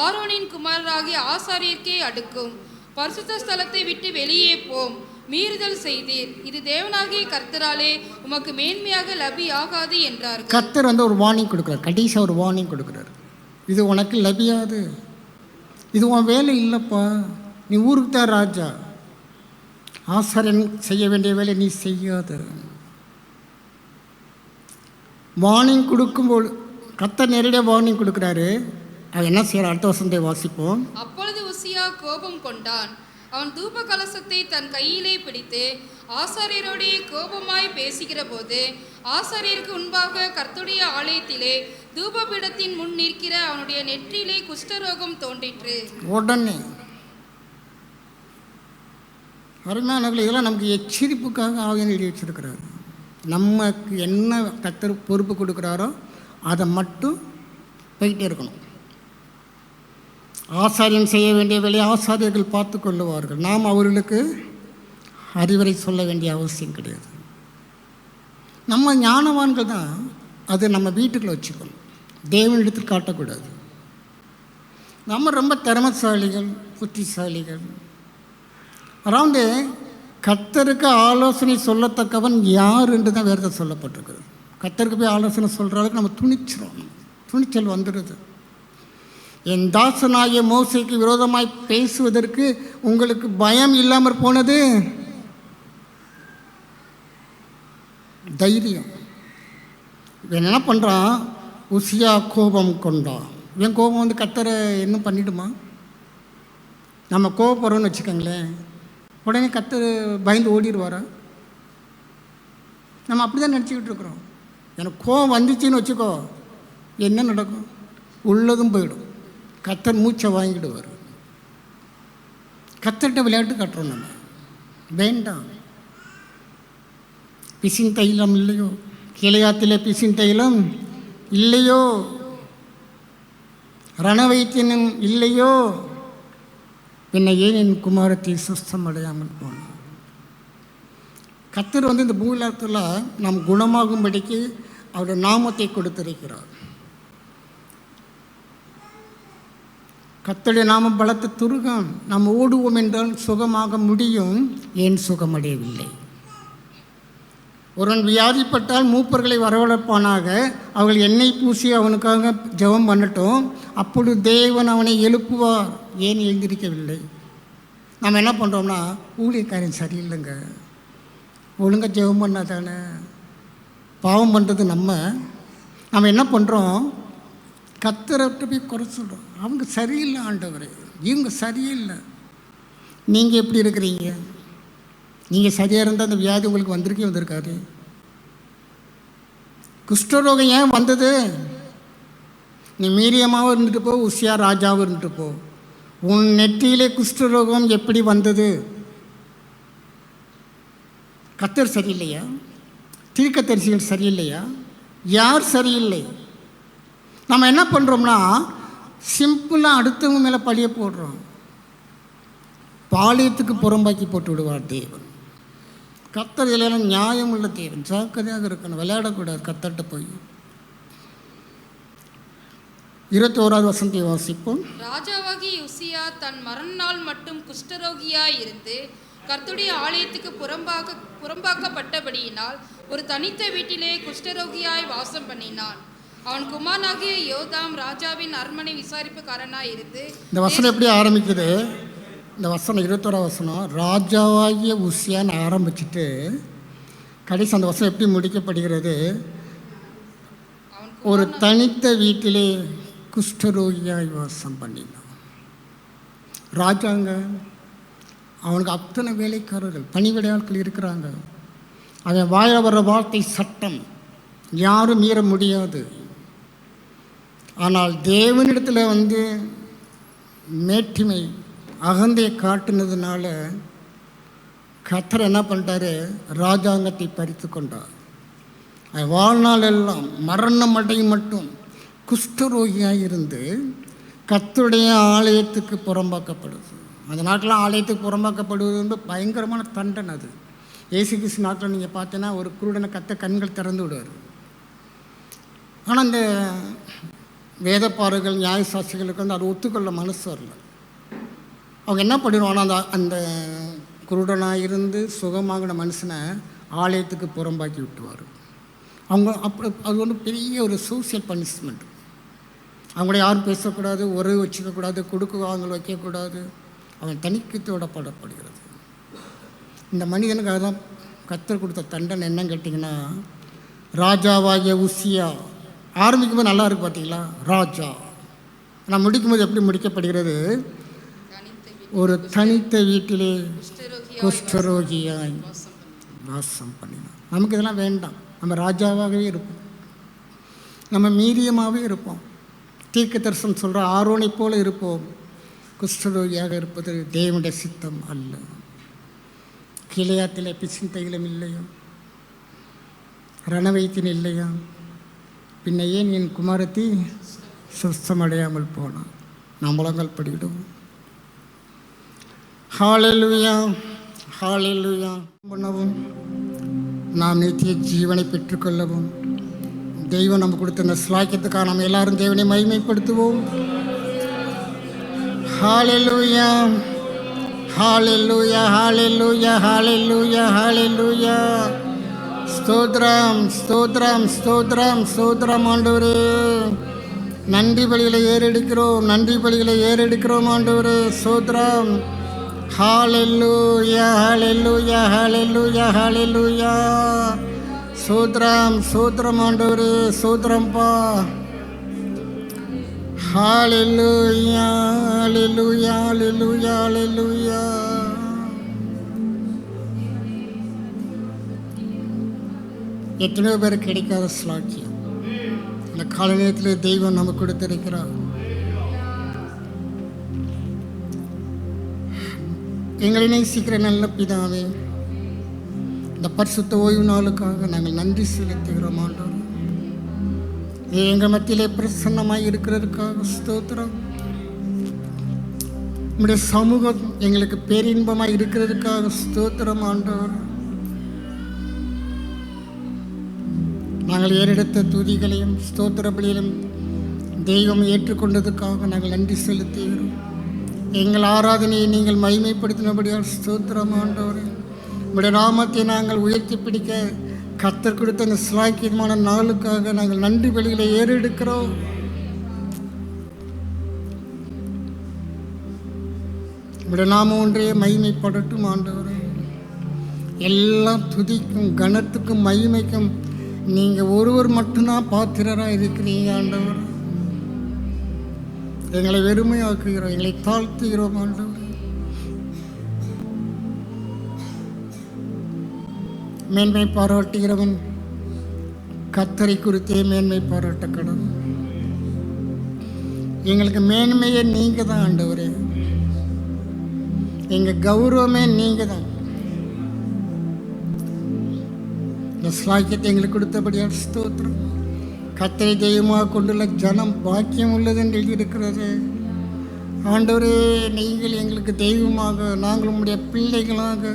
ஆரோனின் குமாரராகிய ஆசாரியர்க்கே அடுக்கும், பரிசுத்த ஸ்தலத்தை விட்டு வெளியே போம், மீறுதல் செய்தீர், இது தேவனாகிய கர்த்தராலே உமக்கு மேன்மையாக லபி ஆகாது என்றார். கர்த்தர் ஒரு வார்னிங் கொடுக்குறார், கடைசியாக ஒரு வார்னிங் கொடுக்குறார். இது உனக்கு லபியாது, இது உன் வேலை இல்லைப்பா, நீ ஊருக்கு தான் ராஜா, ஆசாரியன் செய்ய வேண்டிய வேலை நீ செய்யாத. வார்னிங் கொடுக்கும்போது கர்த்தர் நேரடியாக வார்னிங் கொடுக்குறாரு. அவன் என்ன செய்யறான்? அடுத்த வசனத்தை வாசிப்போம். அப்பொழுது உசியா கோபம் கொண்டான். அவன் தூப கலசத்தை தன் கையிலே பிடித்து ஆசாரியரோடைய கோபமாய் பேசுகிற போது ஆசாரியருக்கு முன்பாக கர்த்தருடைய ஆலயத்திலே தூபபீடத்தின் முன் நிற்கிற அவனுடைய நெற்றியிலே குஷ்டரோகம் தோன்றிற்று. உடனே அருமையானவர்கள், இதெல்லாம் நமக்கு எச்சரிப்புக்காக ஆவியானவர் எழுதி வச்சிருக்கிறார். நமக்கு என்ன கர்த்தர் பொறுப்பு கொடுக்குறாரோ அதை மட்டும் போயிட்டே இருக்கணும். ஆசாரியன் செய்ய வேண்டிய வேலையை ஆசாரியர்கள் பார்த்து கொள்ளுவார்கள். நாம் அவர்களுக்கு அறிவுரை சொல்ல வேண்டிய அவசியம் கிடையாது. நம்ம ஞானவான்கள் தான், அது நம்ம வீட்டுக்குள்ள வச்சுக்கணும், தேவனிடத்தில் காட்டக்கூடாது. நம்ம ரொம்ப திறமசாலிகள், புத்திசாலிகள். அதாவது கர்த்தருக்கு ஆலோசனை சொல்லத்தக்கவன் யார் என்று தான் வேறு சொல்லப்பட்டிருக்கிறது. கர்த்தருக்கு போய் ஆலோசனை சொல்கிற அளவுக்கு நம்ம துணிச்சல் வந்துடுது. என் தாசனாகிய மோசேக்கு விரோதமாய் பேசுவதற்கு உங்களுக்கு பயம் இல்லாமற் போனது தைரியம். இவன் என்ன பண்ணுறான்? உசியா கோபம் கொண்டான். இவன் கோபம் கர்த்தரை என்ன பண்ணிடுமா? நம்ம கோபப்படுறோன்னு வச்சுக்கோங்களேன், உடனே கர்த்தர் பயந்து ஓடிடுவாரா? நம்ம அப்படி தான் நினச்சிக்கிட்டு இருக்கிறோம். எனக்கு கோவம் வந்துச்சுன்னு வச்சுக்கோ, என்ன நடக்கும்? உள்ளதும் போயிடும். கர்த்தர் மூச்சை வாங்கிடுவார். கர்த்தர்கிட்ட விளையாட்டு கட்டுறோம் நம்ம. வேண்டாம். பிசின் தைலம் இல்லையோ, கிளையாத்திலே பிசின் தைலம் இல்லையோ, ரணவைத்தியனும் இல்லையோ, என்னை ஏன் என் குமாரத்தை சுஸ்தம் அடையாமல் போனார்? கர்த்தர் இந்த பூலத்தில் நாம் குணமாகும்படிக்கு அவருடைய நாமத்தை கொடுத்திருக்கிறார். கர்த்தருடைய நாமம் பலத்த துருகம். நாம் ஓடுவோம் என்றால் சுகமாக முடியும். ஏன் சுகமடையவில்லை? ஒருவன் வியாதிப்பட்டால் மூப்பர்களை வரவழைப்பானாக, அவர்கள் எண்ணெய் பூசி அவனுக்காக ஜெபம் பண்ணட்டும், அப்பொழுது தேவன் அவனை எழுப்புவார். ஏன் எழுந்திருக்கவில்லை? நம்ம என்ன பண்ணுறோம்னா, ஊழியக்காரன் சரியில்லைங்க, ஒழுங்காக ஜெபம் பண்ணால் தானே. பாவம் பண்ணுறது நம்ம என்ன பண்ணுறோம்? கர்த்தர்கிட்ட போய் குறை சொல்கிறோம். அவங்க சரியில்லை ஆண்டவரே, இவங்க சரியில்லை. நீங்கள் எப்படி இருக்கிறீங்க? நீங்கள் சரியாக இருந்தால் அந்த வியாதி உங்களுக்கு வந்திருக்காது. குஷ்டரோகம் ஏன் வந்தது? நீ மீரியமாகவும் இருந்துட்டு போ, உசியா ராஜாவும் இருந்துட்டு போ. உன் நெற்றியிலே குஷ்டரோகம் எப்படி வந்தது? கர்த்தர் சரியில்லையா? தீர்க்கதரிசிகள் சரியில்லையா? யார் சரியில்லை? நம்ம என்ன பண்ணுறோம்னா, சிம்பிளாக அடுத்தவங்க மேலே பழிய போடுறோம். பாளையத்துக்கு புறம்பாக்கி போட்டு விடுவார் தேவன். கர்த்தர் இல்லைன்னா நியாயம் உள்ள தேவன். ஜாக்கிரதையாக இருக்கணும், விளையாடக்கூடாது கர்த்தர்கிட்ட போய். 21வது வசனத்தை வாசிப்போம். ராஜாவாகி உசியா தன் மரண நாள் மட்டும் குஷ்டரோகியாய் இருந்து கர்த்தருடைய ஆலயத்துக்கு புறம்பாக்கப்பட்டபடியினால் ஒரு தனித்த வீட்டிலே குஷ்டரோகியாய் வாசம் பண்ணினான். அவன் குமாரனாகிய யோதாம் ராஜாவின் அரண்மனை விசாரிப்புக்காரனாய் இருந்து. இந்த வசனம் எப்படி ஆரம்பிக்குது? இந்த வசனம் 21வது வசனம் ராஜாவாகிய உசியான்னு ஆரம்பிச்சுட்டு கடைசி அந்த வசனம் எப்படி முடிக்கப்படுகிறது? ஒரு தனித்த வீட்டிலே குஷ்டரோகியாய் வாசம் பண்ணினான். ராஜாங்க, அவனுக்கு அத்தனை வேலைக்காரர்கள், பணிவிடையாட்கள் இருக்கிறாங்க. அவன் வாழ வர்ற வார்த்தை சட்டம், யாரும் மீற முடியாது. ஆனால் தேவனிடத்தில் மேட்டிமை அகந்தையை காட்டுனதுனால கர்த்தர் என்ன பண்ணிட்டாரு? ராஜாங்கத்தை பறித்து கொண்டார். வாழ்நாள் எல்லாம் மரணம் அடையும் மட்டும் குஷ்டரோகியாக இருந்து கர்த்தருடைய ஆலயத்துக்கு புறம்பாக்கப்படுது. அந்த நாட்டில் ஆலயத்துக்கு புறம்பாக்கப்படுவது பயங்கரமான தண்டனை. அது இயேசு கிறிஸ்து நாட்டில் நீங்கள் பார்த்தீங்கன்னா ஒரு குருடனை கர்த்தர் கண்கள் திறந்து விடுவார். ஆனால் இந்த வேதப்பாரர்கள் நியாயசாஸ்திரிகளுக்கு அது ஒத்துக்கொள்ள மனசு வரல. அவங்க என்ன பண்ணிடுவாங்கன்னா, அந்த குருடனாக இருந்து சுகமாகின மனுஷனை ஆலயத்துக்கு புறம்பாக்கி விட்டுவார். அவங்க அப்படி அது பெரிய ஒரு சோசியல் பனிஷ்மெண்ட். அவங்கள யாரும் பேசக்கூடாது, உறவு வச்சுக்கக்கூடாது, கொடுக்கு வாங்கல் வைக்கக்கூடாது. அவன் தனிக்கத்து விடப்படப்படுகிறது. இந்த மனிதனுக்காக தான் கர்த்தர் கொடுத்த தண்டனை என்னன்னு கேட்டிங்கன்னா, ராஜாவாகிய உசியா ஆரம்பிக்கும்போது நல்லா இருக்குது பார்த்தீங்களா? ராஜா. நான் முடிக்கும்போது எப்படி முடிக்கப்படுகிறது? ஒரு தனித்த வீட்டிலே குஷ்டரோகியாய் வாசம் பண்ணினான். நமக்கு இதெல்லாம் வேண்டாம். நம்ம ராஜாவாகவே இருப்போம், நம்ம மீரியமாகவே இருப்போம். தீர்க்க தரிசனம் சொல்கிற ஆரோனை போல இருப்போம். குஷ்டரோகியாக இருப்பது தேவனுடைய சித்தம் அல்ல. கிளையாத்தில் பிசின் தைலம் இல்லையா? ரணவைத்தின் இல்லையா? பின்ன ஏன் என் குமாரத்தை சுஸ்தமடையாமல் போனான்? நாம் முழங்கால் படிவிடுவோம். ஹல்லேலூயா, ஹல்லேலூயா. பண்ணவும் நாம் நித்திய ஜீவனை பெற்றுக்கொள்ளவும் தெய்வம் நம்ம கொடுத்த இந்த ஸ்லாக்கியத்துக்காக நாம் எல்லாரும் தேவனை மகிமைப்படுத்துவோம். ஹல்லேலூயா, ஹல்லேலூயா, ஹல்லேலூயா, ஹல்லேலூயா, ஹல்லேலூயா. ஸ்தோத்திரம், ஸ்தோத்திரம், ஸ்தோத்திரம், ஸ்தோத்திரம் ஆண்டவரே. நன்றி பலிகளை ஏறெடுக்கிறோம், நன்றி பலிகளை ஏறெடுக்கிறோம் ஆண்டவரே. ஸ்தோத்திரம். ஹல்லேலூயா, ஹல்லேலூயா, ஹல்லேலூயா, ஹல்லேலூயா. ஸ்தோத்திரம், ஸ்தோத்திரம் ஆண்டவரே. ஸ்தோத்திரம்பா. ஹல்லேலூயா, ஹல்லேலூயா, ஹல்லேலூயா, ஹல்லேலூயா. எத்தனையோ பேர் கிடைக்காத ஸ்லாக்கியம் இந்த கால நேரத்தில் தெய்வம் நமக்கு கொடுத்திருக்கிறார். எங்களை நேசிக்கிற நல்ல பிதாவே, இந்த பரிசுத்த ஓய்வு நாளுக்காக நாங்கள் நன்றி செலுத்துகிறோம் ஆண்டவரே. எங்கள் மத்தியிலே பிரசன்னமாய் இருக்கிறதுக்காக ஸ்தோத்திரம். உம்முடைய சமூகம் எங்களுக்கு பேரின்பமாய் இருக்கிறதுக்காக ஸ்தோத்திரம் ஆண்டவர். நாங்கள் ஏறெடுத்த துதிகளையும் ஸ்தோத்திர பலியிலும் தெய்வம் ஏற்றுக்கொண்டதுக்காக நாங்கள் நன்றி செலுத்துகிறோம். எங்கள் ஆராதனையை நீங்கள் மகிமைப்படுத்தினபடியால் ஸ்தோத்திரம் ஆண்டவரே. உம்முடைய நாமத்தை நாங்கள் உயர்த்தி பிடிக்க கர்த்தர் கொடுத்த இந்த சிலாக்கியமான நாளுக்காக நாங்கள் நன்றி பலிகளை ஏறெடுக்கிறோம். உம்முடைய நாமம் ஒன்றே மகிமைப்படட்டும் ஆண்டவரே. எல்லா துதிக்கும் கனத்துக்கும் மகிமைக்கும் நீங்கள் ஒருவர் மட்டும்தான் பாத்திரராக இருக்கிறீங்க ஆண்டவர். எங்களை வெறுமையாக்குகிறோம், எங்களை தாழ்த்துகிறோம் ஆண்டவர். மேன்மை பாராட்டுகிறவன் கர்த்தரை குறித்தே மேன்மை பாராட்ட கடவுள். எங்களுக்கு மேன்மையே நீங்கள் தான் ஆண்டவரே. எங்கள் கௌரவமே நீங்கள் தான். இந்த ஸ்லாக்கியத்தை எங்களுக்கு கொடுத்தபடியால் ஸ்தோத்திரம். கர்த்தரை தெய்வமாக கொண்டுள்ள ஜனம் பாக்கியம் உள்ளது என்று எழுதியிருக்கிறது ஆண்டவரே. நீங்கள் எங்களுக்கு தெய்வமாக, நாங்கள் உம்முடைய பிள்ளைகளாக,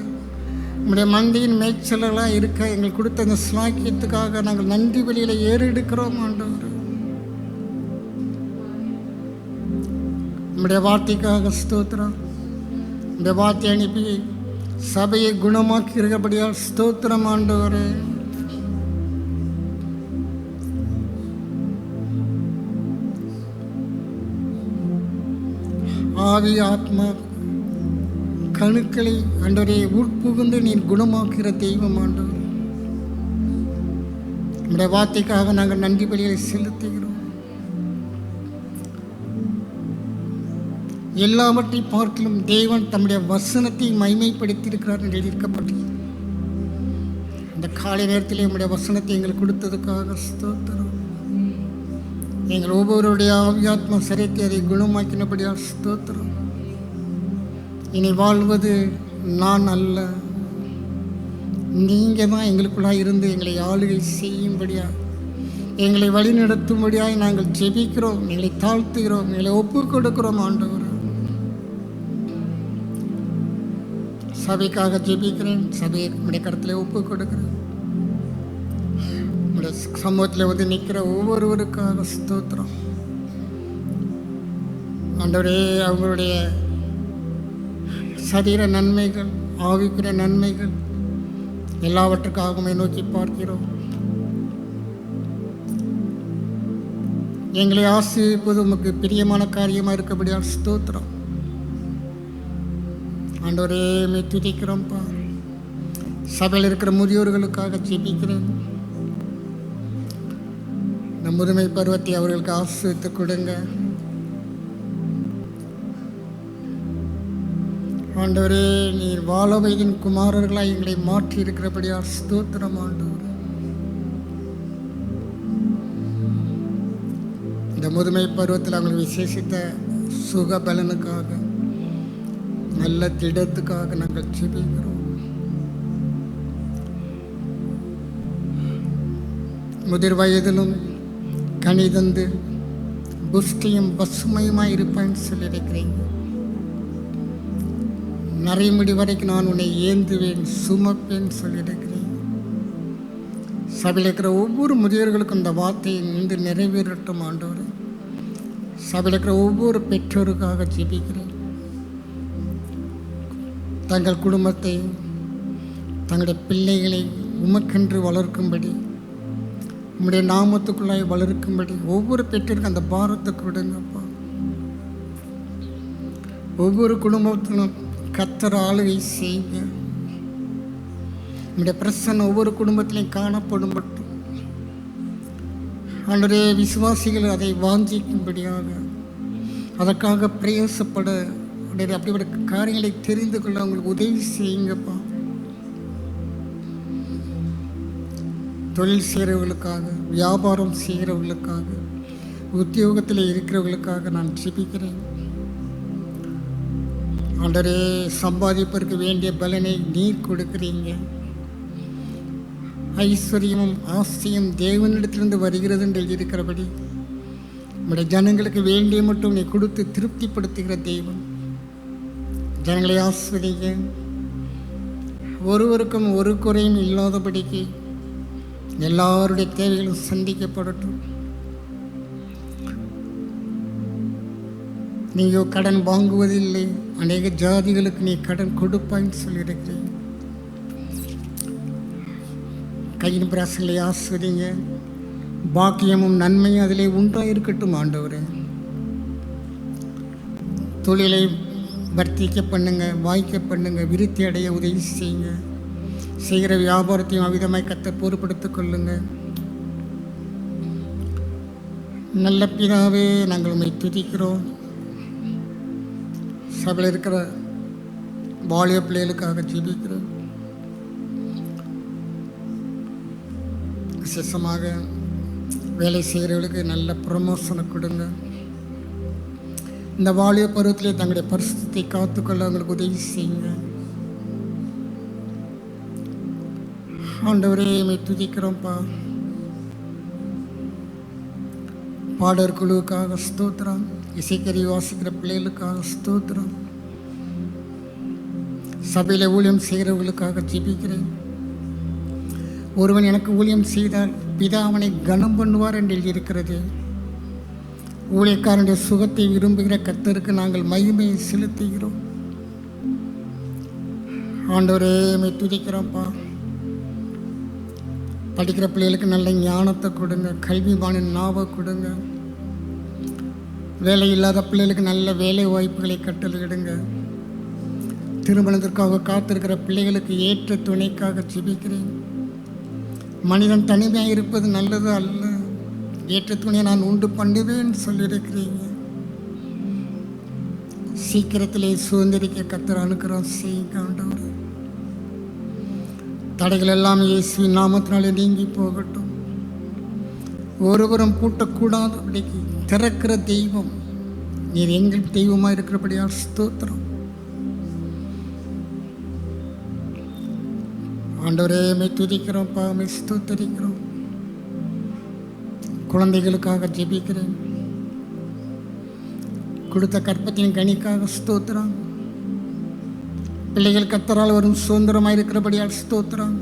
உம்முடைய மந்தையின் மேய்ச்சலாக இருக்க எங்களுக்கு கொடுத்த இந்த ஸ்லாக்கியத்துக்காக நாங்கள் நன்றி பலியில் ஏறெடுக்கிறோம் ஆண்டவர். உம்முடைய வார்த்தைக்காக ஸ்தோத்திரம். இந்த வார்த்தை அனுப்பி சபையை குணமாக்கி இருக்கிறபடியால் ஸ்தோத்திரம் ஆண்டவரே. ஆவி ஆத்மா கணுக்களை ஆண்டவரே உட்புகுந்து நீர் குணமாக்குகிற தெய்வம் ஆண்டவர். நம்முடைய வார்த்தைக்காக நாங்கள் நன்றி பலிகளை செலுத்துகிறோம். எல்லாவற்றை பார்க்கிலும் தேவன் தம்முடைய வசனத்தை மகிமைப்படுத்தியிருக்கிறார் என்று எழுதியிருக்கப்பட்டது. இந்த காலை நேரத்தில் நம்முடைய வசனத்தை எங்களுக்கு கொடுத்ததுக்காக ஸ்தோத்திரம். எங்கள் ஒவ்வொருடைய ஆவியாத்மா சரீரத்தை அதை குணமாக்கினபடியால் ஸ்தோத்திரம். இனி வாழ்வது நான் அல்ல, நீங்கள் தான் எங்களுக்குள்ளாக இருந்து எங்களை ஆளுகை செய்யும்படியாக, எங்களை வழிநடத்தும்படியாக நாங்கள் ஜெபிக்கிறோம், எங்களை தாழ்த்துகிறோம், எங்களை ஒப்புக் கொடுக்கிறோம் ஆண்டவர். சபைக்காக ஜெபிக்கிறேன், சபையை நம்முடைய கருத்தில் ஒப்புக் கொடுக்கிறேன். நம்முடைய சமூகத்தில் வந்து நிற்கிற ஒவ்வொருவருக்காக ஸ்தோத்திரம் ஆண்டவரே. அவங்களுடைய சரீர நன்மைகள், ஆவிக்குரிய நன்மைகள் எல்லாவற்றுக்காகவுமே நோக்கி பார்க்கிறோம். எங்களை ஆசீர்வதிப்பது உமக்கு பிரியமான காரியமாக இருக்கபடியால் ஸ்தோத்திரம் ஆண்டவரே. மே துதிக்கிறோம்ப்பா. சபையில் இருக்கிற முதியோர்களுக்காக ஜெபிக்கிறேன். இந்த முதுமை பருவத்தை அவர்களுக்கு ஆசீர்வதித்து கொடுங்க ஆண்டவரே. நீர் வாழ வயதின் குமாரர்களாக எங்களை மாற்றி இருக்கிறபடியால் ஸ்தோத்திரம் ஆண்டவர். இந்த முதுமை பருவத்தில் அவங்களுக்கு விசேஷித்த சுக பலனுக்காக, நல்ல திடத்துக்காக நாங்கள் ஜெபிக்கிறோம். முதிர் வயதிலும் கனிதந்து புஷ்டியும் பசுமையுமாய் இருப்பேன்னு சொல்லியிருக்கிறீங்க. நரைமுடி வரைக்கும் நான் உன்னை ஏந்துவேன், சுமப்பேன் சொல்லியிருக்கிறேன். சபையில் இருக்கிற ஒவ்வொரு முதியோர்களுக்கும் இந்த வார்த்தையை நின்று நிறைவேறட்டும் ஆண்டவர். சபையில் இருக்கிற ஒவ்வொரு பெற்றோருக்காக ஜெபிக்கிறேன். தங்கள் குடும்பத்தை, தங்களுடைய பிள்ளைகளை உமக்கென்று வளர்க்கும்படி, உம்முடைய நாமத்துக்குள்ளாய் வளர்க்கும்படி ஒவ்வொரு பெற்றோருக்கும் அந்த பாரத்தை கொடுங்கப்பா. ஒவ்வொரு குடும்பத்திலும் கர்த்தர் ஆளுகை செய்யுங்க. உம்முடைய பிரசன்னம் ஒவ்வொரு குடும்பத்திலையும் காணப்படும் மட்டும் ஆண்டவரே, விசுவாசிகள் அதை வாஞ்சிக்கும்படியாக, அதற்காக பிரயாசப்பட அப்படிப்பட்ட காரியங்களை தெரிந்து கொள்ள அவங்களுக்கு உதவி செய்யுங்கப்பா. தொழில் செய்கிறவர்களுக்காக, வியாபாரம் செய்கிறவர்களுக்காக, உத்தியோகத்தில் இருக்கிறவர்களுக்காக நான் ஜெபிக்கிறேன். ஆண்டவரே, சம்பாதிப்பதற்கு வேண்டிய பலனை நீர் கொடுக்கிறீங்க. ஐஸ்வர்யமும் ஆசையும் தேவனிடத்திலிருந்து வருகிறது என்று எழுதியிருக்கிறபடி நம்முடைய ஜனங்களுக்கு வேண்டிய மட்டும் நீ கொடுத்து திருப்திப்படுத்துகிற தெய்வம். ஜனங்களை ஆஸ்வதிங்க. ஒருவருக்கும் ஒரு குறையும் இல்லாதபடிக்கு எல்லாருடைய தேவைகளும் சந்திக்கப்படட்டும். நீங்கள் கடன் வாங்குவதில்லை, அநேக ஜாதிகளுக்கு நீ கடன் கொடுப்பான்னு சொல்லியிருக்கிறேன். கையின் பிரசங்களை ஆஸ்வதிங்க. பாக்கியமும் நன்மையும் அதிலே உண்டாக இருக்கட்டும் ஆண்டவரே. தொழிலை வர்த்திக்க பண்ணுங்க, வாய்க்க பண்ணுங்க, விருத்தி அடைய உதவி செய்யுங்க. செய்கிற வியாபாரத்தையும் அவ்விதமாய் கர்த்தர் பொறுப்படுத்திக் கொள்ளுங்க. நல்ல பிதாவே, நாங்கள் உம்மை துதிக்கிறோம். சபையில் இருக்கிற வாலிய பிள்ளைகளுக்காக ஜெபிக்கிறோம். விசேஷமாக வேலை செய்கிறவர்களுக்கு நல்ல ப்ரமோஷனை கொடுங்க. இந்த வாலிய பருவத்திலே தங்களுடைய பரிசுத்தத்தை காத்துக்கொள்ள அவங்களுக்கு உதவி செய்யுங்க. ஆண்டவரே, உம்மை துதிக்கிறோம்ப்பா. பாடற் குழுவுக்காக ஸ்தோத்திரம். இசைக்கருவி வாசிக்கிற பிள்ளைகளுக்காக ஸ்தோத்திரம். சபையில் ஊழியம் செய்கிறவர்களுக்காக ஜெபிக்கிறேன். ஒருவன் எனக்கு ஊழியம் செய்தால் பிதா அவனை கனம் பண்ணுவார் என்று எழுதியிருக்கிறது. ஊழியக்காரனுடைய சுகத்தை விரும்புகிற கர்த்தருக்கு நாங்கள் மகிமையை செலுத்துகிறோம். ஆண்டவரே, உம்மை துதிக்கிறோம்ப்பா. படிக்கிற பிள்ளைகளுக்கு நல்ல ஞானத்தை கொடுங்க, கல்விமான நாவை கொடுங்க. வேலை இல்லாத பிள்ளைகளுக்கு நல்ல வேலை வாய்ப்புகளை கட்டளையிடுங்க. திருமணத்திற்காக காத்திருக்கிற பிள்ளைகளுக்கு ஏற்ற துணைக்காக ஜெபிக்கிறேன். மனிதன் தனிமையாக இருப்பது நல்லது அல்ல, ஏற்ற துணையை நான் உண்டு பண்ணுவேன்னு சொல்லியிருக்கிறீங்க. சீக்கிரத்திலே சுதந்திரிக்க கர்த்தர் அனுக்கிரகம் செய்யுங்க ஆண்டவரே. தடைகள் எல்லாம் இயேசுவின் நாமத்தினாலே நீங்கி போகட்டும். ஒருவரும் பூட்டக்கூடாதபடிக்கு திறக்கிற தெய்வம் நீர் எங்கள் தெய்வமாக இருக்கிறபடியால் ஸ்தோத்திரம். ஆண்டவரே, உம்மை துதிக்கிறோம்ப்பா, உம்மை ஸ்தோத்தரிக்கிறோம். குழந்தைகளுக்காக ஜெபிக்கிறேன். கொடுத்த கற்பத்தின் கனிக்காக ஸ்தோத்திரம். பிள்ளைகள் கர்த்தரால் வரும் சுதந்திரமாக இருக்கிறபடியால் ஸ்தோத்திரம்.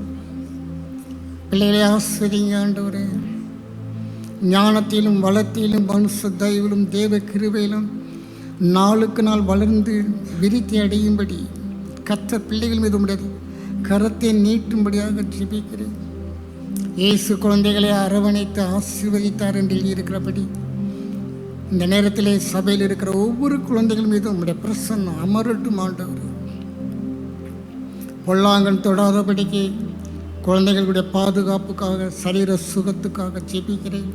பிள்ளைகளை ஆஸ்வதிங்க ஆண்டவரே. ஞானத்திலும் வளத்திலும் மனுஷ தயவிலும் தேவ கிருபையிலும் நாளுக்கு நாள் வளர்ந்து விருத்தி அடையும்படி கர்த்தர் பிள்ளைகள் மீது உடைய கரத்தை நீட்டும்படியாக ஜெபிக்கிறேன். இயேசு குழந்தைகளை அரவணைத்து ஆசீர்வதித்தார் என்று எழுதியிருக்கிறபடி இந்த நேரத்திலே சபையில் இருக்கிற ஒவ்வொரு குழந்தைகள் மீதும் உடைய பிரசன்னம் அமரட்டும் ஆண்டவர். பொல்லாங்கன் தொடாதபடிக்கு குழந்தைகளுடைய பாதுகாப்புக்காக, சரீர சுகத்துக்காக ஜெபிக்கிறேன்.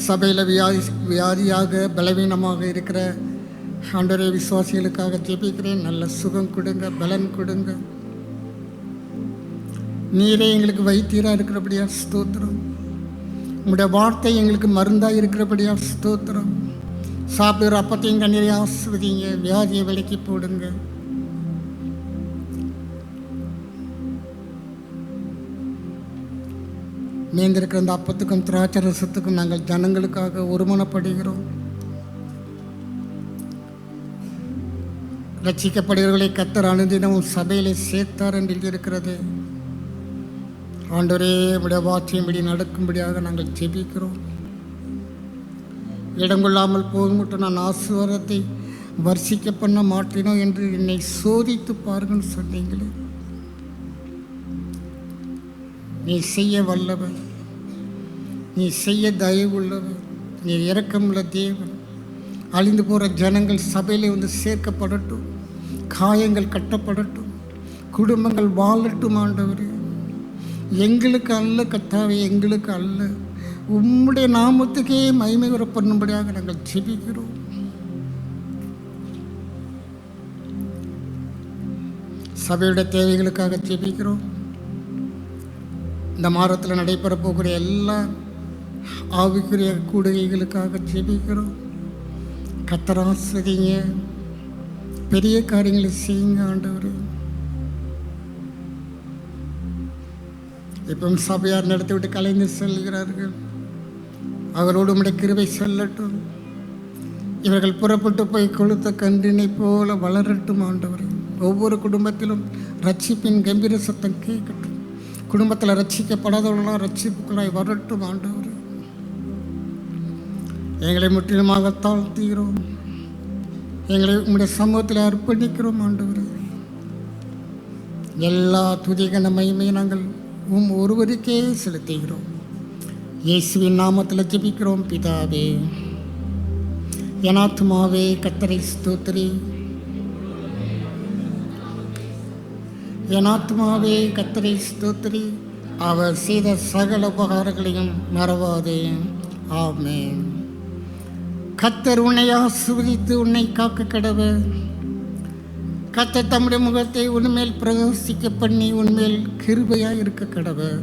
சபையில் வியாதியாக பலவீனமாக இருக்கிற ஆண்டவரே விசுவாசிகளுக்காக ஜெபிக்கிறேன். நல்ல சுகம் கொடுங்க, பலன் கொடுங்க. நீரே எங்களுக்கு வைத்தியராக இருக்கிறபடியா ஸ்தோத்திரம். உங்களுடைய வார்த்தை எங்களுக்கு மருந்தாக இருக்கிறபடியா ஸ்தோத்திரம். சாப்பிடுற அப்பத்தையும் கண்ணீரை ஆஸ்வதிங்க, வியாதியை விலக்கி போடுங்க. மேந்திருக்கிற அந்த அப்பத்துக்கும் திராட்சை ரசத்துக்கும் நாங்கள் ஜனங்களுக்காக ஒருமனப்படுகிறோம். ரட்சிக்கப்படுகிறவர்களை கர்த்தர் அனுதினமும் சபையிலே சேர்த்தார் என்று எழுதியிருக்கிறது. ஆண்டவரே, உடைய வார்த்தையின்படி நடக்கும்படியாக நாங்கள் ஜெபிக்கிறோம். இடங்கொள்ளாமல் போகும்பட்டும் நான் ஆசீர்வாதத்தை வர்ஷிக்க பண்ண மாட்டேனோ என்று என்னை சோதித்து பாருங்கன்னு சொன்னீங்களே. நீ செய்ய வல்லவர், நீ செய்ய தயவுள்ளவர், நீ இரக்கமுள்ள தேவன். அழிந்து போகிற ஜனங்கள் சபையிலே வந்து சேர்க்கப்படட்டும், காயங்கள் கட்டப்படட்டும், குடும்பங்கள் வாழட்டும் ஆண்டவரே. எங்களுக்கு அல்ல கர்த்தாவே, எங்களுக்கு அல்ல, உம்முடைய நாமத்துக்கே மகிமை வர பண்ணும்படியாக நாங்கள் ஜெபிக்கிறோம். சபையுடைய தேவைகளுக்காக ஜெபிக்கிறோம். இந்த மாதத்தில் நடைபெற போகிற எல்லா ஆவிக்குரிய கூடுகைகளுக்காக ஜெபிக்கிறோம். கர்த்தர் ஆசீர்வதிங்க, பெரிய காரியங்களை செய்யுங்க ஆண்டவரே. இப்போ சபையார் நடத்தி விட்டு கலைந்து செல்கிறார்கள். அவரோடு உம்முடைய கிருபை செல்லட்டும். இவர்கள் புறப்பட்டு போய் கொளுத்த கன்றினை போல வளரட்டும் ஆண்டவரே. ஒவ்வொரு குடும்பத்திலும் ரட்சிப்பின் கம்பீர சத்தம் கேட்கட்டும். குடும்பத்தில் ரட்சிக்கப்படாதவர்களாம் ரட்சிப்புக்குள்ளாய் வரட்டும் ஆண்டவரே. எங்களை முற்றிலுமாக தாழ்த்துகிறோம். எங்களை உம்முடைய சமூகத்தில் அர்ப்பணிக்கிறோம் ஆண்டவரே. எல்லா துதிகன மகிமையை நாங்கள் ஒருவருக்கே செலுத்துகிறோம். இயேசுவின் நாமத்தில் ஜெபிக்கிறோம் பிதாவே. என் ஆத்துமாவே கர்த்தரை ஸ்தோத்திரி. என் ஆத்துமாவே கர்த்தரை ஸ்தோத்திரி. அவர் செய்த சகல உபகாரங்களையும் மறவாதே. ஆமென். கர்த்தர் உன்னை ஆசீர்வதித்து உன்னை காக்க கடவர். கர்த்தர் தம்முடைய முகத்தை உன்மேல் பிரகாசிக்க பண்ணி உன்மேல் கிருபையாய் இருக்க கடவர்.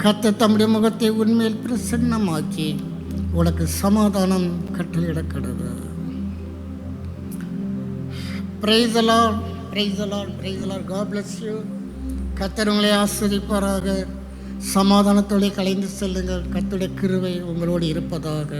கர்த்தர் தம்முடைய முகத்தை உன்மேல் பிரசன்னமாக்கி உனக்கு சமாதானம் கட்டளையிட கடவர். Praise the Lord, praise the Lord, praise the Lord. God bless you. கர்த்தர் உங்களை ஆசீர்வதிப்பாராக. சமாதானத்தோடு கலைந்து செல்லுங்கள். கர்த்தருடைய கிருபை உங்களோடு இருப்பதாக.